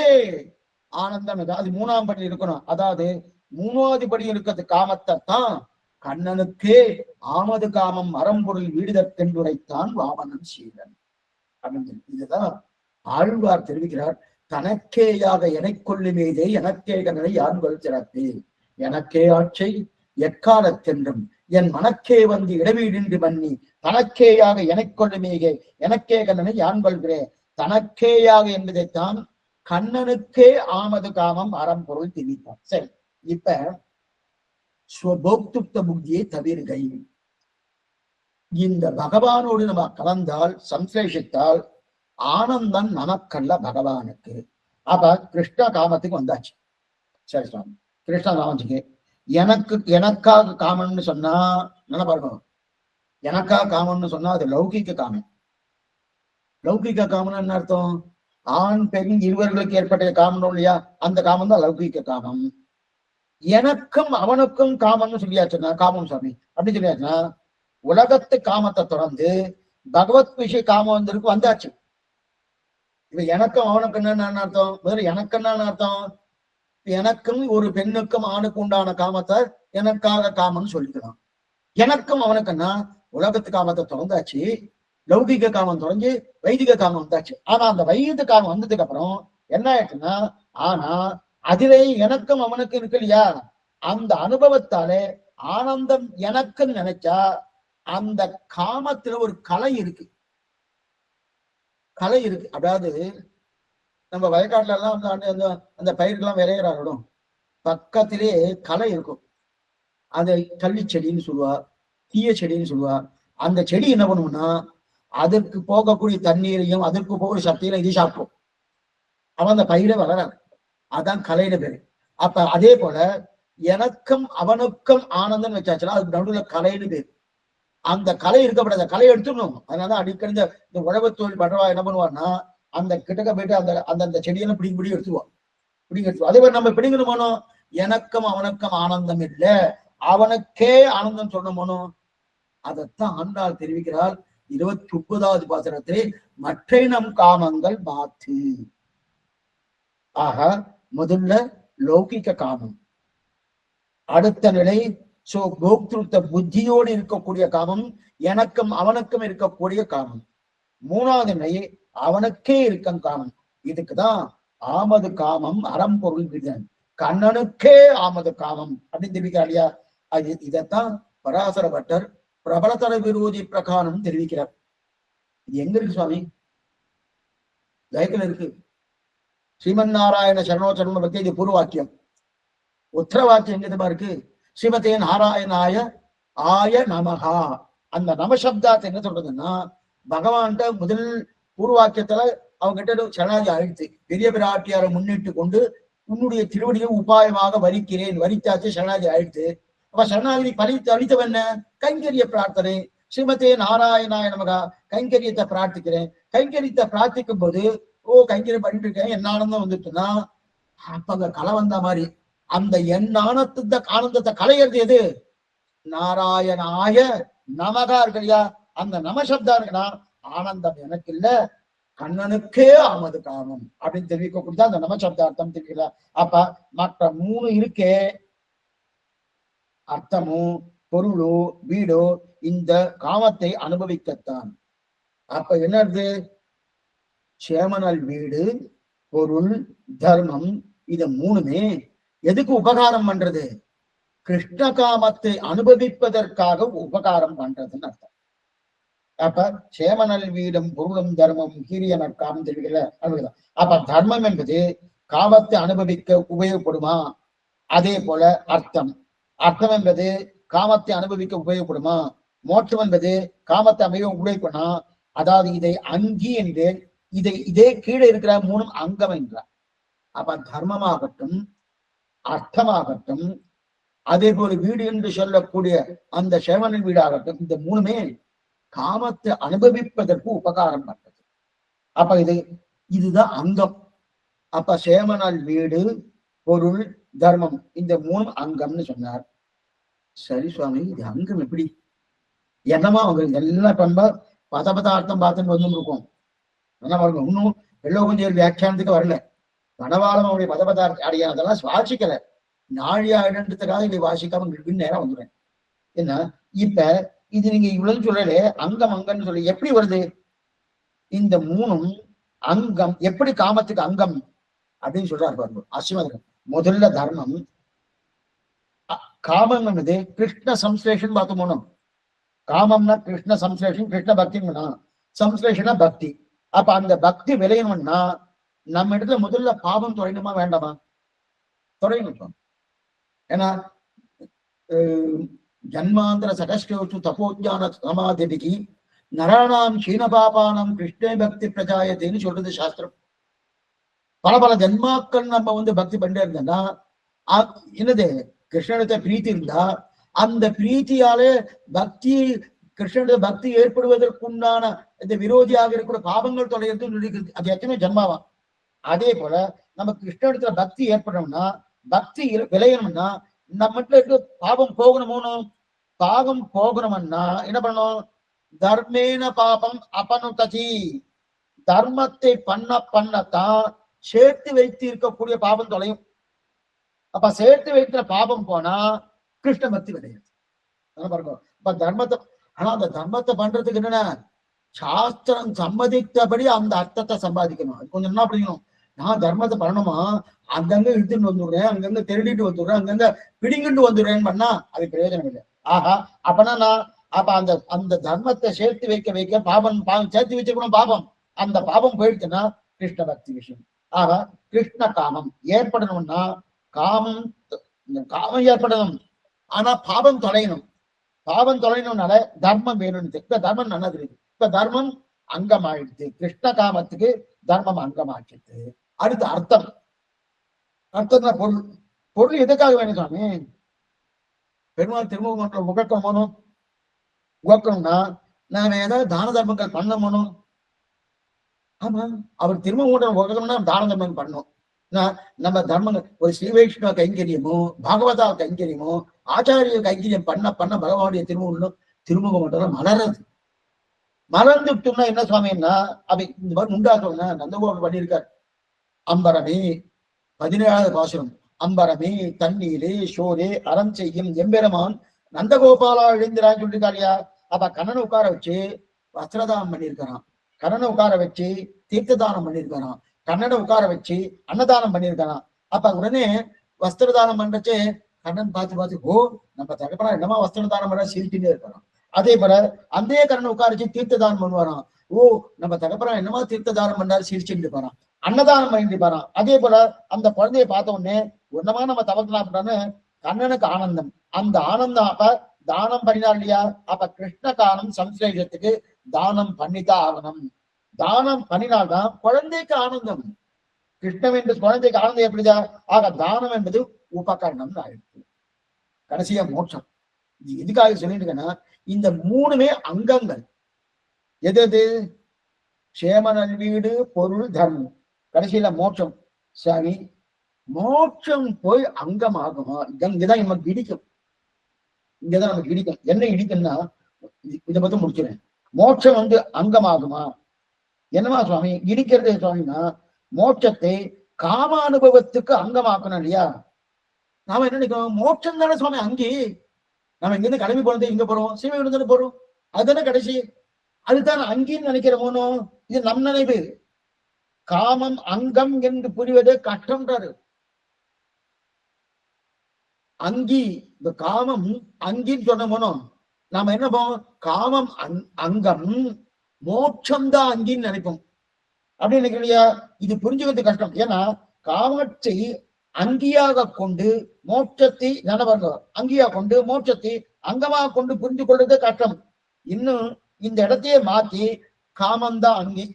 ஆனந்தம், அது 3ஆம் படியில் இருக்கணும். அதாவது 3வது படி இருக்கிறது காமத்தை தான் கண்ணனுக்கே ஆமது காமம் அறம்பொருள் வீடுதற்கென்றுரைத்தான் வாமனன் சீலன் அப்படின்னு. இதுதான் ஆழ்வார் தெரிவிக்கிறார். தனக்கேயாக எனக்கொள்ளுமேதே எனக்கே கண்ணனை யான்கள் சிறப்பே, எனக்கே ஆட்சை எக்காலத்தென்றும் என் மனக்கே இடவீடின்றி மன்னி தனக்கேயாக எனக்கொள்ளுமேகே எனக்கே கண்ணனை யான்கொள்கிறேன். தனக்கேயாக என்பதைத்தான் கண்ணனுக்கே ஆமது காமம் அறம்பொருள் தெரிவித்தார். சரி, இப்ப ஸ்வபோக்துப்த புத்தியை தவிர்கை. இந்த பகவானோடு நம்ம கலந்தால் சம்சேஷித்தால் ஆனந்தம் நமக்கல்ல பகவானுக்கு. அப்ப கிருஷ்ண காமத்துக்கு வந்தாச்சு. சரி சுவாமி, கிருஷ்ண காமத்துக்கு எனக்காக காமன்னு சொன்னா நல்லா பார்க்கணும். எனக்காக காமன்னு சொன்னா அது லௌகிக்க காமம். லௌகிக்க காமம் என்ன அர்த்தம்? ஆண் பெண் இருவர்களுக்கு ஏற்பட்ட காமம் இல்லையா, அந்த காமம் தான் லௌகிக்க காமம். எனக்கும் அவனுக்கும் காமம்னு சொல்லியாச்சுன்னா காமம் சுவாமி அப்படின்னு சொல்லியாச்சுன்னா உலகத்து காமத்தை தொடர்ந்து பகவத் விஷய காமம் வந்தாச்சு. இப்ப எனக்கும் அவனுக்கும் என்னன்னு அர்த்தம்? முதல்ல எனக்கு என்னன்னு அர்த்தம்? எனக்கும் ஒரு பெண்ணுக்கும் ஆணுக்கு உண்டான காமத்தை எனக்காக காமம்னு சொல்லிக்கலாம். எனக்கும் அவனுக்குன்னா உலகத்து காமத்தை தொடர்ந்தாச்சு, லௌகிக காமம் தொடர்ந்து வைதிக காமம் வந்தாச்சு. ஆனா அந்த வைதிக காமம் வந்ததுக்கு அப்புறம் என்ன ஆயிடுச்சுன்னா, ஆனா அதிலே எனக்கும் அவனுக்கும் இருக்கு இல்லையா, அந்த அனுபவத்தாலே ஆனந்தம் எனக்குன்னு நினைச்சா அந்த காமத்துல ஒரு கலை இருக்கு. அதாவது நம்ம வயக்காட்டுல எல்லாம் வந்து அந்த அந்த பயிர்கள்லாம் விளையிறாலும் பக்கத்திலே களை இருக்கும். அதை கள்ளி செடின்னு சொல்லுவா, தீய செடின்னு சொல்லுவா. அந்த செடி என்ன பண்ணும்னா அதற்கு போகக்கூடிய தண்ணீரையும் அதற்கு போகிற சக்தியில இது சாப்பிடும். அவன் அந்த பயிரை வளராது. அதான் கலையில பேரு. அப்ப அதே போல எனக்கும் அவனுக்கும் ஆனந்தம் வச்சாச்சுன்னா அதுக்கு நடுவுல கலைன்னு பேரு. அந்த கலை இருக்கப்படாத கலையை எடுத்துடணும். அதனால அடிக்கடி இந்த உழவு தொழில் பண்றவா என்ன பண்ணுவான்னா அந்த கிட்டக்க போயிட்டு அந்த அந்த செடியெல்லாம் பிடிங்கி எடுத்துருவான். பிடிங்கி எடுத்துருவோம். அதே மாதிரி நம்ம பிடிங்கணுமானோ எனக்கும் அவனுக்கும் ஆனந்தம் இல்லை, அவனுக்கே ஆனந்தம் சொல்லணுமானோ அதைத்தான் ஆண்டாள் தெரிவிக்கிறாள் 29வது பாசுரத்திலே மற்ற நம் காமங்கள் மாத்து. ஆக முதல்ல லௌகிக காமம், அடுத்த நிலை கோக்திருத்த புத்தியோடு இருக்கக்கூடிய காமம், எனக்கும் அவனுக்கும் இருக்கக்கூடிய காமம். மூணாவது நிலை அவனுக்கே இருக்கும் காமம். இதுக்குதான் ஆமது காமம் அறம்பொருள் விதன், கண்ணனுக்கே ஆமது காமம் அப்படின்னு தெரிவிக்கிறார் இல்லையா. இதைத்தான் பராசர பட்டர் பிரபலதர விரோதி பிரகாரம் தெரிவிக்கிறார். இது எங்க இருக்கு சுவாமி? தயக்கல இருக்கு. ஸ்ரீமன் நாராயண சரணோச்சரணம் பத்தி இது பூர்வ வாக்கியம். உத்தர வாக்கியம் எங்க இருக்கு? ஸ்ரீமதே நாராயணாய ஆய நமகா. அந்த நமசப்தாத்தை என்ன சொல்றதுன்னா பகவான்கிட்ட முதல் பூர்வாக்கியத்துல அவங்க கிட்ட சரணாதி ஆயிடுச்சு. பெரிய பிராட்டியாரை முன்னிட்டு கொண்டு உன்னுடைய திருவடியை உபாயமாக வரிக்கிறேன், வரித்தாச்சு சரணாதி ஆயிடுச்சு. அப்ப சரணாகதி அளித்தவன் என்ன? கைங்கரிய பிரார்த்தனை. ஸ்ரீமதே நாராயணாய நமகா, கைங்கரியத்தை பிரார்த்திக்கிறேன். கைங்கரியத்தை பிரார்த்திக்கும் போது கைங்கரியம் பண்ணிட்டு இருக்கேன், என்ன ஆனந்தம் வந்துட்டுன்னா அப்ப அங்க கலை வந்த மாதிரி அந்த என் ஆனந்தத்தை கலையிறது எது? நாராயணாய நமகா இருக்கு இல்லையா, அந்த நமசப்தா இருக்குன்னா ஆனந்தம் எனக்கு இல்ல, கண்ணனுக்கே ஆமது காமம் அப்படின்னு தெரிவிக்கக்கூடிய அந்த நமசப்தார்த்தம் தெரியல. அப்ப மற்ற மூணு இருக்கே, அர்த்தமோ பொருளோ வீடோ, இந்த காமத்தை அனுபவிக்கத்தான். அப்ப என்னது? சேமனல் வீடு, பொருள், தர்மம், இது மூணுமே எதுக்கு உபகாரம் பண்றது? கிருஷ்ண காமத்தை அனுபவிப்பதற்காக உபகாரம் பண்றதுன்னு அர்த்தம். அப்ப சேமனல் வீடும் பொருளும் தர்மம் கீரிய நற்காமம் தெரிவிக்கல. அப்ப தர்மம் என்பது காமத்தை அனுபவிக்க உபயோகப்படுமா? அதே போல அர்த்தம், அர்த்தம் என்பது காமத்தை அனுபவிக்க உபயோகப்படுமா? மோட்சம் என்பது காமத்தை அமைய உபயோகப்படா. அதாவது இதை அங்கி என்று இதே கீழே இருக்கிற மூணும் அங்கம் என்றார். அப்ப தர்மமாகட்டும், அர்த்தமாகட்டும், அதே போல வீடு என்று சொல்லக்கூடிய அந்த சேவனின் வீடாகட்டும், இந்த மூணுமே காமத்தை அனுபவிப்பதற்கு உபகாரம் பண்றது. அப்ப இதுதான் அங்கம். அப்ப சேமனால் வீடு, பொருள், தர்மம், இந்த மூணு அங்கம்னு சொன்னார். சரி சுவாமி, இது அங்கம் எப்படி என்னமா அவங்க எல்லாம் பண்பா பதார்த்தம் பார்த்துன்னு வந்து இருக்கும். ஆனா பாருங்க, இன்னும் வெள்ளோகுஞ்சேரி வியாக்கியானத்துக்கு வரல. வனவாளம் அவருடைய பதார்த்த அடியான அதெல்லாம் சுவாசிக்கல. நாழியாயிடன்றதுக்காக இதை வாசிக்காம உங்களுக்கு நேரம் வந்துடுறேன். என்ன இப்ப இது நீங்க இவ்வளவு சொல்லலே அங்கம் அங்கம்னு சொல்லி எப்படி வருது? இந்த மூணும் அங்கம் எப்படி காமத்துக்கு அங்கம் அப்படின்னு சொல்றாரு பாருங்க அஸ்வதம். முதல்ல தர்மம். காமம் என்பது கிருஷ்ண சம்ஸ்லேஷன் பார்த்து போனோம். காமம்னா கிருஷ்ண சம்ஸ்லேஷன், கிருஷ்ண பக்தின்னா சம்ஸ்லேஷனா பக்தி. அப்ப அந்த பக்தி விளையணும்னா நம்ம இடத்துல முதல்ல பாவம் தொலைணுமா வேண்டாமா? தொலைணும். ஏன்னா ஜன்மாந்திர சகஸ்டோச்சு தபோஜான சமாதிபிக்கு நராணாம் சீனபாபானம் கிருஷ்ண பக்தி பிரஜாயத்தைன்னு சொல்றது சாஸ்திரம். பல பல ஜன்மாக்கள் நம்ம வந்து பக்தி பண்ணிட்டே இருந்தோம்னா என்னது கிருஷ்ணனத்தை பிரீத்தி இருந்தா அந்த பிரீத்தியாலே பக்தி கிருஷ்ணனுடைய பக்தி ஏற்படுவதற்குண்டான இந்த விரோதியாக இருக்கிற பாவங்கள் தொலைகிறது. அது எத்தனை ஜன்மாவா? அதே போல நம்ம கிருஷ்ணத்துல பக்தி ஏற்படணும்னா, பக்தி விளையணும்னா நம்ம இருக்க பாவம் போகணுமோ? பாவம் போகணும்னா என்ன பண்ணணும்? தர்மேன பாபம் அபனுததி. தர்மத்தை பண்ணத்தான் சேர்த்து வைத்து இருக்கக்கூடிய பாவம் தொலையும். அப்ப சேர்த்து வைக்கிற பாபம் போனா கிருஷ்ண பக்தி விளையாது. பாருங்க, இப்ப தர்மத்தை ஆனா அந்த தர்மத்தை பண்றதுக்கு என்னன்னா சாஸ்திரம் சம்மதித்தபடி அந்த அர்த்தத்தை சம்பாதிக்கணும். அது கொஞ்சம் என்ன படிக்கணும். நான் தர்மத்தை பண்ணணுமா, அங்கங்க இழுத்துட்டு வந்துடுறேன், அங்கங்க திருடிட்டு வந்துடுறேன், அங்கங்க பிடிங்கிட்டு வந்துடுறேன்னு பண்ணா அது பிரயோஜனம் இல்லை. ஆஹா, அப்பனா அப்ப அந்த தர்மத்தை சேர்த்து வைக்க பாபம் சேர்த்து வச்சுக்கணும். பாபம் அந்த பாபம் போயிடுச்சுன்னா கிருஷ்ண பக்தி விஷயம். ஆக கிருஷ்ண காமம் ஏற்படணும்னா காமம் காமம் ஏற்படணும். ஆனா பாவம் தொலையணும். பாவம் தொலைணும்னால தர்மம் வேணும்னு இப்ப தர்மம் நல்லது இருக்கு. இப்ப தர்மம் அங்கமாயிடுது. கிருஷ்ண காமத்துக்கு தர்மம் அங்கமாக்கிடுது. அடுத்து அர்த்தம். அர்த்தம் தான் பொருள். பொருள் எதுக்காக வேணும் சாமி? பெருமாள் திருமுகம் உகக்கணும். உகக்கணும்னா நாம ஏதாவது தான தர்மங்கள் பண்ணணும். ஆமா, அவர் திருமுகம் உகக்கணும்னா தான தர்மம் பண்ணணும். நம்ம தர்மங்கள் ஒரு ஸ்ரீ வைஷ்ணவ கைங்கரியமோ பாகவதா கைங்கரியமோ ஆச்சாரிய கைங்கரியம் பண்ண பண்ண பகவானுடைய திருமுக மண்டலம் மலர்றது. மலர்ந்துட்டோம்னா என்ன சுவாமின்னா அவை இந்த மாதிரி உண்டாக்கணும்னா நந்தகோபால் பண்ணியிருக்காரு. அம்பரமே 17வது பாசுரம். அம்பரமே தண்ணீரே சோரே அறம் செய்யும் எம்பெருமான் நந்தகோபாலா எழுந்திரான்னு சொல்லியிருக்காருயா. அப்ப கண்ணனை உட்கார வச்சு வஸ்திரதானம் பண்ணியிருக்காராம். கண்ணனை உட்கார வச்சு தீர்த்த தானம் பண்ணியிருக்காராம். கண்ணனை உட்கார வச்சு அன்னதானம் பண்ணியிருக்காராம். அப்ப உடனே வஸ்திரதானம் பண்றச்சு கண்ணன் பார்த்து ஓ நம்ம தகப்பனா என்னமா வஸ்திரதானம் பண்ண சிரிச்சுட்டே இருக்கிறோம். அதே போல அந்த கண்ணனை உட்கார வச்சு தீர்த்த தானம் பண்ணுவாராம். ஓ நம்ம தகப்பனா என்னமா தீர்த்த தானம் பண்ணாரு சிரிச்சுட்டு இருப்பாராம். அன்னதானம் பண்ணிட்டு இருப்பாராம். அதே போல அந்த குழந்தைய பார்த்த உடனே ஒன்னமா நம்ம தவக்கலாம் பண்ணான்னு கண்ணனுக்கு ஆனந்தம். அந்த ஆனந்தம் அப்ப தானம் பண்ணினார் இல்லையா? அப்ப கிருஷ்ண காலம் சம்சேஷத்துக்கு தானம் பண்ணித்தான் ஆகணும். தானம் பண்ணினால்தான் குழந்தைக்கு ஆனந்தம். கிருஷ்ணம் என்று குழந்தைக்கு ஆனந்தம் எப்படிதா? ஆக தானம் என்பது உபகரணம் ஆயிடுச்சு. கடைசியா மோட்சம். இது எதுக்காக சொல்லிட்டு இருக்கேன்னா இந்த மூணுமே அங்கங்கள். எது எது? சேமனல் வீடு பொருள் தர்மம். கடைசியில மோட்சம். சரி, மோட்சம் போய் அங்கம் ஆகுமா? இங்கதான் நமக்கு இடிக்கும். இங்கதான் நமக்கு இடிக்கும். என்ன இடிக்கும்னா இதை மட்டும் முடிச்சிருவேன். மோட்சம் அங்கமாகுமா? என்னமா சுவாமி இடிக்கிறது சுவாமின்னா மோட்சத்தை காம அனுபவத்துக்கு அங்கமாக்கணும் இல்லையா? நாம என்ன நினைக்கிறோம்? மோட்சம் தானே சுவாமி அங்கி. நம்ம இங்கிருந்து கிளம்பி போறது இங்க போறோம், சிவன் போறோம், அதுதானே கடைசி. அதுதான் அங்கின்னு நினைக்கிறோமோனோ? இது நம் நினைவு. காமம் அங்கம் என்று புரிவது கஷ்டம்ன்றாரு. அங்கி இந்த காமம் அங்கின்னு சொன்னோமோனோ நாம என்ன போவோம்? காமம் அங்கம், மோட்சம்தான் அங்கின்னு நினைப்போம். அப்படி நினைக்கலையா? இது புரிஞ்சுக்கிறது கஷ்டம். ஏன்னா காமத்தை அங்கியாக கொண்டு மோட்சத்தை நினைவாங்க, அங்கியாக கொண்டு மோட்சத்தை அங்கமாக கொண்டு புரிஞ்சு கொள்றது கஷ்டம். இன்னும் இந்த இடத்தையே மாத்தி காமம்தான் அங்கி,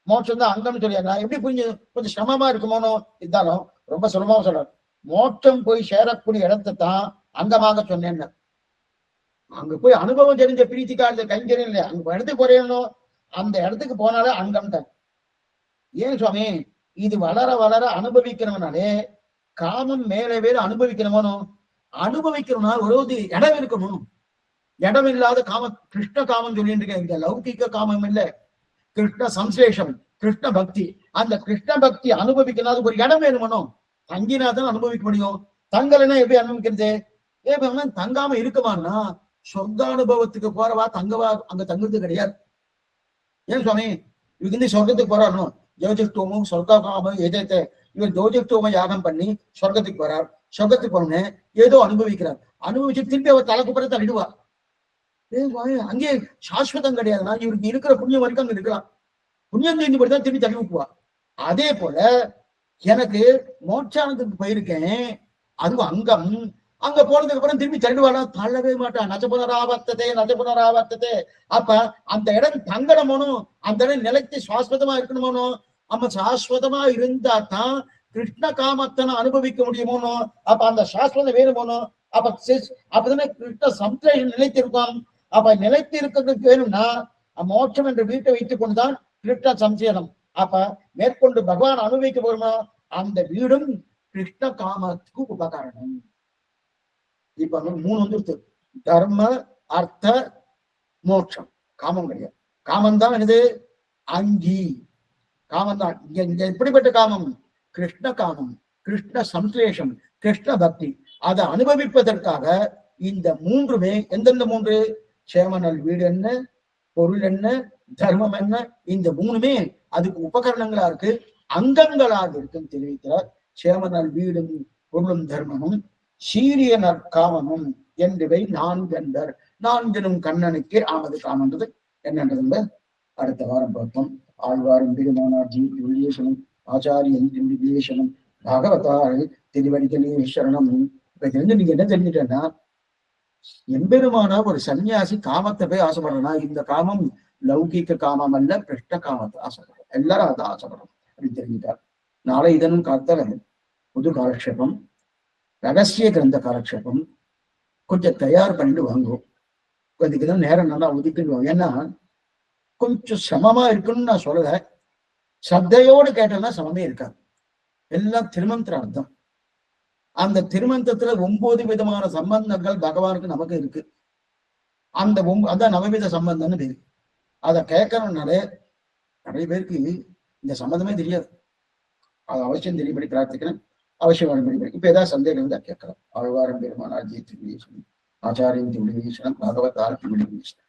மோட்சம் தான் அங்கம்னு சொல்லியா எப்படி புரிஞ்சு? கொஞ்சம் சிரமமா இருக்குமோனோ? இருந்தாலும் ரொம்ப சுலபமா சொல்றாரு. மோட்சம் போய் சேரக்கூடிய இடத்தை தான் அங்கமாக சொன்னேன்னு. அங்க போய் அனுபவம் தெரிஞ்ச பிரீத்திக்காரத கைங்கரியம் இல்லையா? அங்க இடத்துக்கு குறையணும். அந்த இடத்துக்கு போனாலே அங்கம் தான். ஏன் சுவாமி? இது வளர வளர அனுபவிக்கணும்னாலே காமம் மேலே வேறு அனுபவிக்கணுமோ? அனுபவிக்கணும்னா ஒரு இடம் இருக்கணும். இடம் இல்லாத காமம் கிருஷ்ண காமம் சொல்லிட்டு இருக்கேன். இந்த லௌகிக்க காமம் இல்லை, கிருஷ்ண சம்சேஷம், கிருஷ்ண பக்தி. அந்த கிருஷ்ண பக்தி அனுபவிக்கணும் ஒரு இடம் வேணுமனும். தங்கினாதான் அனுபவிக்க முடியும். தங்கலைன்னா எப்படி அனுபவிக்கிறது? தங்காம இருக்குமான்னா சொர்க்கானுபவத்துக்கு போறவா தங்கவா அங்க தங்குறது கிடையாது. ஏன் சுவாமி? இவங்க சொர்க்கத்துக்கு போறாரணும். ஜோதிஷ்டோமும் சொர்க்காமம் எதே இவர் ஜோதிஷ்டோம யாகம் பண்ணி சொர்க்கத்துக்கு போறார். சொர்க்கத்துக்கு போன ஏதோ அனுபவிக்கிறார். அனுபவிச்சு திரும்பி அவர் தலைக்குப்புற தள்ளிடுவா. அங்கே சாஸ்வதம் கிடையாதுன்னா இவருக்கு இருக்கிற புண்ணியம் வரைக்கும் அங்க இருக்கலாம். புண்ணியம் தெரிஞ்சு போட்டுதான் திரும்பி தள்ளி விட்டுவா. அதே போல எனக்கு மோட்சானத்துக்கு போயிருக்கேன், அதுவும் அங்கம். அங்க போனதுக்கு அப்புறம் திரும்பி தள்ளுவாளா? தள்ளவே மாட்டான். நச்சபுனராவர்த்ததே. அப்ப அந்த இடம் தங்கணுமோனும், அந்த இடம் நிலைத்து சாஸ்வதமா இருக்கணுமோனோ? நம்ம சாஸ்வதமா இருந்தா தான் கிருஷ்ண காமத்தனை அனுபவிக்க முடியுமோனோ? அப்ப அந்த சாஸ்வதம் வேணுமோனோ? அப்பதானே கிருஷ்ண சம்சேஷம் நிலைத்திருக்கும். அப்ப நிலைத்து இருக்கிறதுக்கு வேணும்னா மோட்சம் என்ற வீட்டை வைத்துக் கொண்டுதான் கிருஷ்ண சம்சேஷம். அப்ப மேற்கொண்டு பகவான் அனுபவிக்க போறோமா? அந்த வீடும் கிருஷ்ண காமத்துக்கு உபகாரணம். இப்ப 3 வந்துருச்சு. தர்ம அர்த்த மோட்சம். காமம் கிடையாது. காமம் தான் என்னது? அங்கி. காமம் தான். இங்க எப்படிப்பட்ட காமம்? கிருஷ்ண காமம், கிருஷ்ண சம்சேஷம், கிருஷ்ண பக்தி. அதை அனுபவிப்பதற்காக இந்த மூன்றுமே எந்தெந்த 3? சேமனல் வீடு என்ன, பொருள் என்ன, தர்மம் என்ன? இந்த மூணுமே அதுக்கு உபகரணங்களா இருக்கு, அங்கங்களாக இருக்குன்னு தெரிவிக்கிறார். சேமனல் வீடும் பொருளும் தர்மமும் சீரிய நற்காமமும் என்றவை 4 என்பர். 4 கண்ணனுக்கே ஆனது காமன்றது என்னன்றது அடுத்த வாரம் பார்த்தோம். ஆழ்வாரும் பெருமானார் ஜி. ஆச்சாரியன் விவேஷனம் பாகவதால் திருவடிகளே சரணம். இப்ப தெரிஞ்சு நீங்க என்ன தெரிஞ்சுட்டேன்னா, எம்பெருமானா ஒரு சன்னியாசி காமத்தை போய் ஆசைப்படுறனா, இந்த காமம் லௌகிக்க காமம் அல்ல, பிருஷ்ட காமத்தை ஆசைப்படுறோம். எல்லாரும் அதான் ஆசைப்படுறோம் அப்படின்னு தெரிஞ்சுட்டார். நாளை இதனும் காத்தல புது காலக்ஷேபம், ரகசிய கிரந்த காலக்ஷேபம் கொஞ்சம் தயார் பண்ணிட்டு வாங்குவோம். கொஞ்சம் நேரம் நல்லா ஒதுக்கிடுவோம். ஏன்னா கொஞ்சம் சமமா இருக்குன்னு நான் சொல்லல, சத்தையோடு கேட்டோம்னா சமமே இருக்காது. எல்லாம் திருமந்திர அர்த்தம். அந்த திருமந்திரத்துல 9 விதமான சம்பந்தங்கள் பகவானுக்கு நமக்கு இருக்கு. அந்த அதான் நவவித சம்பந்தம்னு பேரு. அதை கேட்கறதுனாலே நிறைய பேருக்கு இந்த சம்பந்தமே தெரியாது. அது அவசியம் தெரியும்படி பிரார்த்திக்கிறேன். அவசியம் வரும்படி. இப்ப ஏதாவது சந்தேகம் இருந்தா கேட்கலாம். ஆழ்வாரம் பெருமானார் ஜி திருவிழீஸ்வரன், ஆச்சாரியன் திருவிழீஸ்வரன், பகவத் ஆர்த்தி விடுவீஸ்வரன்.